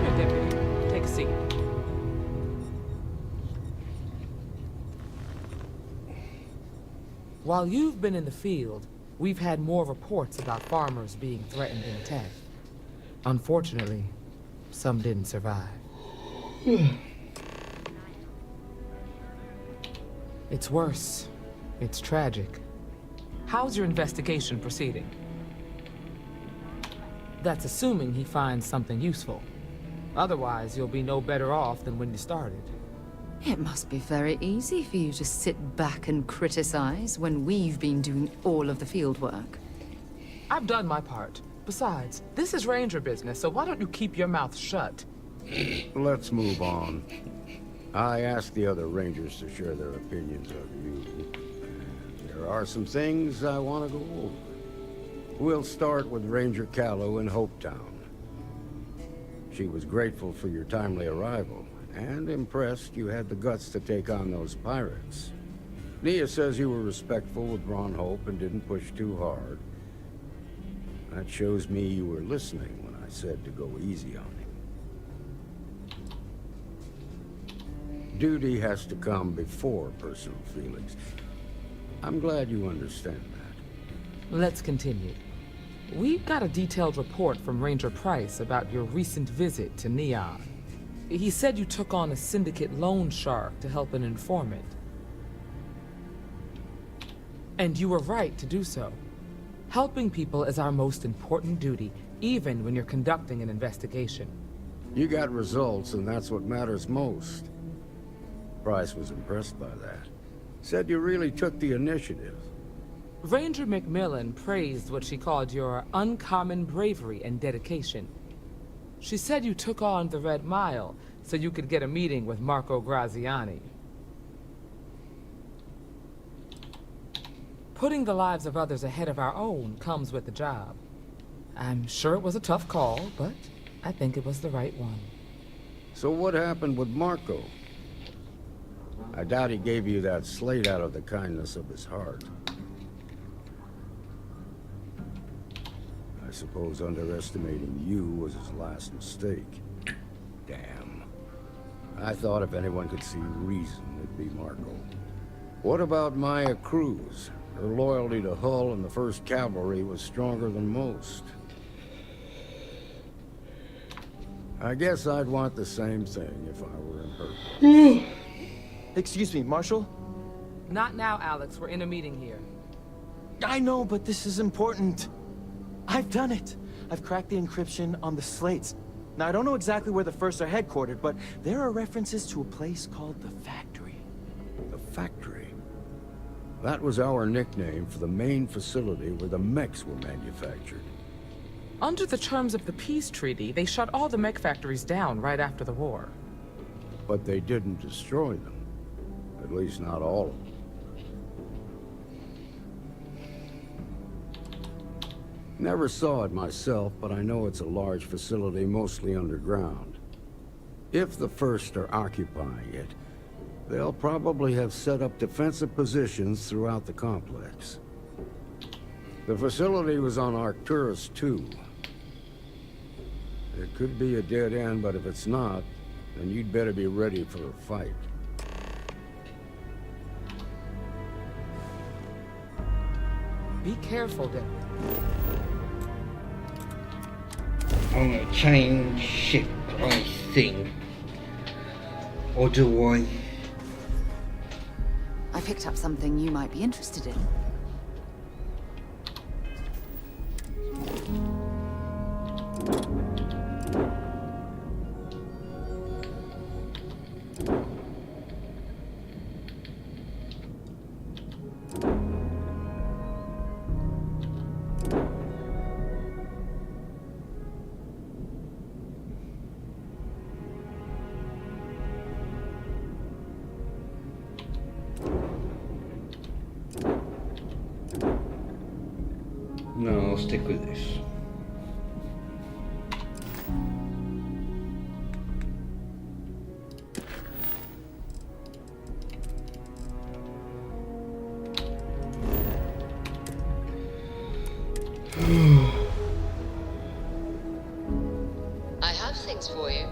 Here, deputy. Take a seat. While you've been in the field, we've had more reports about farmers being threatened and attacked. Unfortunately, some didn't survive. It's worse. It's tragic. How's your investigation proceeding? That's assuming he finds something useful. Otherwise, you'll be no better off than when you started. It must be very easy for you to sit back and criticize when we've been doing all of the field work. I've done my part. Besides, this is Ranger business, so why don't you keep your mouth shut? Let's move on. I asked the other Rangers to share their opinions of you. There are some things I want to go over. We'll start with Ranger Callow in Hopetown. She was grateful for your timely arrival, and impressed you had the guts to take on those pirates. Nia says you were respectful with Ron Hope and didn't push too hard. That shows me you were listening when I said to go easy on him. Duty has to come before personal feelings. I'm glad you understand that. Let's continue. We've got a detailed report from Ranger Price about your recent visit to Neon. He said you took on a syndicate loan shark to help an informant. And you were right to do so. Helping people is our most important duty, even when you're conducting an investigation. You got results, and that's what matters most. Price was impressed by that. Said you really took the initiative. Ranger Macmillan praised what she called your uncommon bravery and dedication. She said you took on the Red Mile so you could get a meeting with Marco Graziani. Putting the lives of others ahead of our own comes with the job. I'm sure it was a tough call, but I think it was the right one. So what happened with Marco? I doubt he gave you that slate out of the kindness of his heart. I suppose underestimating you was his last mistake. Damn. I thought if anyone could see reason, it'd be Marco. What about Maya Cruz? Her loyalty to Hull and the 1st Cavalry was stronger than most. I guess I'd want the same thing if I were in her place. Excuse me, Marshal? Not now, Alex. We're in a meeting here. I know, but this is important. I've done it. I've cracked the encryption on the slates. Now, I don't know exactly where the First are headquartered, but there are references to a place called the Factory. The Factory? That was our nickname for the main facility where the mechs were manufactured. Under the terms of the peace treaty, they shut all the mech factories down right after the war. But they didn't destroy them. At least not all of them. Never saw it myself, but I know it's a large facility mostly underground. If the First are occupying it, they'll probably have set up defensive positions throughout the complex. The facility was on Arcturus 2. It could be a dead end, but if it's not, then you'd better be ready for a fight. Be careful, Dick. I'm gonna change ship, I think. Or do I? I picked up something you might be interested in. No, I'll stick with this. I have things for you.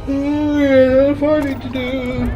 Oh yeah, that's what I need to do.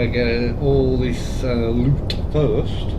better get all this loot first.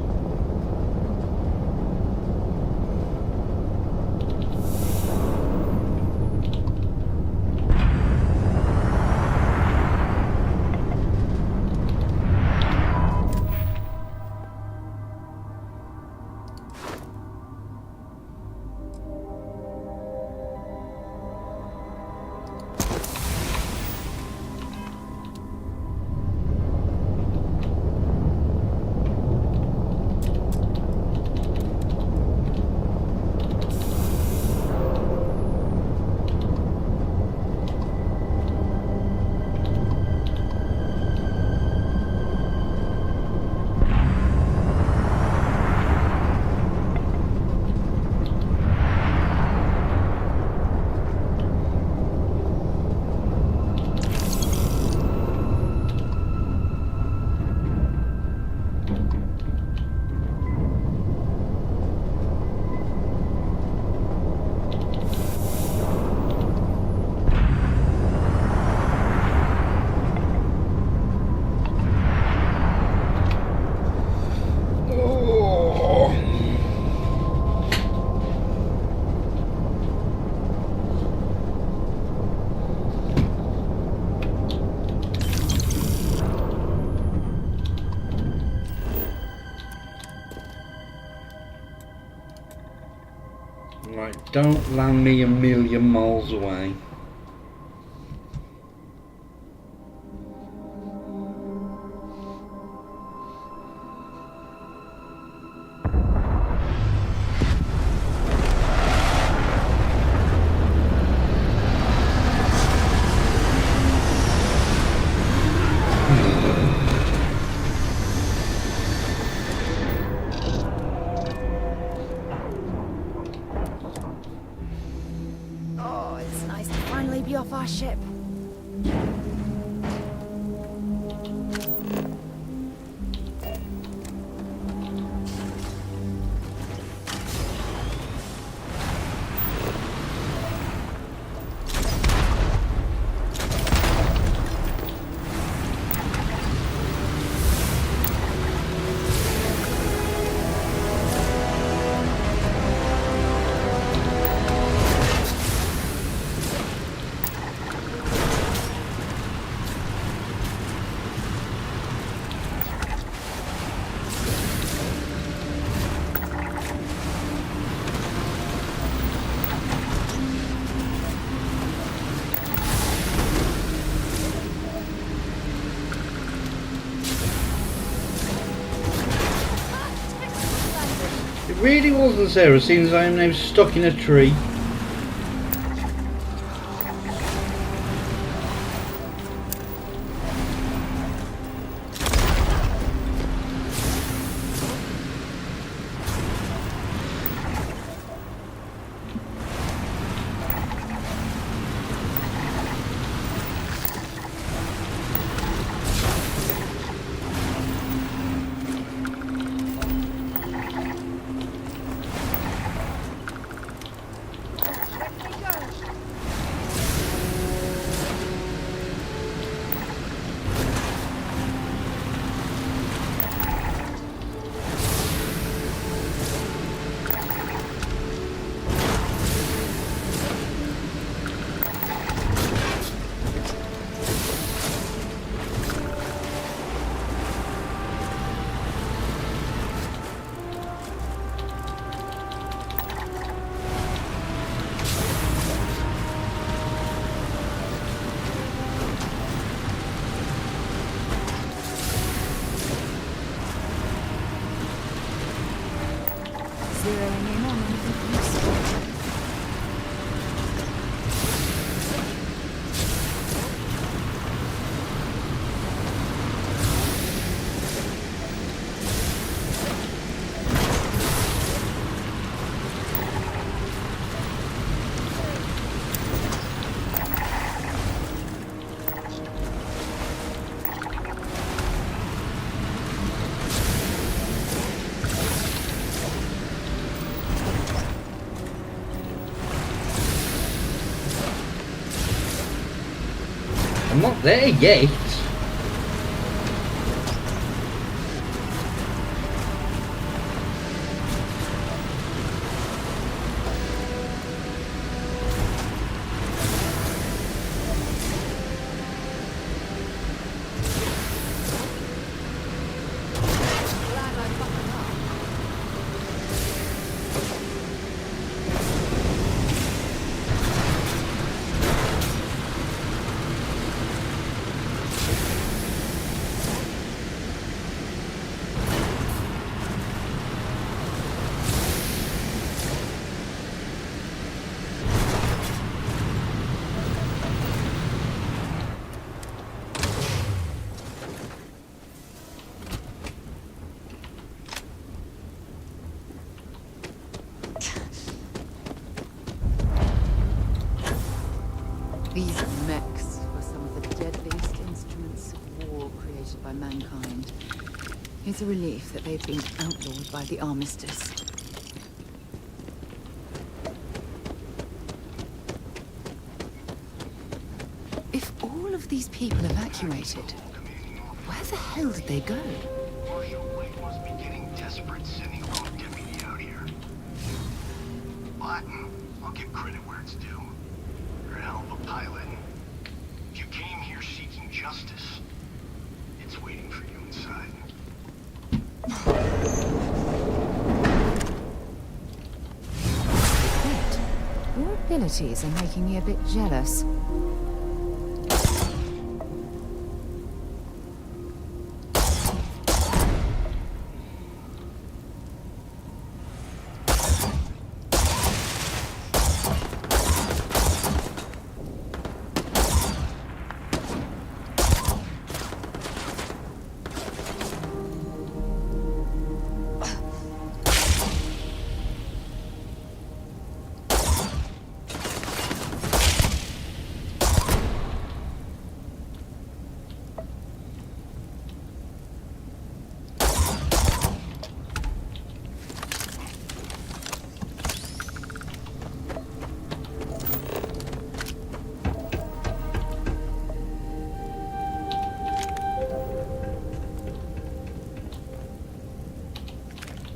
Right, don't land me a million miles away. Oh, it's nice to finally be off our ship. It really wasn't Sarah, seeing as I am now stuck in a tree. Zeroing in on anything useful. I'm not there yet. Mechs were some of the deadliest instruments of war created by mankind. It's a relief that they've been outlawed by the Armistice. If all of these people evacuated, where the hell did they go? Marshal Wade must be getting desperate sending a rogue deputy out here. But I'll give credit where it's due. You're a hell of a pilot. If you came here seeking justice, it's waiting for you inside. Your abilities are making me a bit jealous.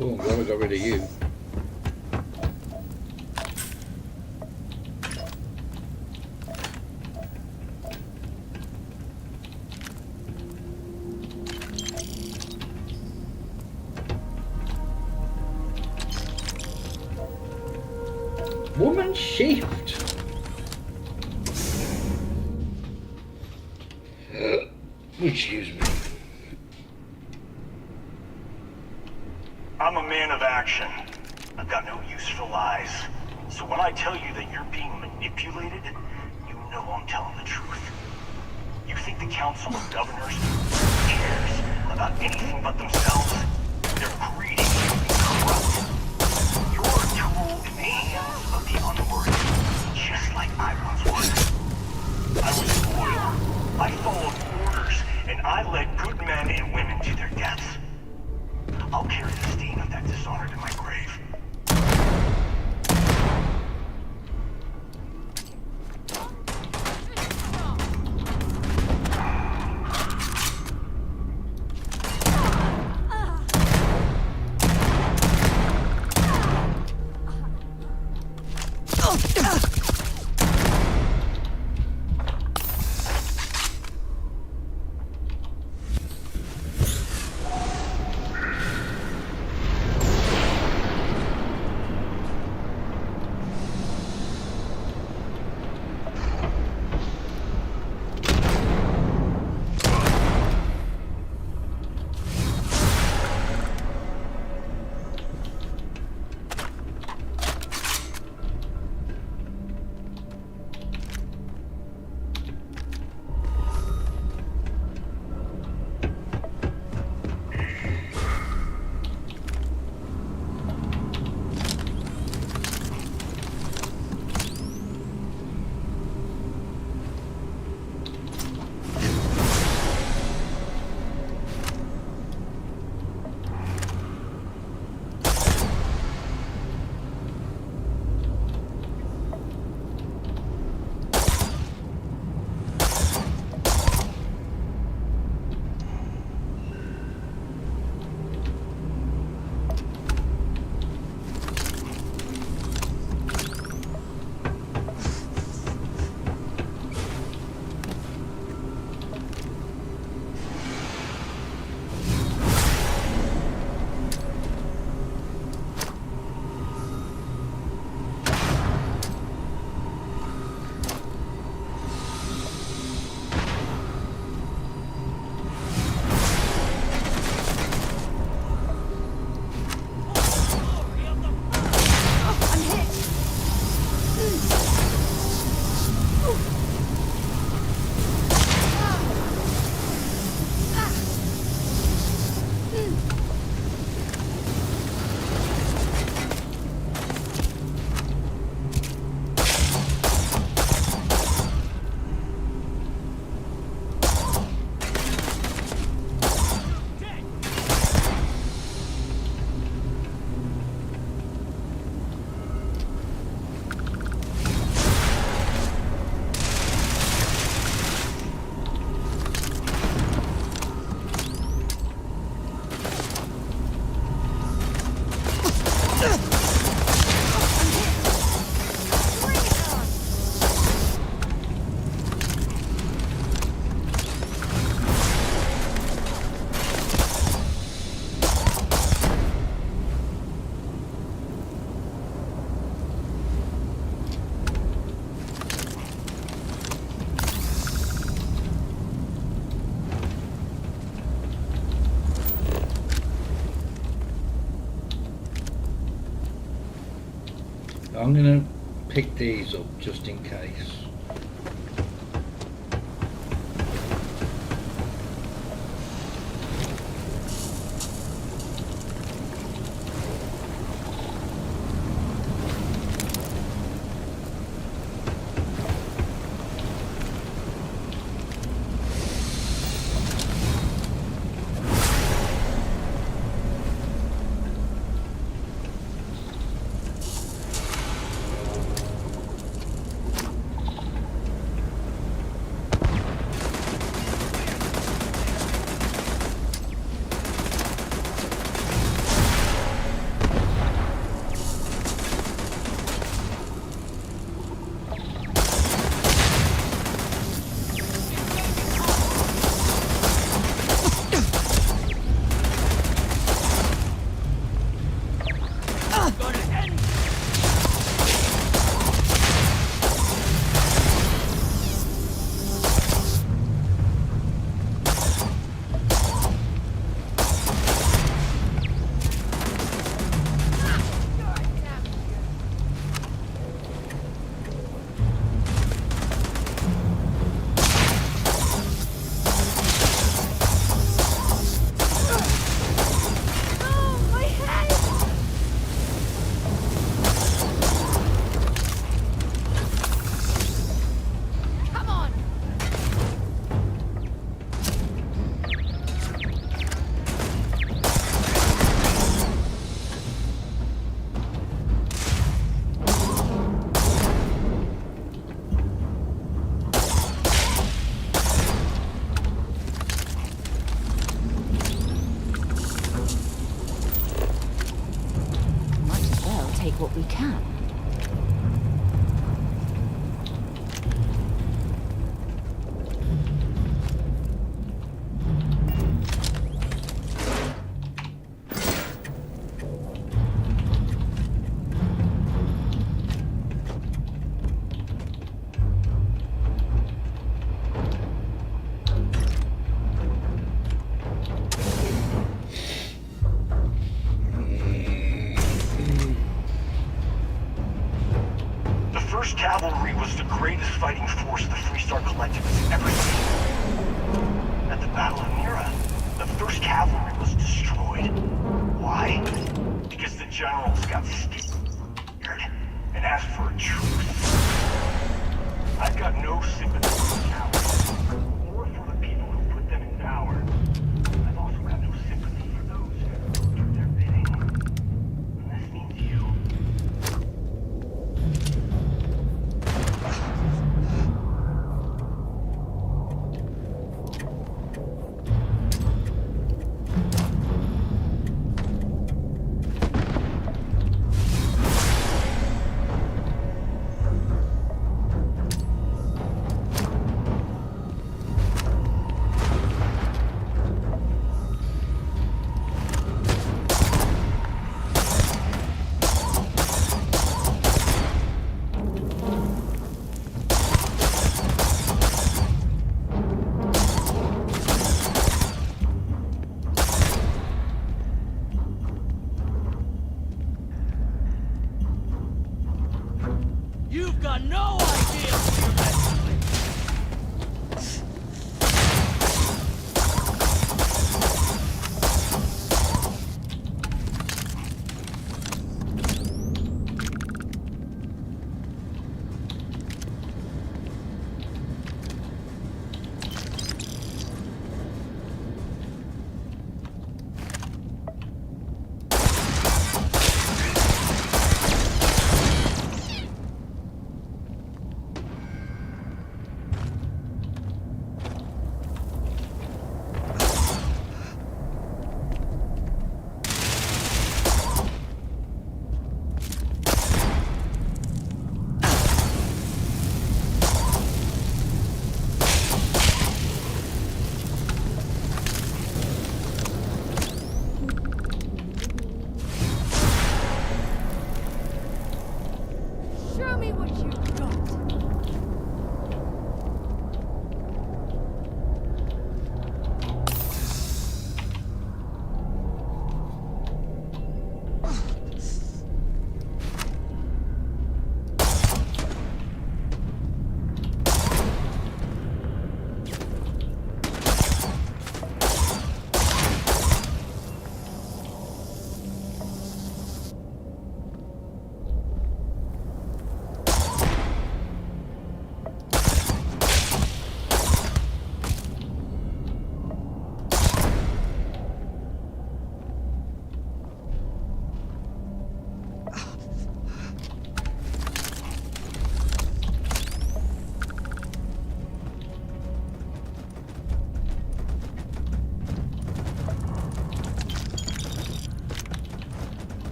Oh, I'm glad I got rid of you. Woman shift. Excuse me. I'm a man of action. I've got no use for lies. So when I tell you that you're being manipulated, you know I'm telling the truth. You think the Council of Governors cares about anything but themselves? They're greedy and corrupt. You're a tool in the hands of the unworthy, just like I once was. I was loyal. I followed orders, and I led good men and women to their deaths. I'll carry the stain of that dishonor to my grave. I'm gonna pick these up just in case. What we can. Cavalry was the greatest fighting force the Freestar Collective has ever seen. At the Battle of Mira, the 1st Cavalry was destroyed. Why? Because the generals got scared and asked for a truce. I've got no sympathy for the cowards, or for the people who put them in power. I've also got no sympathy for those who do their bidding. And this means you.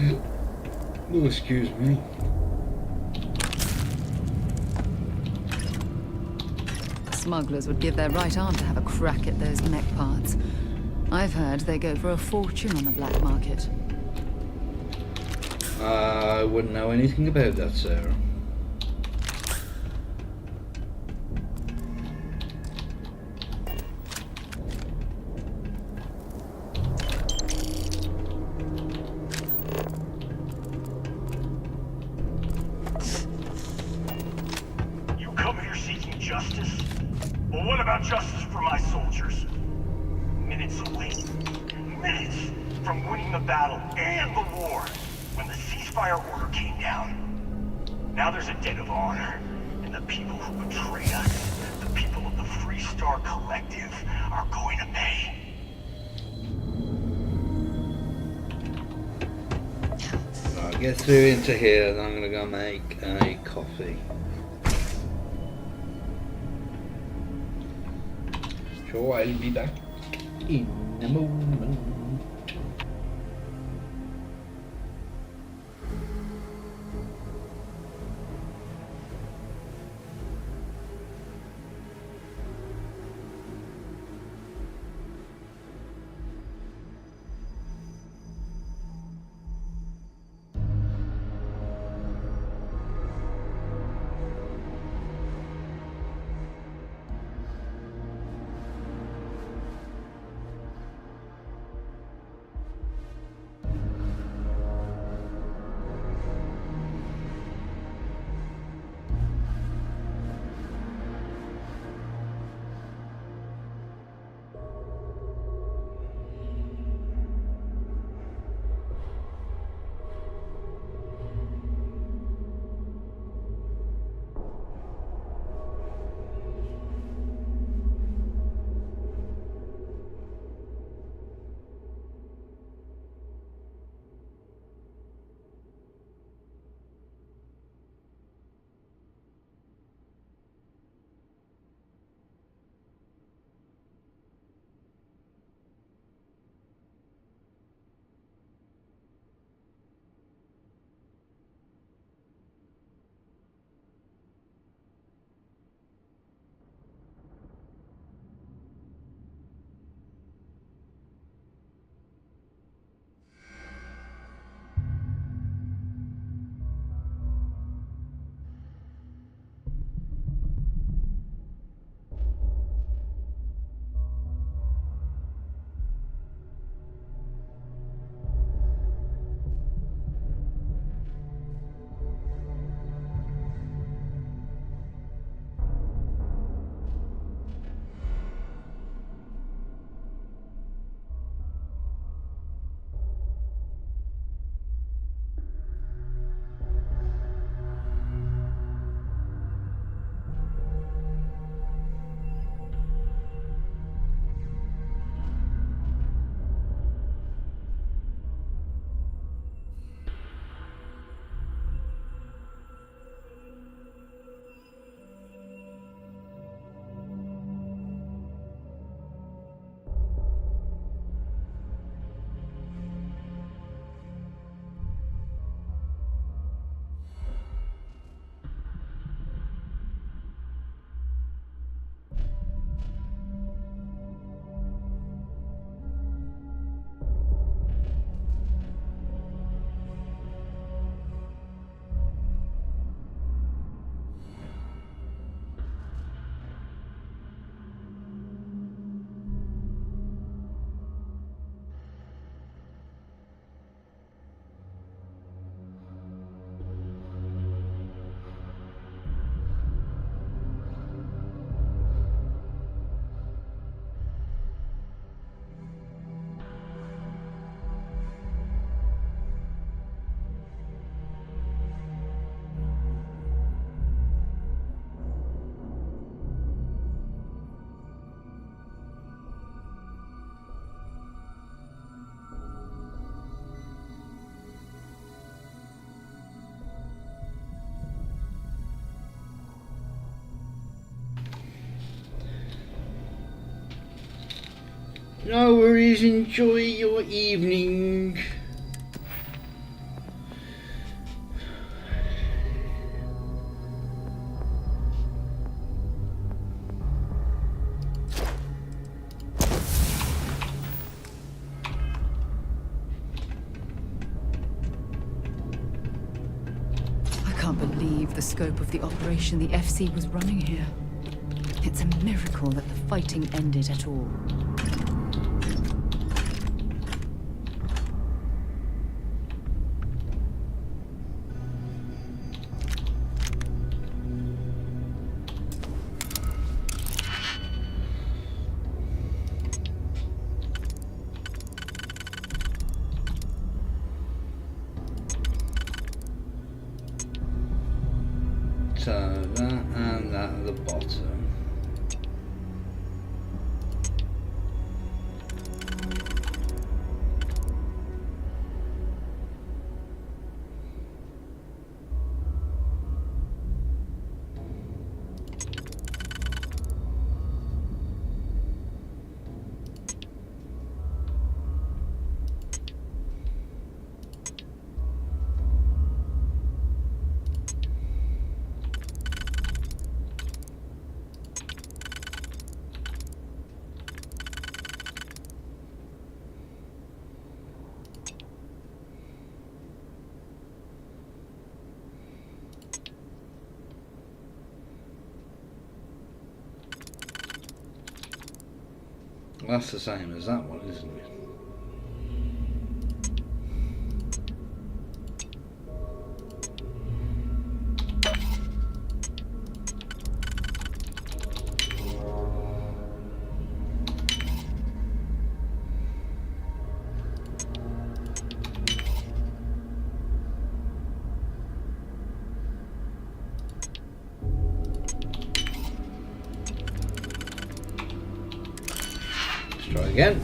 Oh, excuse me. Smugglers would give their right arm to have a crack at those mech parts. I've heard they go for a fortune on the black market. I wouldn't know anything about that, Sarah. You come here seeking justice? Well, what about justice for my soldiers? Minutes away. Minutes from winning the battle and the war. When the ceasefire order came down. Now there's a debt of honor. And the people who betrayed us, the people of the Free Star Collective, are going to pay. I'll get through into here and I'm gonna go make a coffee. Sure, I'll be back in a moment. No worries, enjoy your evening. believe the scope of the operation the FC was running here. It's a miracle that the fighting ended at all. So that and that at the bottom. That's the same as that one, isn't it? Try again.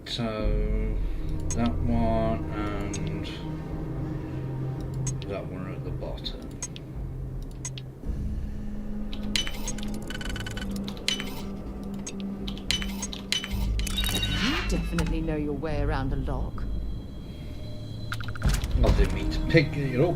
So that one and that one are at the bottom. You definitely know your way around a lock. I didn't mean to pick it up.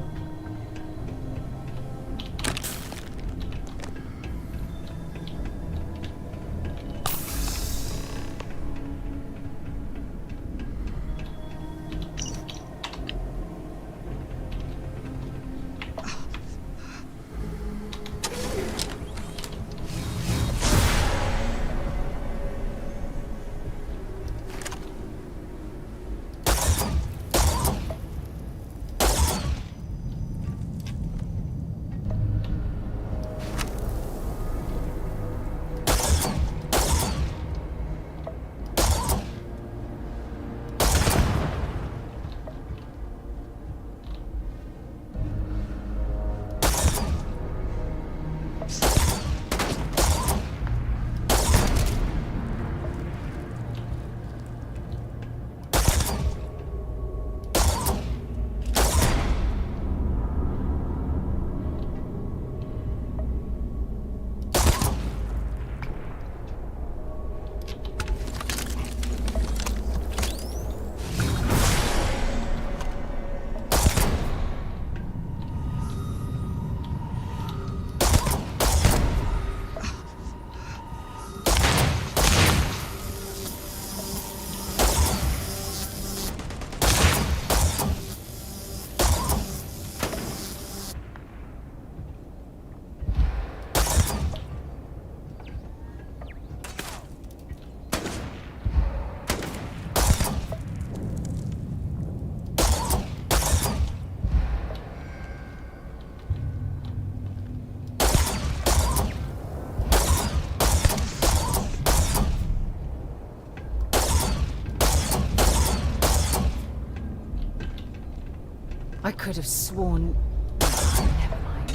I could have sworn... Never mind.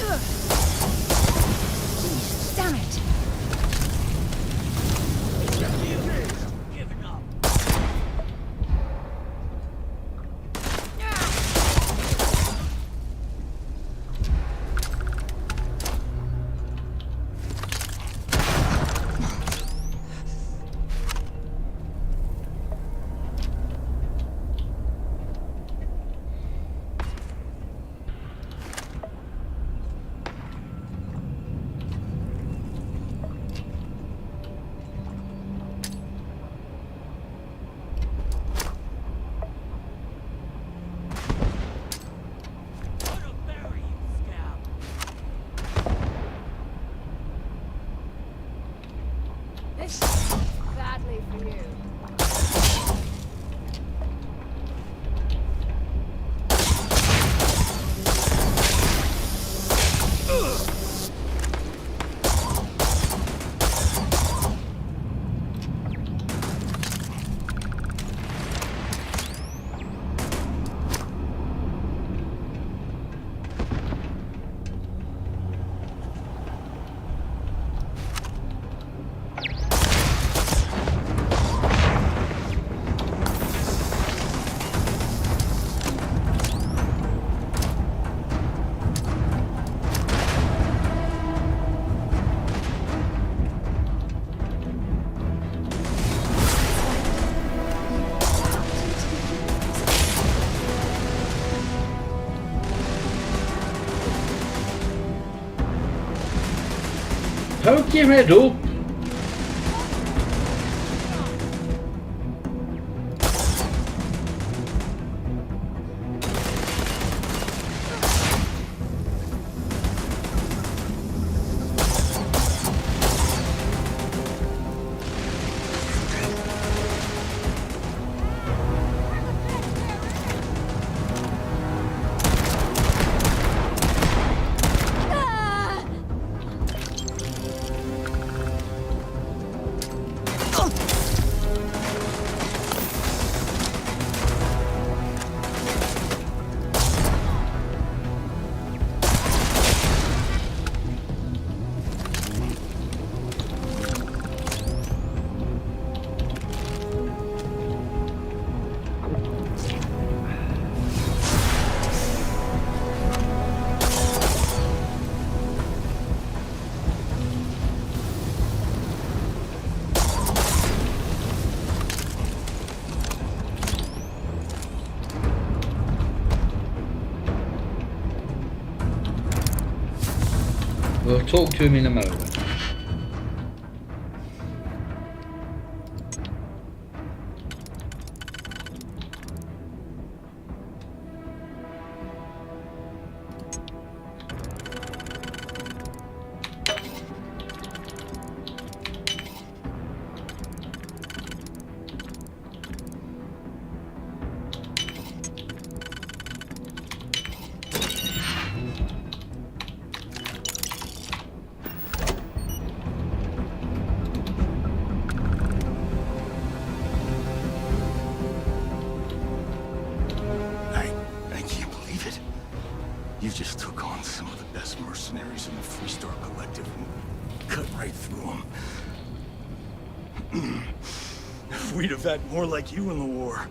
Ugh. Damn it! Poke your head up. We'll talk to him in a moment. You just took on some of the best mercenaries in the Freestar Collective and cut right through them. If we'd have had more like you in the war,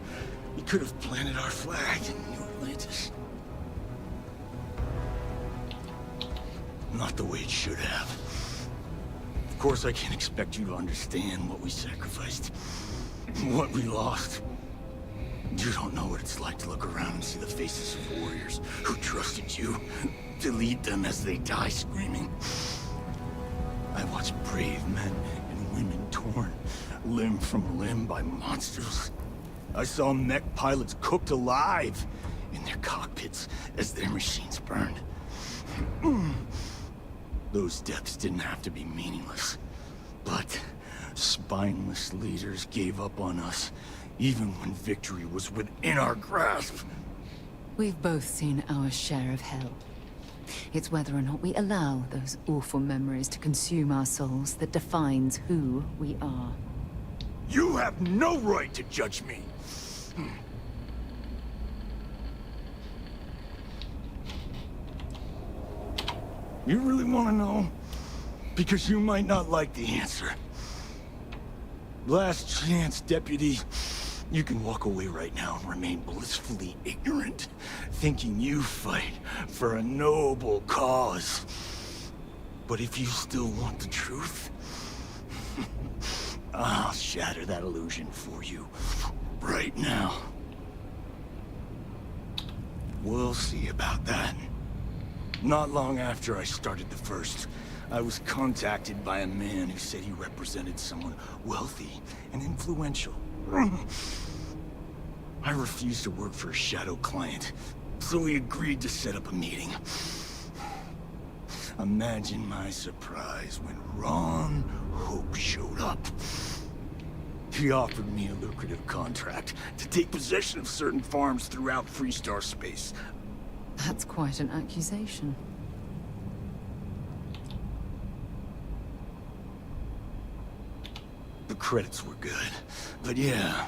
we could have planted our flag in New Atlantis. Not the way it should have. Of course, I can't expect you to understand what we sacrificed, what we lost. You don't know what it's like to look around and see the faces of warriors who trusted you to lead them as they die screaming. I watched brave men and women torn limb from limb by monsters. I saw mech pilots cooked alive in their cockpits as their machines burned. Those deaths didn't have to be meaningless, but spineless leaders gave up on us even when victory was within our grasp. We've both seen our share of hell. It's whether or not we allow those awful memories to consume our souls that defines who we are. You have no right to judge me. You really want to know? Because you might not like the answer. Last chance, Deputy. You can walk away right now and remain blissfully ignorant, thinking you fight for a noble cause. But if you still want the truth, I'll shatter that illusion for you right now. We'll see about that. Not long after I started the First, I was contacted by a man who said he represented someone wealthy and influential. I refused to work for a shadow client, so he agreed to set up a meeting. Imagine my surprise when Ron Hope showed up. He offered me a lucrative contract to take possession of certain farms throughout Freestar space. That's quite an accusation. The credits were good, but yeah,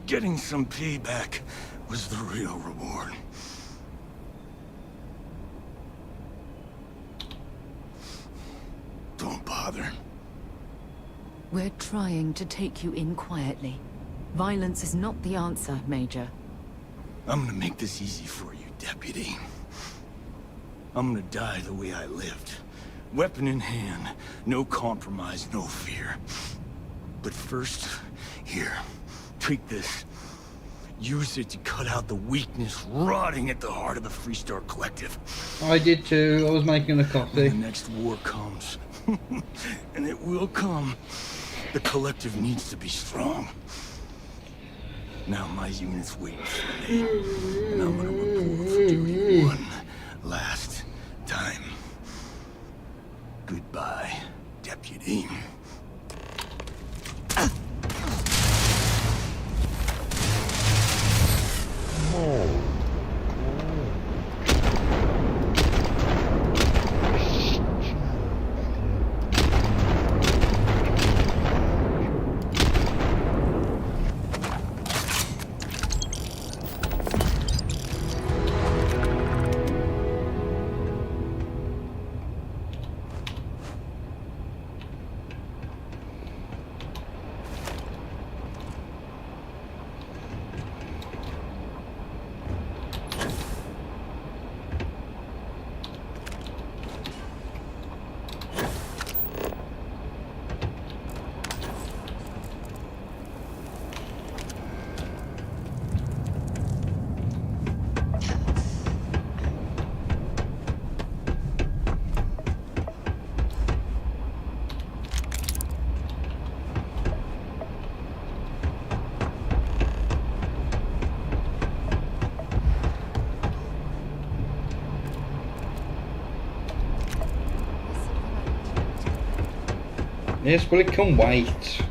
getting some payback was the real reward. Don't bother. We're trying to take you in quietly. Violence is not the answer, Major. I'm gonna make this easy for you, Deputy. I'm gonna die the way I lived. Weapon in hand, no compromise, no fear. But first, here, take this. Use it to cut out the weakness rotting at the heart of the Freestar Collective. I did too. I was making a coffee. When the next war comes, And it will come. The collective needs to be strong. Now my unit's waiting for me. And I'm gonna report for duty one last time. Goodbye, Deputy. Yes, well, it can wait.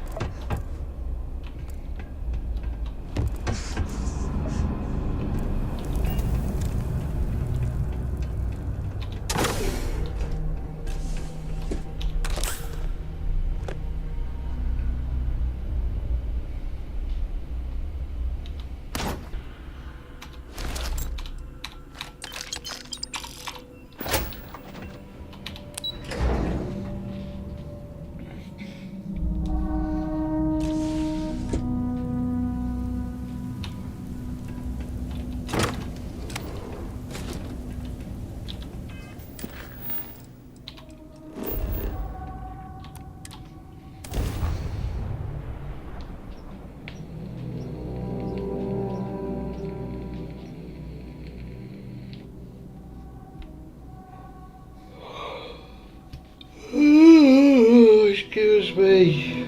Excuse me.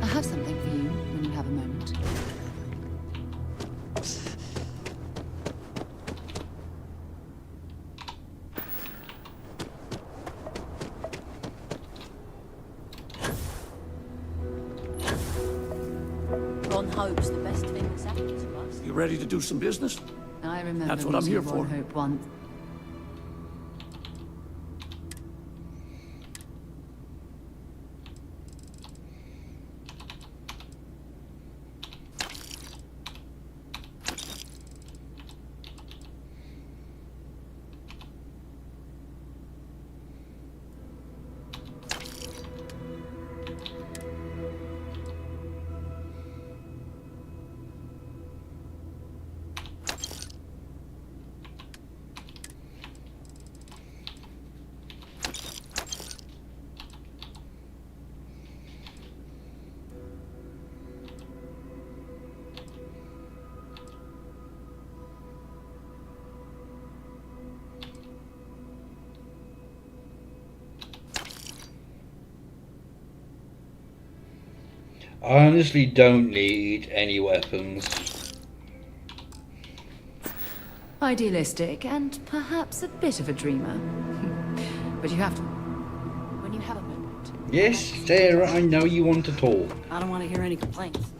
I have something for you when you have a moment. Ron Hope's the best thing that's happened to us. You ready to do some business? I remember That's what I'm meeting here for. Ron Hope once. I honestly don't need any weapons. Idealistic and perhaps a bit of a dreamer. But you have to... When you have a moment. Yes, Sarah, I know you want to talk. I don't want to hear any complaints.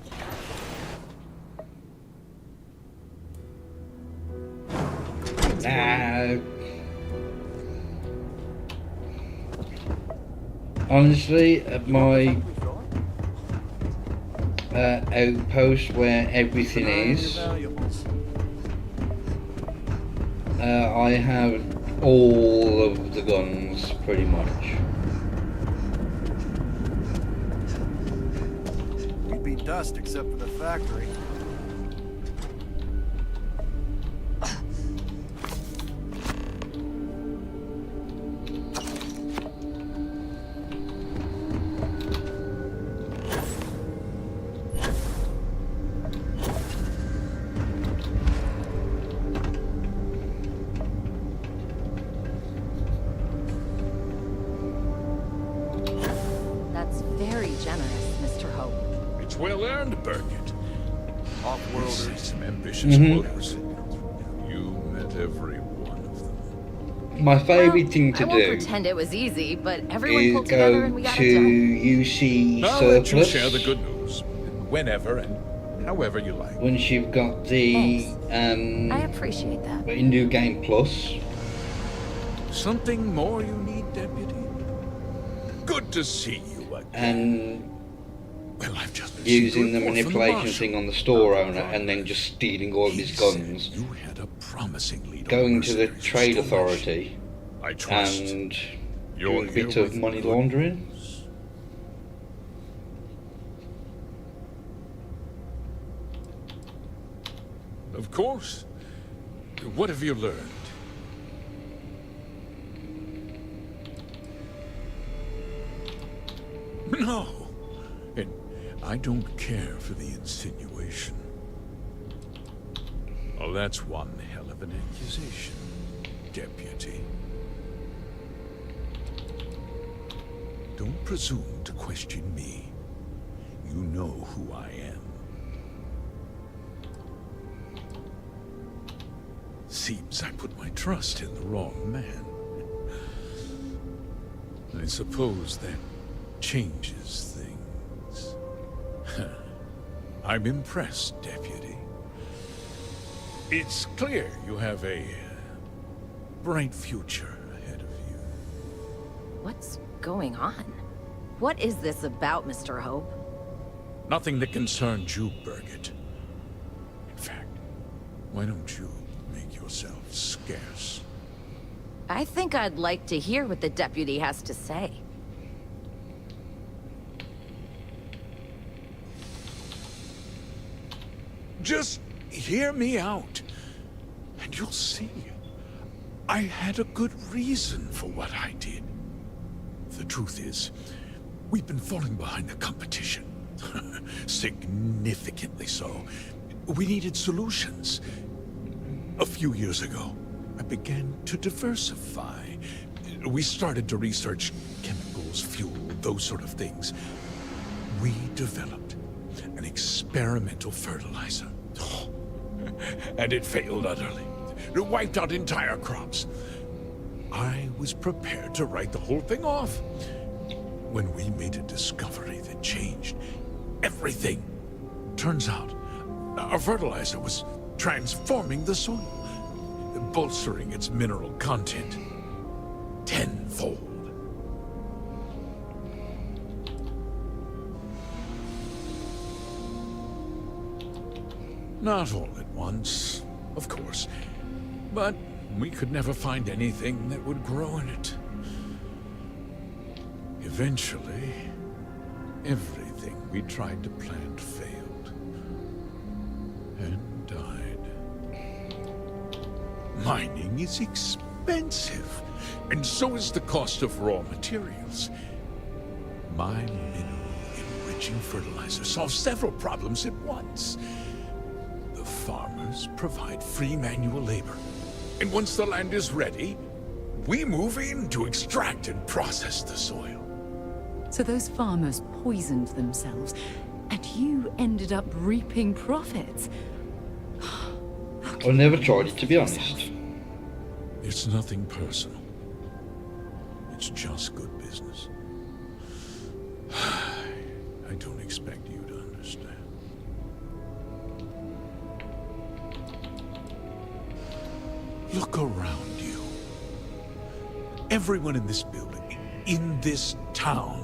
Nah. Honestly, at my outpost where everything is, I have all of the guns pretty much. We'd be dust except for the factory. learned, Burkett. Off-worlders, some ambitious quotas. You met every one of them. My favourite thing to I won't do pretend it was easy, but everyone is pulled together and go we got to it done. UC I'll let you Surplus share the good news. Whenever and however you like. once you've got the I appreciate that. New Game Plus. Something more you need, Deputy? Good to see you again. And well, I've just been using the report from the manipulation Marshal. thing on the store owner and then just stealing all of his guns. You had a promising lead Going on to the mercenaries Trade installation. Authority I trust and you're doing a bit here of with money good laundering. Of course. What have you learned? No. And I don't care for the insinuation. Oh, that's one hell of an accusation, Deputy. Don't presume to question me. You know who I am. Seems I put my trust in the wrong man. I suppose that changes things. I'm impressed, Deputy. It's clear you have a bright future ahead of you. What's going on? What is this about, Mr. Hope? Nothing that concerns you, Burkett. In fact, why don't you make yourself scarce? I think I'd like to hear what the deputy has to say. Just hear me out, and you'll see. I had a good reason for what I did. The truth is, we've been falling behind the competition. Significantly so. We needed solutions. A few years ago, I began to diversify. We started to research chemicals, fuel, those sort of things. We developed an experimental fertilizer. And it failed utterly. It wiped out entire crops. I was prepared to write the whole thing off when we made a discovery that changed everything. Turns out, our fertilizer was transforming the soil, bolstering its mineral content tenfold. Not all at once, of course, but we could never find anything that would grow in it. Eventually, everything we tried to plant failed and died. Mining is expensive, and so is the cost of raw materials. My mineral-enriching fertilizer solves several problems at once. The farmers provide free manual labor, and once the land is ready, we move in to extract and process the soil. So those farmers poisoned themselves, and you ended up reaping profits. I never tried it, to be honest. It's nothing personal. It's just good business. I don't expect you to understand. Look around you. Everyone in this building, in this town,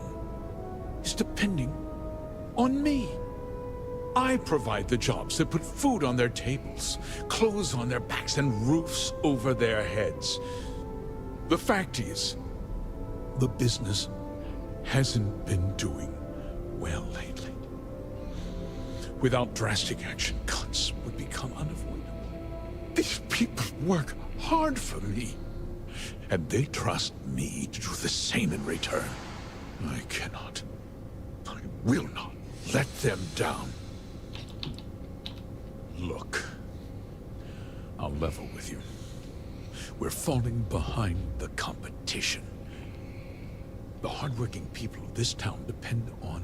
is depending on me. I provide the jobs that put food on their tables, clothes on their backs, and roofs over their heads. The fact is, the business hasn't been doing well lately. Without drastic action, cuts would become unavoidable. These people work hard for me, and they trust me to do the same in return. I cannot, I will not let them down. Look, I'll level with you. We're falling behind the competition. The hardworking people of this town depend on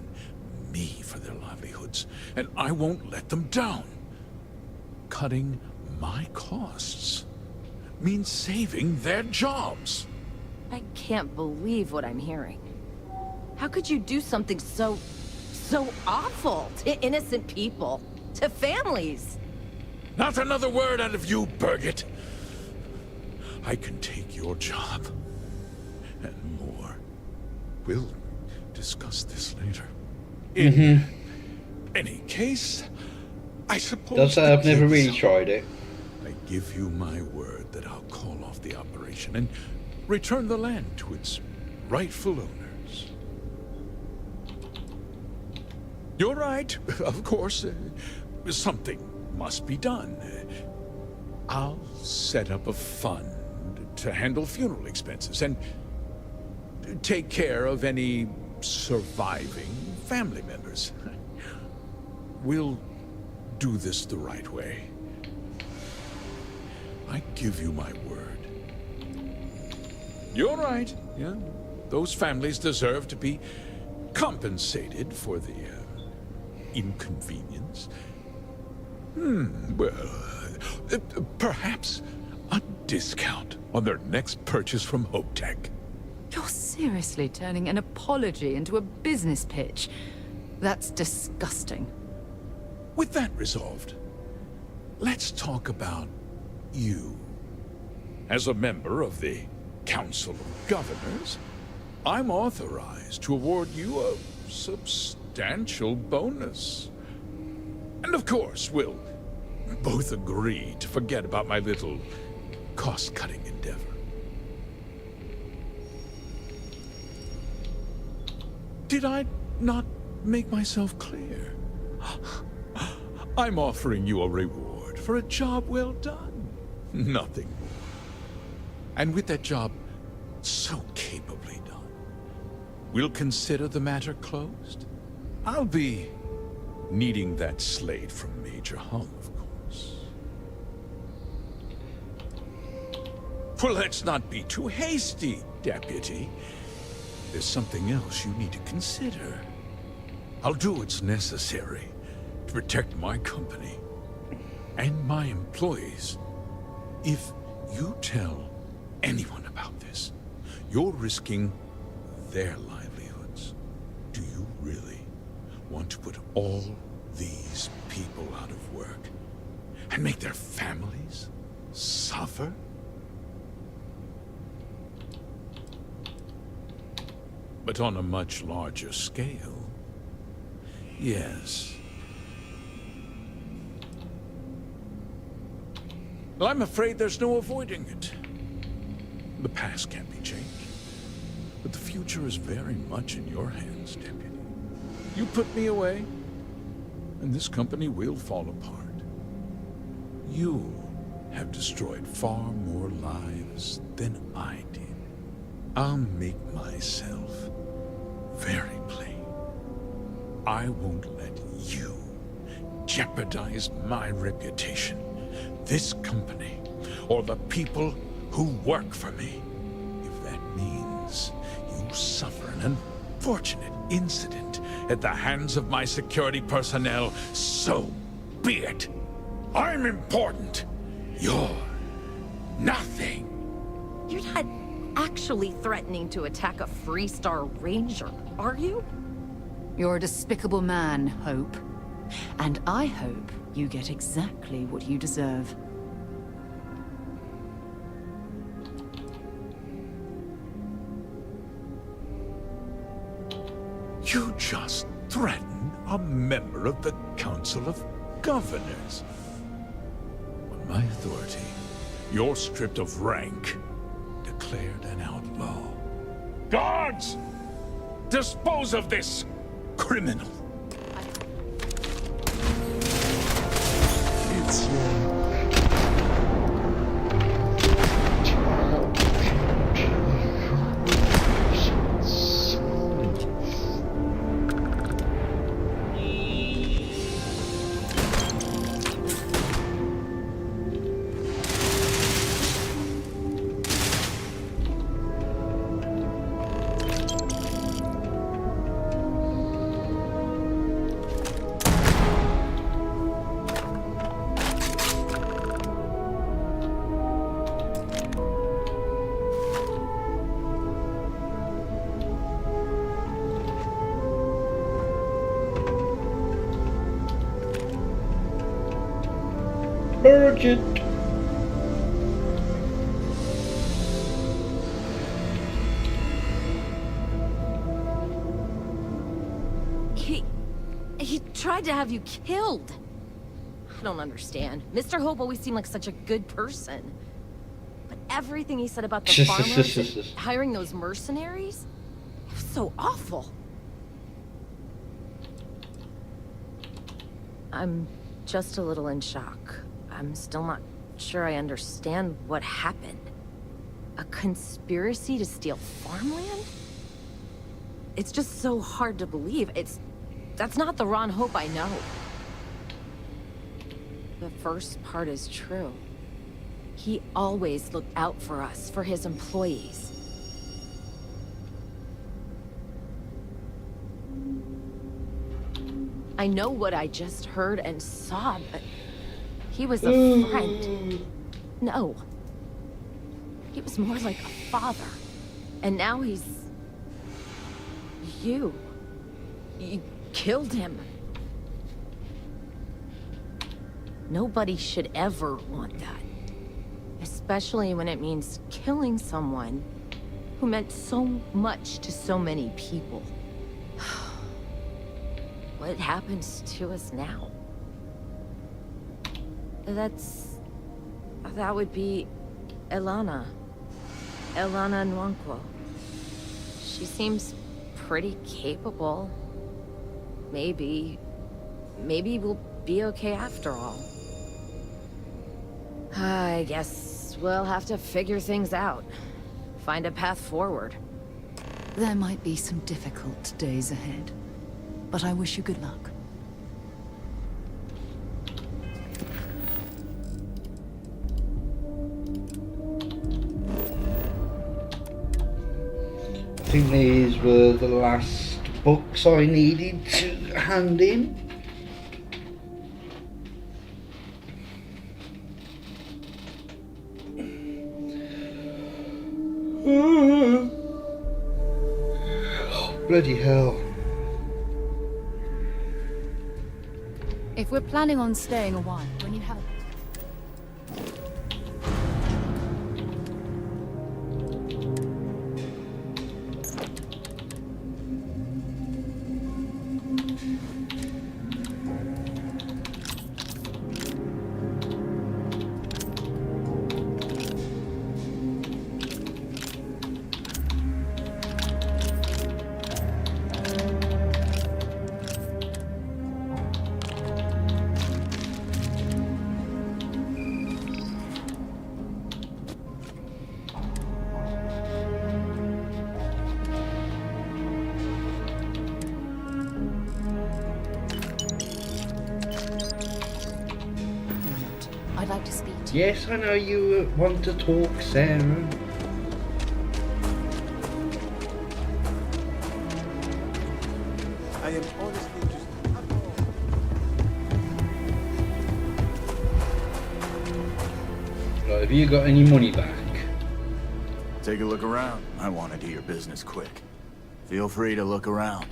me for their livelihoods, and I won't let them down. Cutting my costs means saving their jobs. I can't believe what I'm hearing. How could you do something so awful to innocent people, to families? Not another word out of you, Birgit. I can take your job and more. We'll discuss this later. In any case, I suppose... Don't say I've never really tried it. I give you my word that I'll call off the operation and return the land to its rightful owners. You're right, of course. Something must be done. I'll set up a fund to handle funeral expenses and take care of any surviving family members. We'll do this the right way. I give you my word. You're right, yeah. Those families deserve to be compensated for the inconvenience. Well, perhaps a discount on their next purchase from HopeTech. You're seriously turning an apology into a business pitch. That's disgusting. With that resolved, let's talk about you. As a member of the Council of Governors, I'm authorized to award you a substantial bonus. And of course, we'll both agree to forget about my little cost-cutting endeavor. Did I not make myself clear? I'm offering you a reward for a job well done. Nothing more. And with that job so capably done, we'll consider the matter closed. I'll be needing that slate from Major Hung, of course. Well, let's not be too hasty, Deputy. There's something else you need to consider. I'll do what's necessary to protect my company and my employees. If you tell anyone about this, you're risking their livelihoods. Do you really want to put all these people out of work and make their families suffer? But on a much larger scale, yes. Well, I'm afraid there's no avoiding it. The past can't be changed, but the future is very much in your hands, Deputy. You put me away, and this company will fall apart. You have destroyed far more lives than I did. I'll make myself very plain. I won't let you jeopardize my reputation, this company, or the people who work for me. If that means you suffer an unfortunate incident at the hands of my security personnel, so be it. I'm important. You're nothing. You're not actually threatening to attack a Freestar Ranger, are you? You're a despicable man, Hope. And I hope you get exactly what you deserve. You just threatened a member of the Council of Governors. On my authority, you're stripped of rank, declared an outlaw. Guards! Dispose of this criminal! It's Urgent. He tried to have you killed. I don't understand. Mr. Hope always seemed like such a good person. But everything he said about the farmers and hiring those mercenaries, it was so awful. I'm just a little in shock. I'm still not sure I understand what happened. A conspiracy to steal farmland? It's just so hard to believe. That's not the Ron Hope I know. The first part is true. He always looked out for us, for his employees. I know what I just heard and saw, but he was a friend. No. He was more like a father. And now he's... You killed him. Nobody should ever want that. Especially when it means killing someone who meant so much to so many people. What happens to us now? That would be Elana. Elana Nwankwo. She seems pretty capable. Maybe we'll be okay after all. I guess we'll have to figure things out. Find a path forward. There might be some difficult days ahead, but I wish you good luck. I think these were the last books I needed to hand in. Oh, bloody hell. If we're planning on staying a while, when you have... I'd like to speak to you. Yes, I know you want to talk, Sarah. I am honestly just... Right, have you got any money back? Take a look around. I want to do your business quick. Feel free to look around.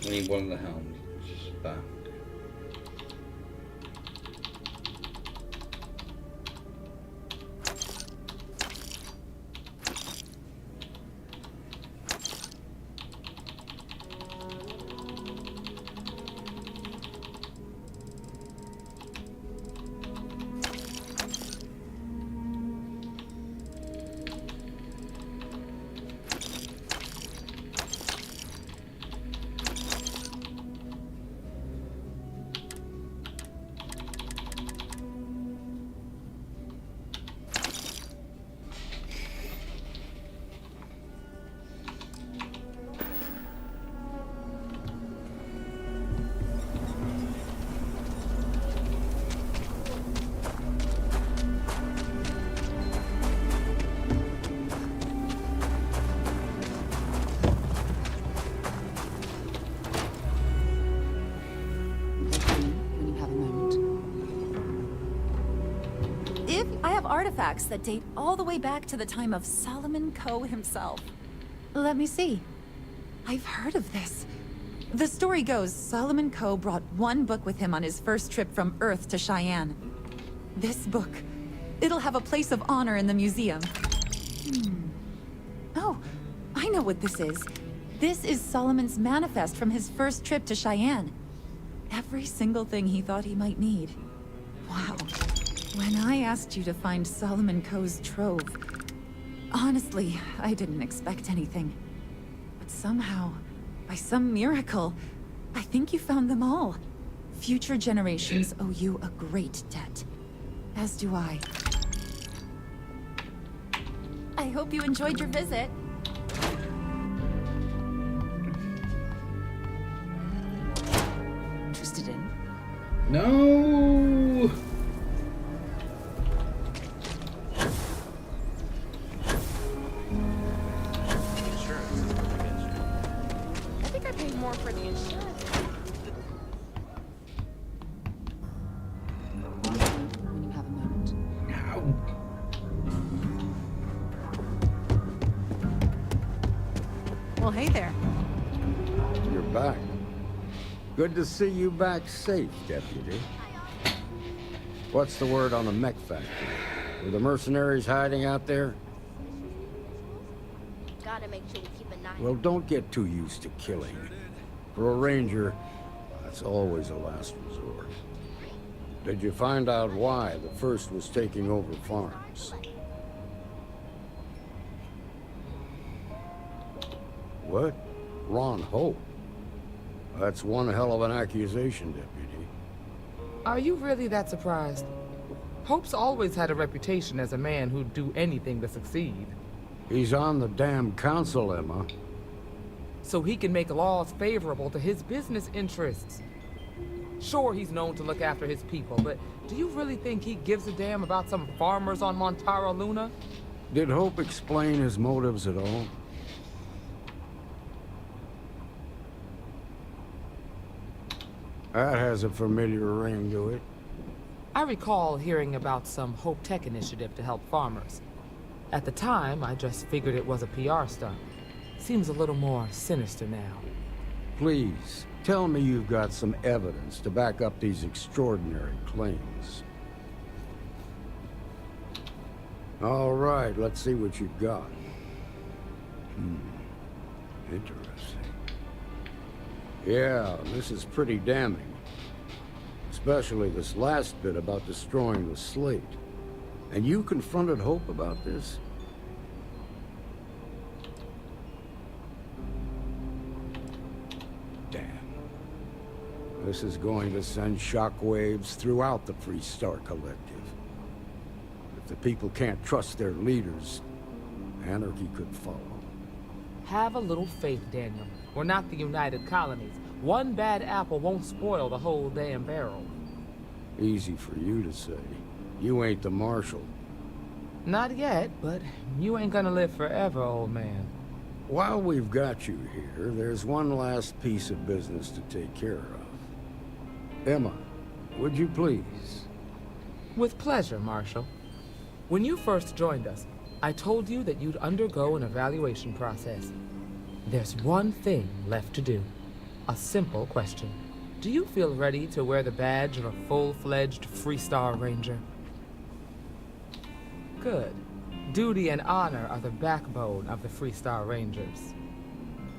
I need one of the helmets back. If I have artifacts that date all the way back to the time of Solomon Coe himself. Let me see. I've heard of this. The story goes, Solomon Coe brought one book with him on his first trip from Earth to Cheyenne. This book. It'll have a place of honor in the museum. Oh, I know what this is. This is Solomon's manifest from his first trip to Cheyenne. Every single thing he thought he might need. Wow. When I asked you to find Solomon Coe's trove, honestly, I didn't expect anything. But somehow, by some miracle, I think you found them all. Future generations owe you a great debt. As do I. I hope you enjoyed your visit. Interested in? No! I think I paid more for the insurance. When you have a moment. Well, hey there. You're back. Good to see you back safe, Deputy. What's the word on the mech factory? Were the mercenaries hiding out there? Gotta make sure we keep an eye. Well, don't get too used to killing. For a ranger, that's always a last resort. Did you find out why the first was taking over farms? What? Ron Hope? That's one hell of an accusation, Deputy. Are you really that surprised? Hope's always had a reputation as a man who'd do anything to succeed. He's on the damn council, Emma. So he can make laws favorable to his business interests. Sure, he's known to look after his people, but do you really think he gives a damn about some farmers on Montara Luna? Did Hope explain his motives at all? That has a familiar ring to it. I recall hearing about some Hope Tech initiative to help farmers. At the time, I just figured it was a PR stunt. Seems a little more sinister now. Please, tell me you've got some evidence to back up these extraordinary claims. All right, let's see what you've got. Interesting. Yeah, this is pretty damning. Especially this last bit about destroying the slate. And you confronted Hope about this? Damn. This is going to send shockwaves throughout the Freestar Collective. If the people can't trust their leaders, anarchy could follow. Have a little faith, Daniel. We're not the United Colonies. One bad apple won't spoil the whole damn barrel. Easy for you to say. You ain't the marshal. Not yet, but you ain't gonna live forever, old man. While we've got you here, there's one last piece of business to take care of. Emma, would you please? With pleasure, Marshal. When you first joined us, I told you that you'd undergo an evaluation process. There's one thing left to do. A simple question. Do you feel ready to wear the badge of a full-fledged Freestar Ranger? Good. Duty and honor are the backbone of the Freestar Rangers.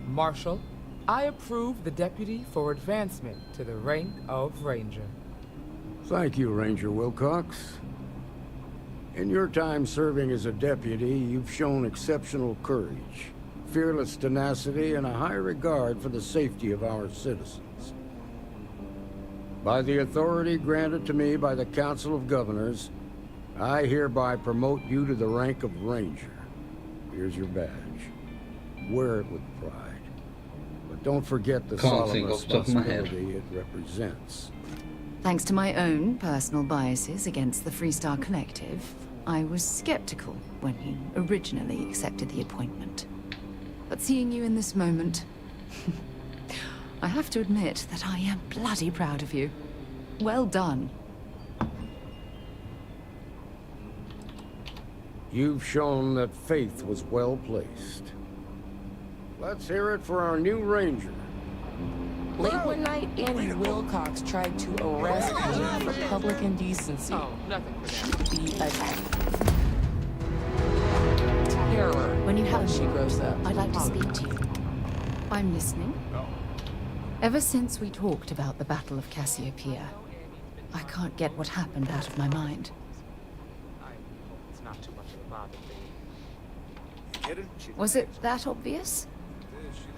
Marshal, I approve the deputy for advancement to the rank of Ranger. Thank you, Ranger Wilcox. In your time serving as a deputy, you've shown exceptional courage, fearless tenacity, and a high regard for the safety of our citizens. By the authority granted to me by the Council of Governors, I hereby promote you to the rank of Ranger. Here's your badge. Wear it with pride. But don't forget the solemn responsibility it represents. Thanks to my own personal biases against the Freestar Collective, I was skeptical when you originally accepted the appointment. But seeing you in this moment, I have to admit that I am bloody proud of you. Well done. You've shown that faith was well placed. Let's hear it for our new ranger. Late one night, Andy Wilcox tried to arrest me for public indecency. Oh, nothing for that. The attack. Terror. When you have she grows up. I'd like to speak to you. I'm listening. Ever since we talked about the Battle of Cassiopeia, I can't get what happened out of my mind. It's not too much of a bother. Was it that obvious?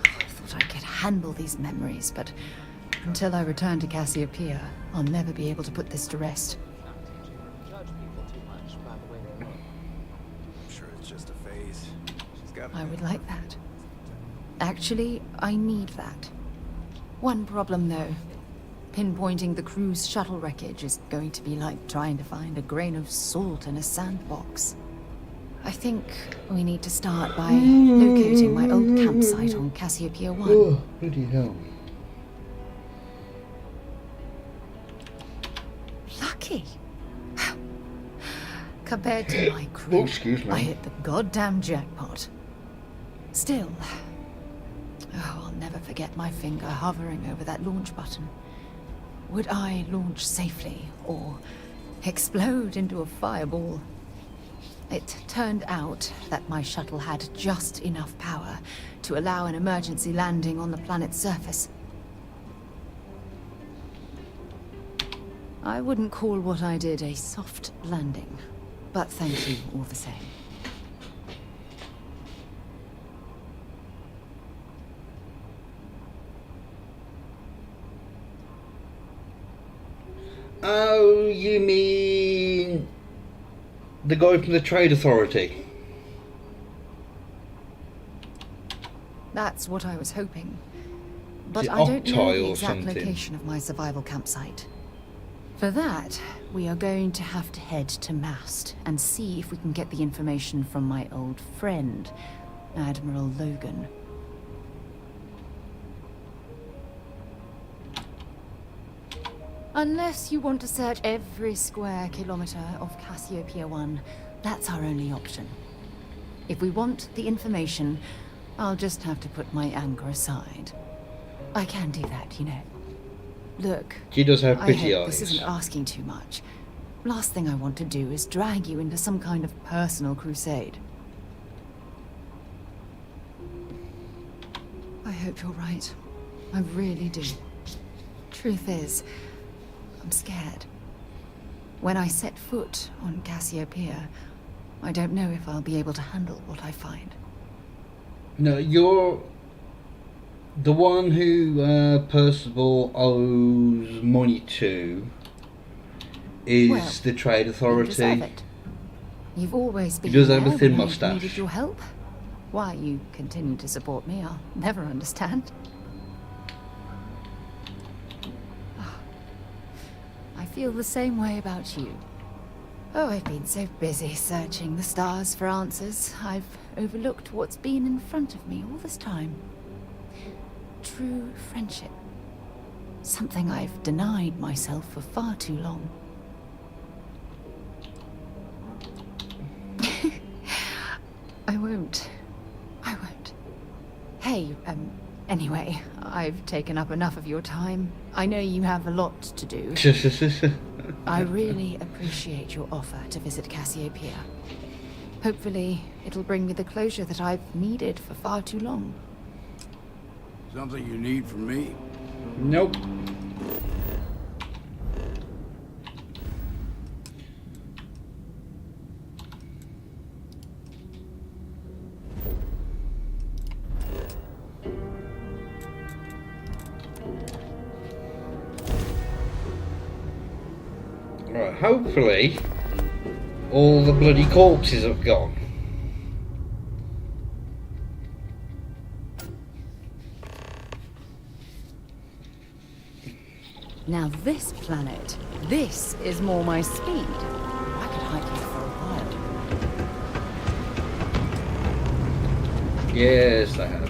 I thought I could handle these memories, but until I return to Cassiopeia, I'll never be able to put this to rest. Judge people too much by the way they look. I'm sure it's just a phase. She's got I would like that. Actually, I need that. One problem, though. Pinpointing the crew's shuttle wreckage is going to be like trying to find a grain of salt in a sandbox. I think we need to start by locating my old campsite on Cassiopeia 1. Oh, bloody hell. Lucky. Compared to my crew, Oh, excuse me. I hit the goddamn jackpot. Still, I'll never forget my finger hovering over that launch button. Would I launch safely or explode into a fireball? It turned out that my shuttle had just enough power to allow an emergency landing on the planet's surface. I wouldn't call what I did a soft landing, but thank you all the same. Oh, you mean the guy from the Trade Authority? That's what I was hoping. But Is it I don't know Octai the or exact something? location of my survival campsite. For that, we are going to have to head to Mast and see if we can get the information from my old friend, Admiral Logan. Unless you want to search every square kilometer of Cassiopeia 1, that's our only option. If we want the information, I'll just have to put my anger aside. I can do that, you know. Look, She does have I pretty hope eyes. this isn't asking too much. Last thing I want to do is drag you into some kind of personal crusade. I hope you're right. I really do. Truth is, I'm scared. When I set foot on Cassiopeia, I don't know if I'll be able to handle what I find. No, you're the one who Percival owes money to is Well, the Trade You Authority. deserve it. You've always been He does there have a thin when I moustache. needed your help. Why you continue to support me, I'll never understand. I feel the same way about you. Oh, I've been so busy searching the stars for answers, I've overlooked what's been in front of me all this time. True friendship. Something I've denied myself for far too long. I won't. Hey, anyway, I've taken up enough of your time. I know you have a lot to do. I really appreciate your offer to visit Cassiopeia. Hopefully, it'll bring me the closure that I've needed for far too long. Something you need from me? Nope. Right, hopefully all the bloody corpses have gone. Now this planet, this is more my speed. I could hike here for a while. Yes, they have.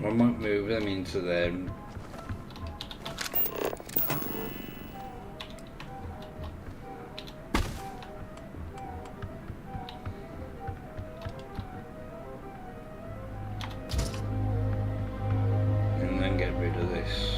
I might move them into them. And then get rid of this.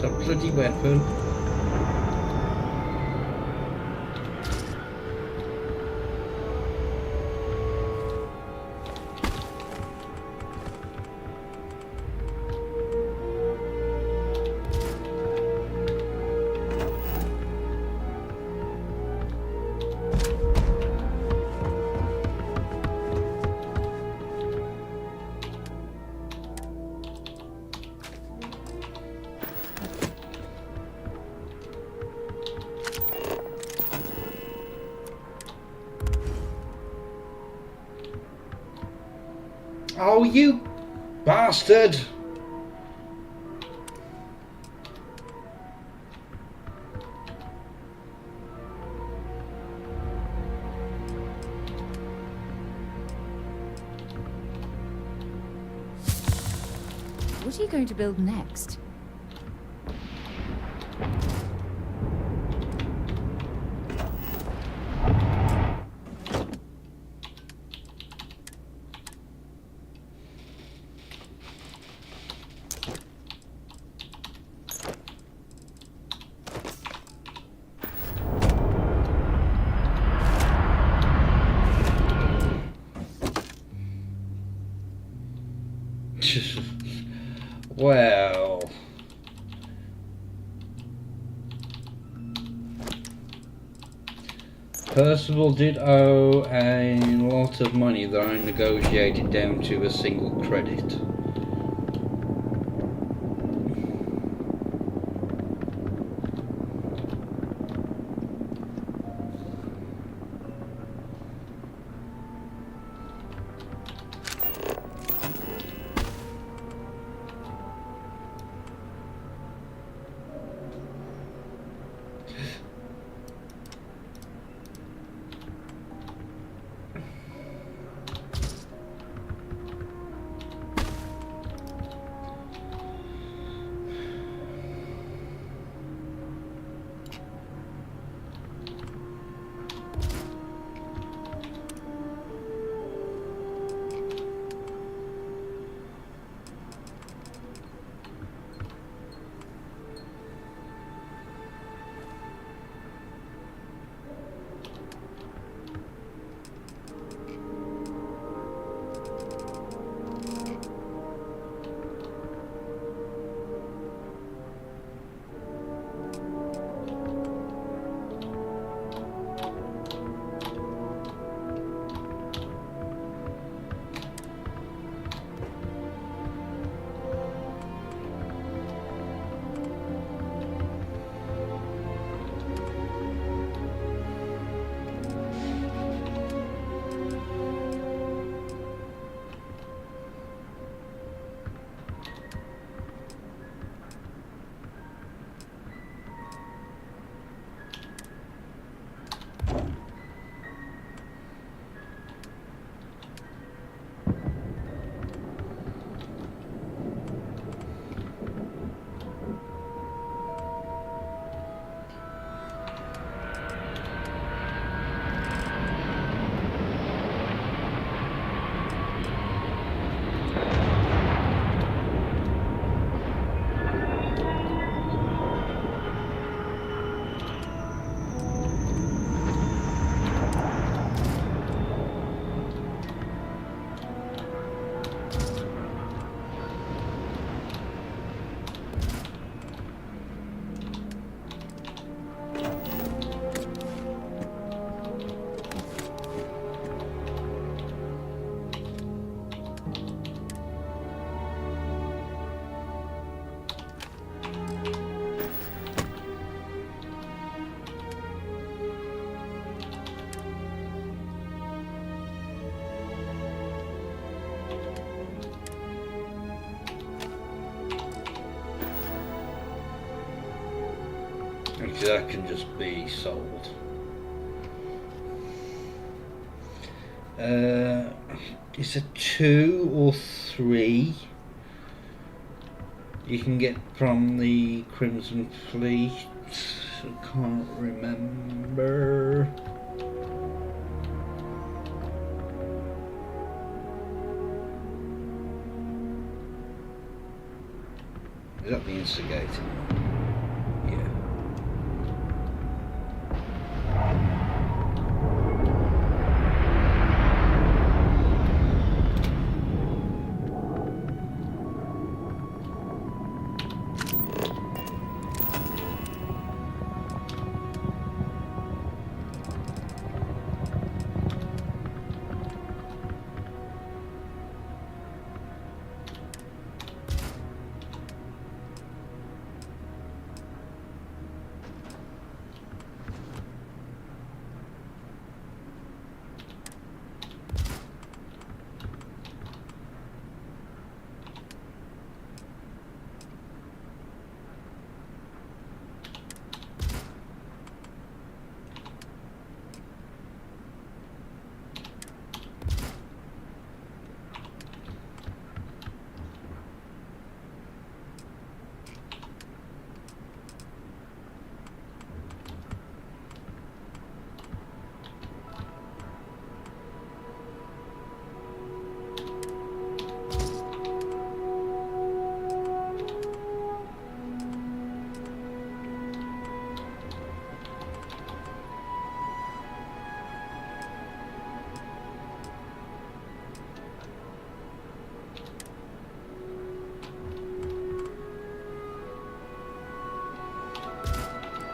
That bloody weapon. Oh, you bastard! What are you going to build next? Well, Percival did owe a lot of money that I negotiated down to a single credit. Actually, that can just be sold. Is it 2 or 3 you can get from the Crimson Fleet? I can't remember. Is that the instigator? Yeah.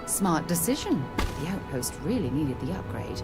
Smart decision. The outpost really needed the upgrade.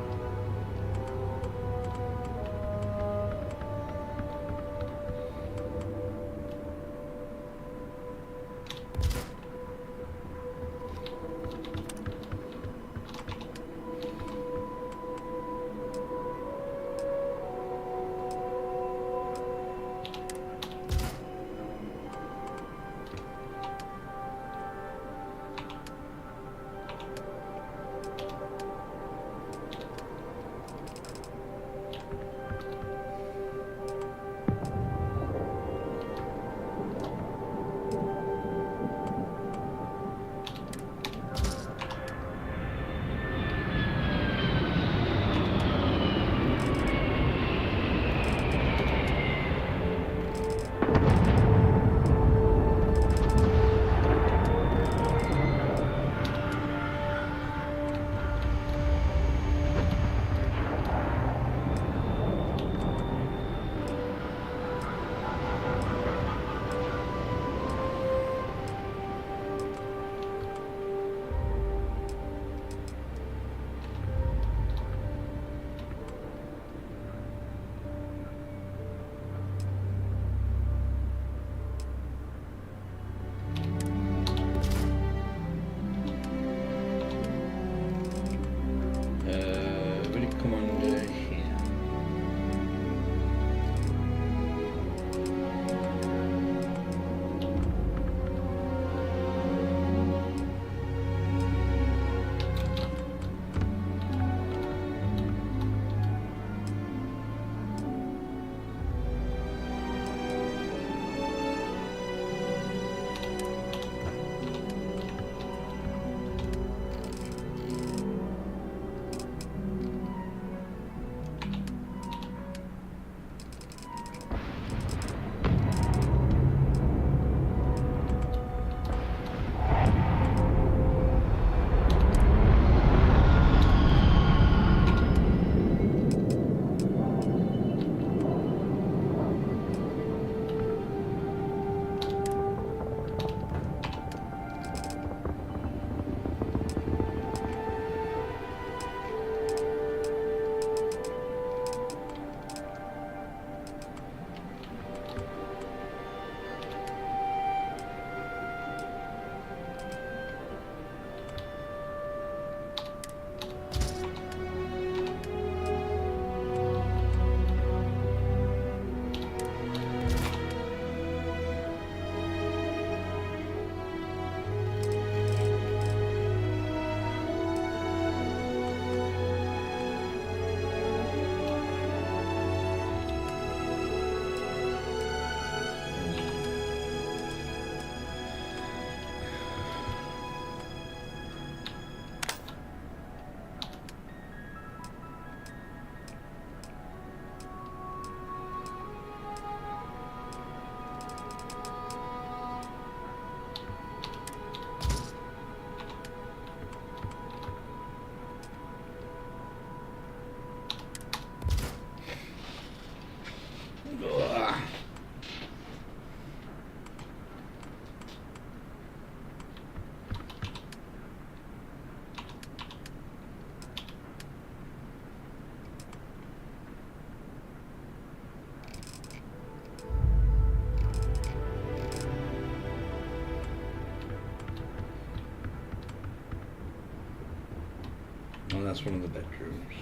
And that's one of the bedrooms.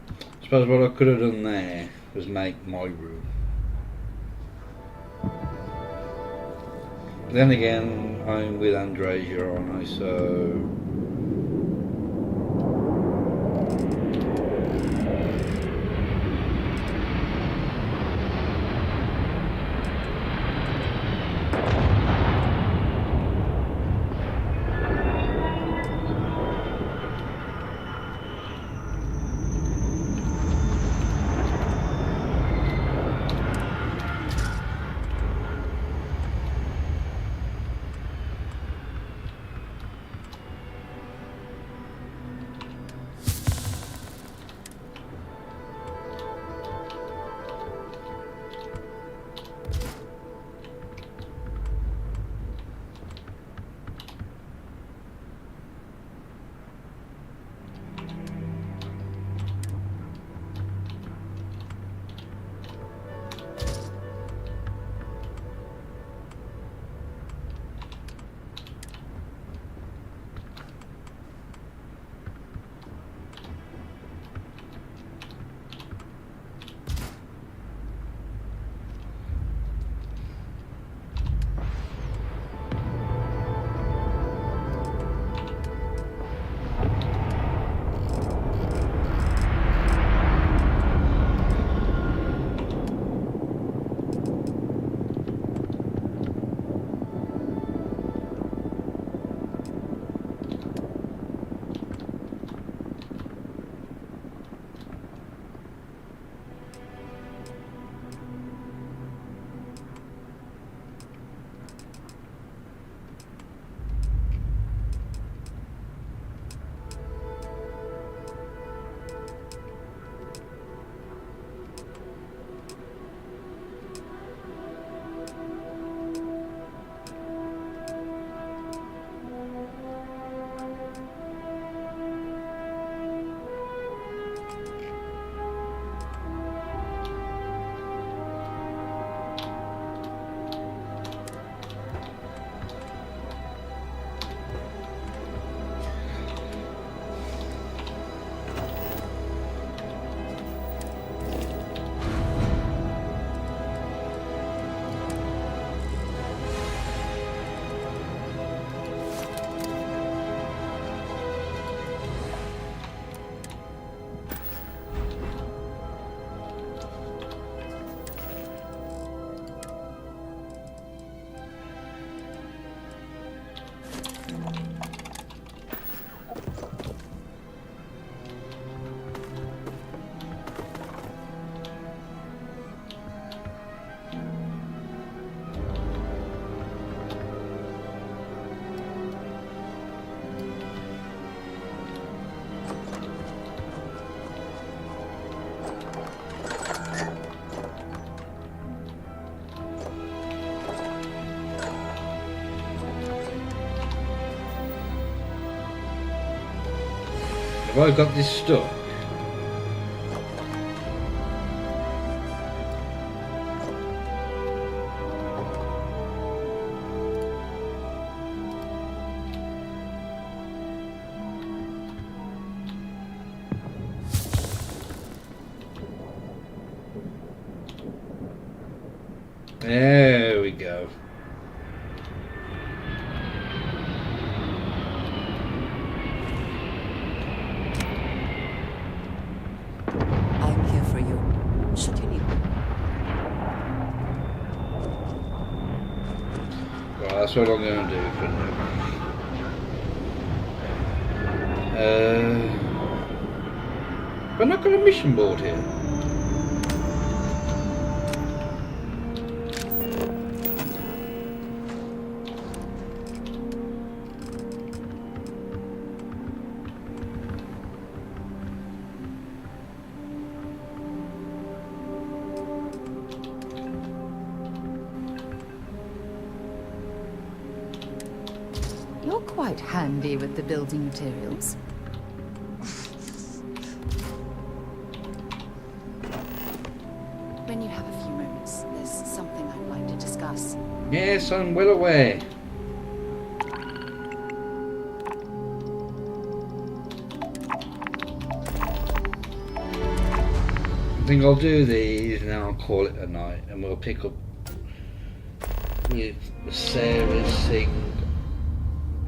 I suppose what I could have done there was make my room. Then again, I'm with Andresia, aren't I? So have I got this stuck? There we go. I'm here for you, should you need me. Well, that's what I'm going to do for now. Have I not got a mission board here? You're quite handy with the building materials. When you have a few moments, there's something I'd like to discuss. Yes, I'm well aware. I think I'll do these and then I'll call it a night, and we'll pick up with Sarah's thing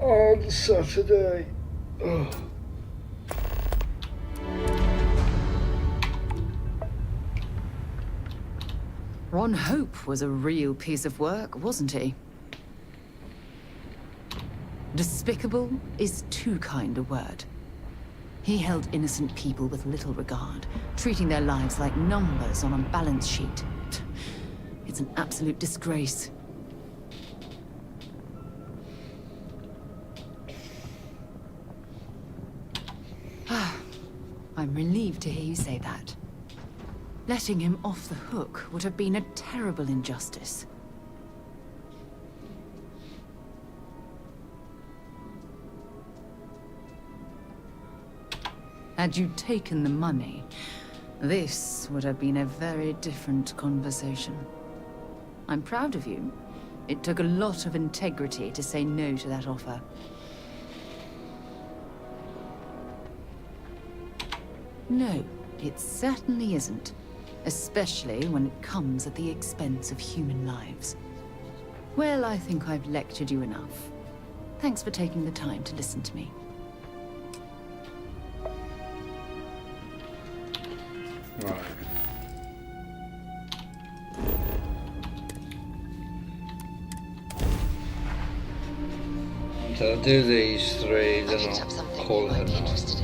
on Saturday. Oh. Ron Hope was a real piece of work, wasn't he? Despicable is too kind a word. He held innocent people with little regard, treating their lives like numbers on a balance sheet. It's an absolute disgrace. I'm relieved to hear you say that. Letting him off the hook would have been a terrible injustice. Had you taken the money, this would have been a very different conversation. I'm proud of you. It took a lot of integrity to say no to that offer. No, it certainly isn't. Especially when it comes at the expense of human lives. Well, I think I've lectured you enough. Thanks for taking the time to listen to me. Right. So I'll do these three, then I'll call it a night.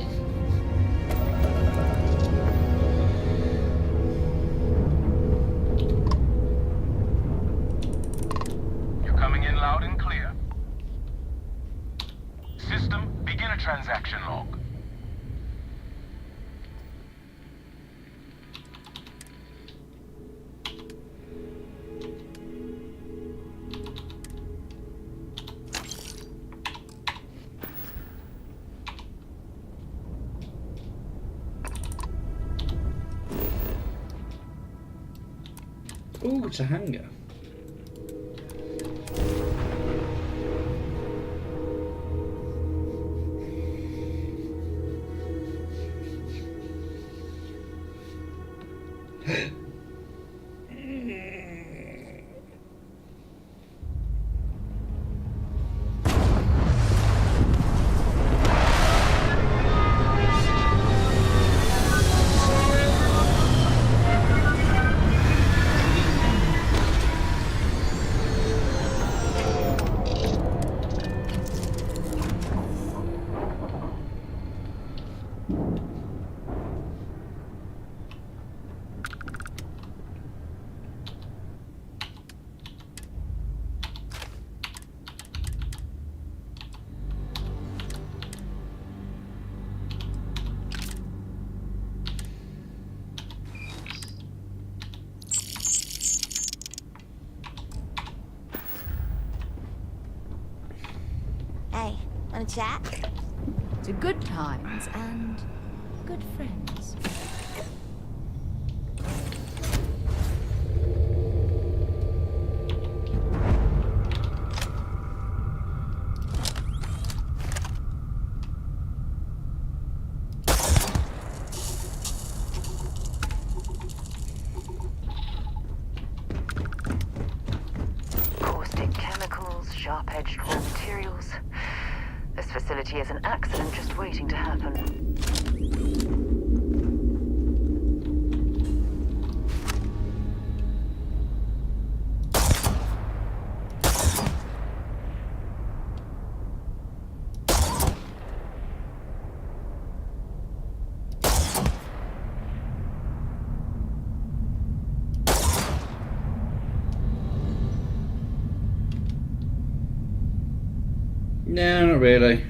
Loud and clear. System, begin a transaction log. Ooh, it's a hangar. Hey, wanna chat? To good times and good friends. Caustic chemicals, sharp-edged raw materials. This facility is an accident just waiting to happen. No, not really.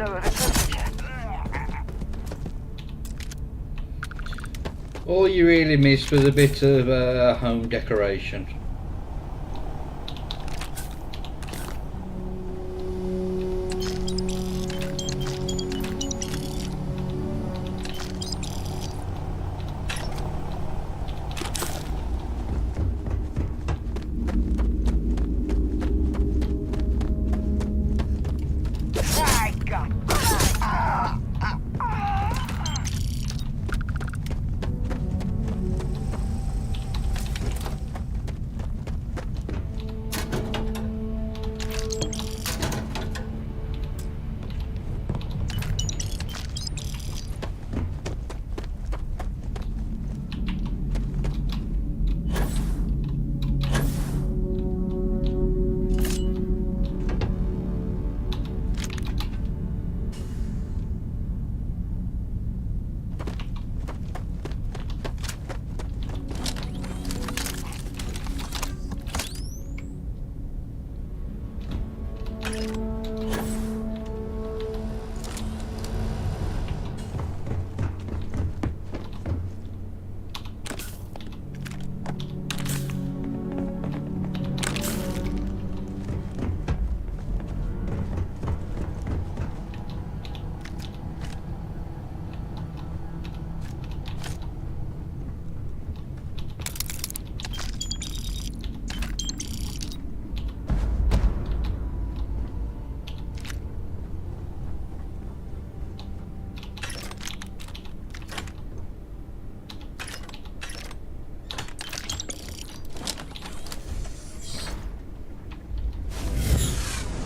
lower the temperature. All you really missed was a bit of home decoration.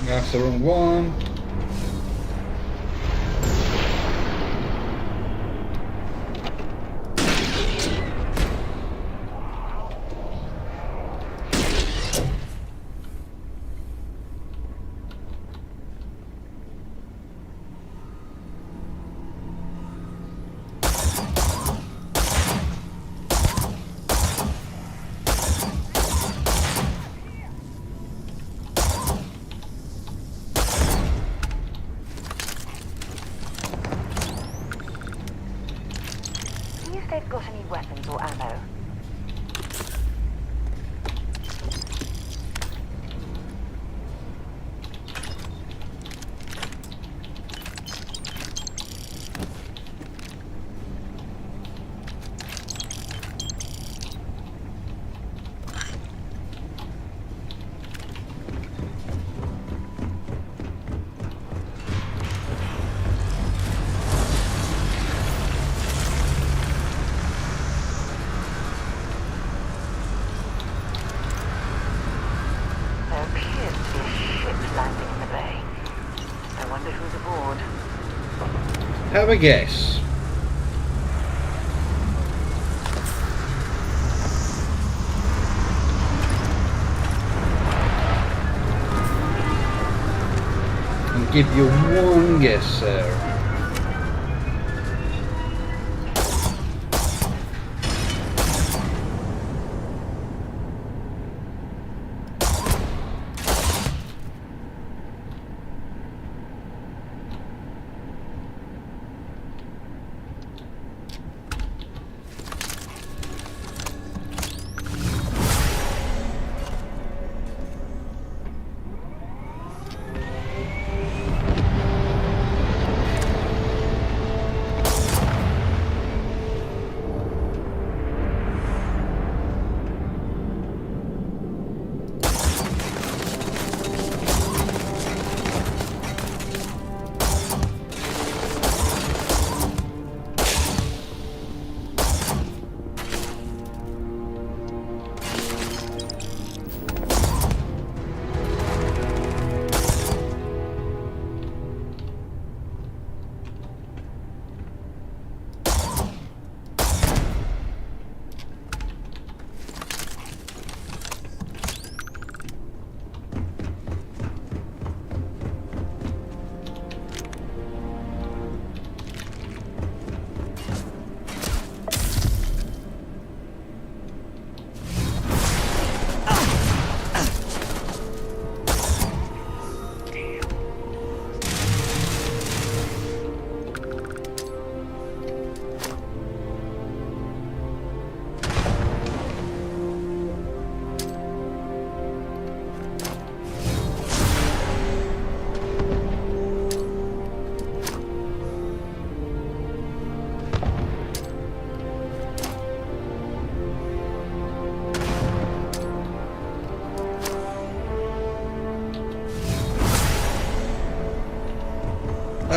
That's the wrong one. They've got any weapons or ammo. Have a guess. I'll give you one guess, Sarah.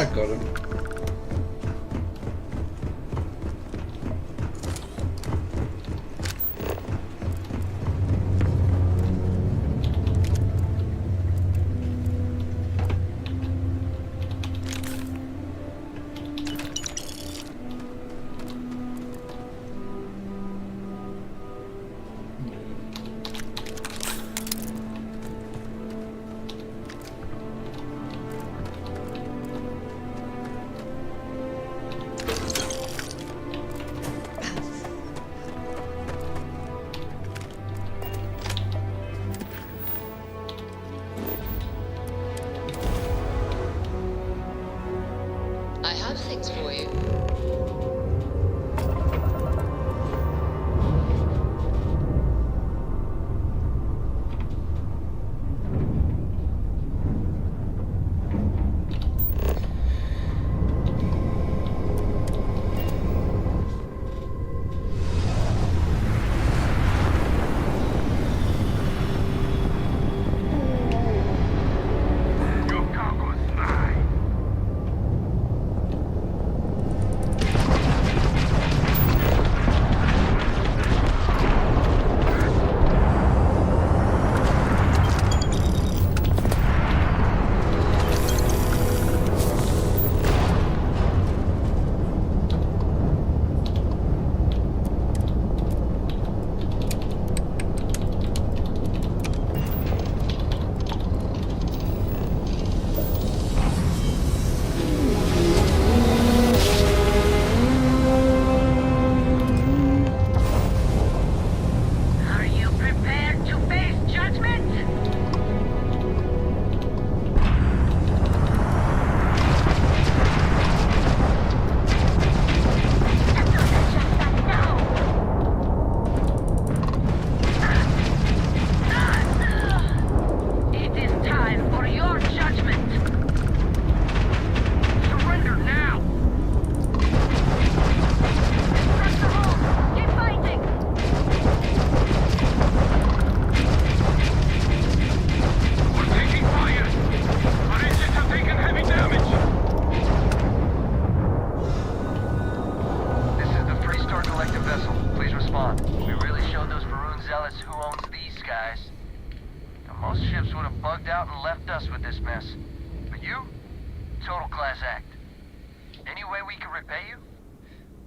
That got him. I have things for you.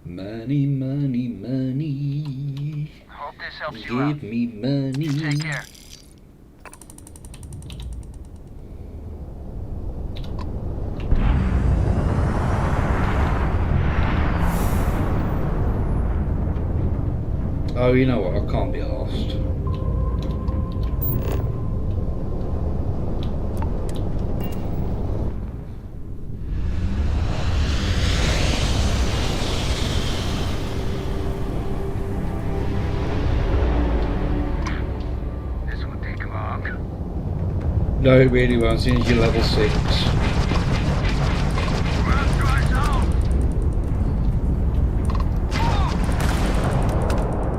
Money, money, money. Hope this helps you Give out. me money. Take care. Oh, you know what? I can't be arsed. No, it really won't, since you're level 6.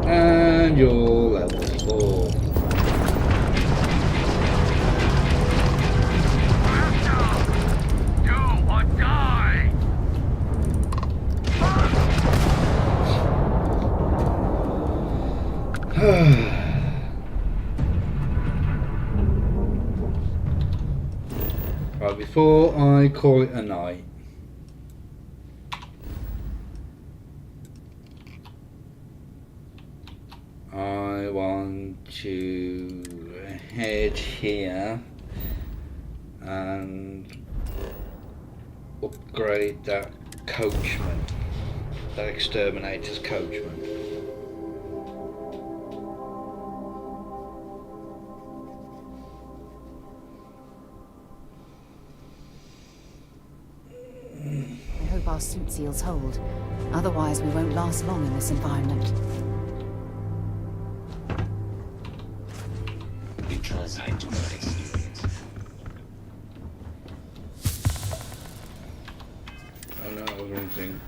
And you're level 4. Do or die! Right, before I call it a night, I want to head here and upgrade that coachman, that exterminator's coachman. I hope our suit seals hold. Otherwise, we won't last long in this environment. Because I do not experience. Oh no, that was the wrong thing.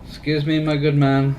Excuse me, my good man.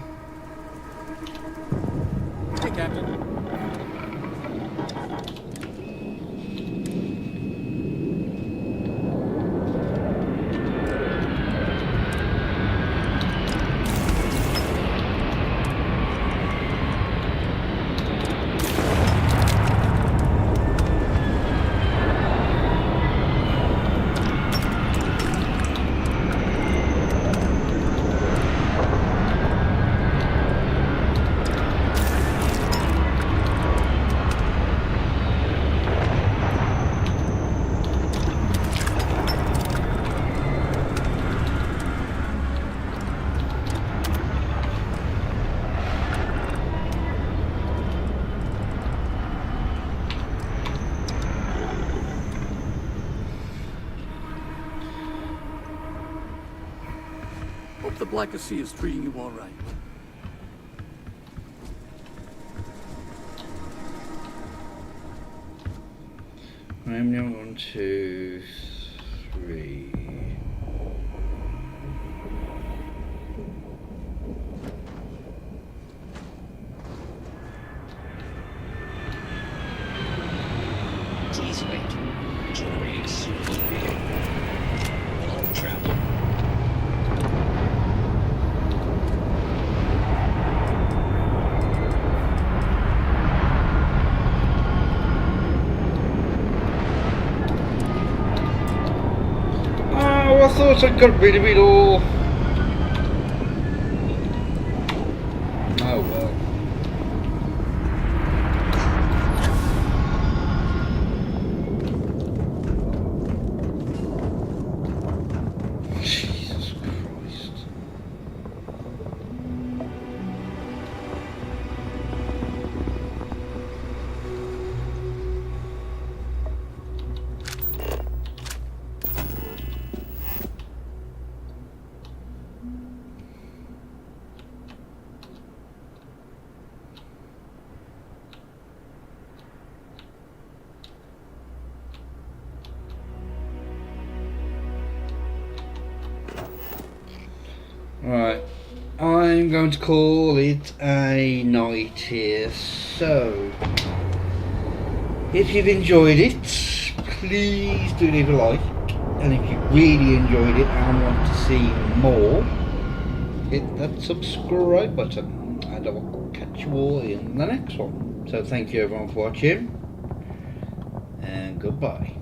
the Black Sea is treating you all right. I'm now 1, 2, 3. Please wait. Generating suitable vehicle. Long travel. Oh, I thought I got rid of it all. Oh well. Jesus Christ. Right, I'm going to call it a night here. So, if you've enjoyed it, please do leave a like. And if you really enjoyed it and want to see more, hit that subscribe button. And I will catch you all in the next one. So thank you everyone for watching. And goodbye.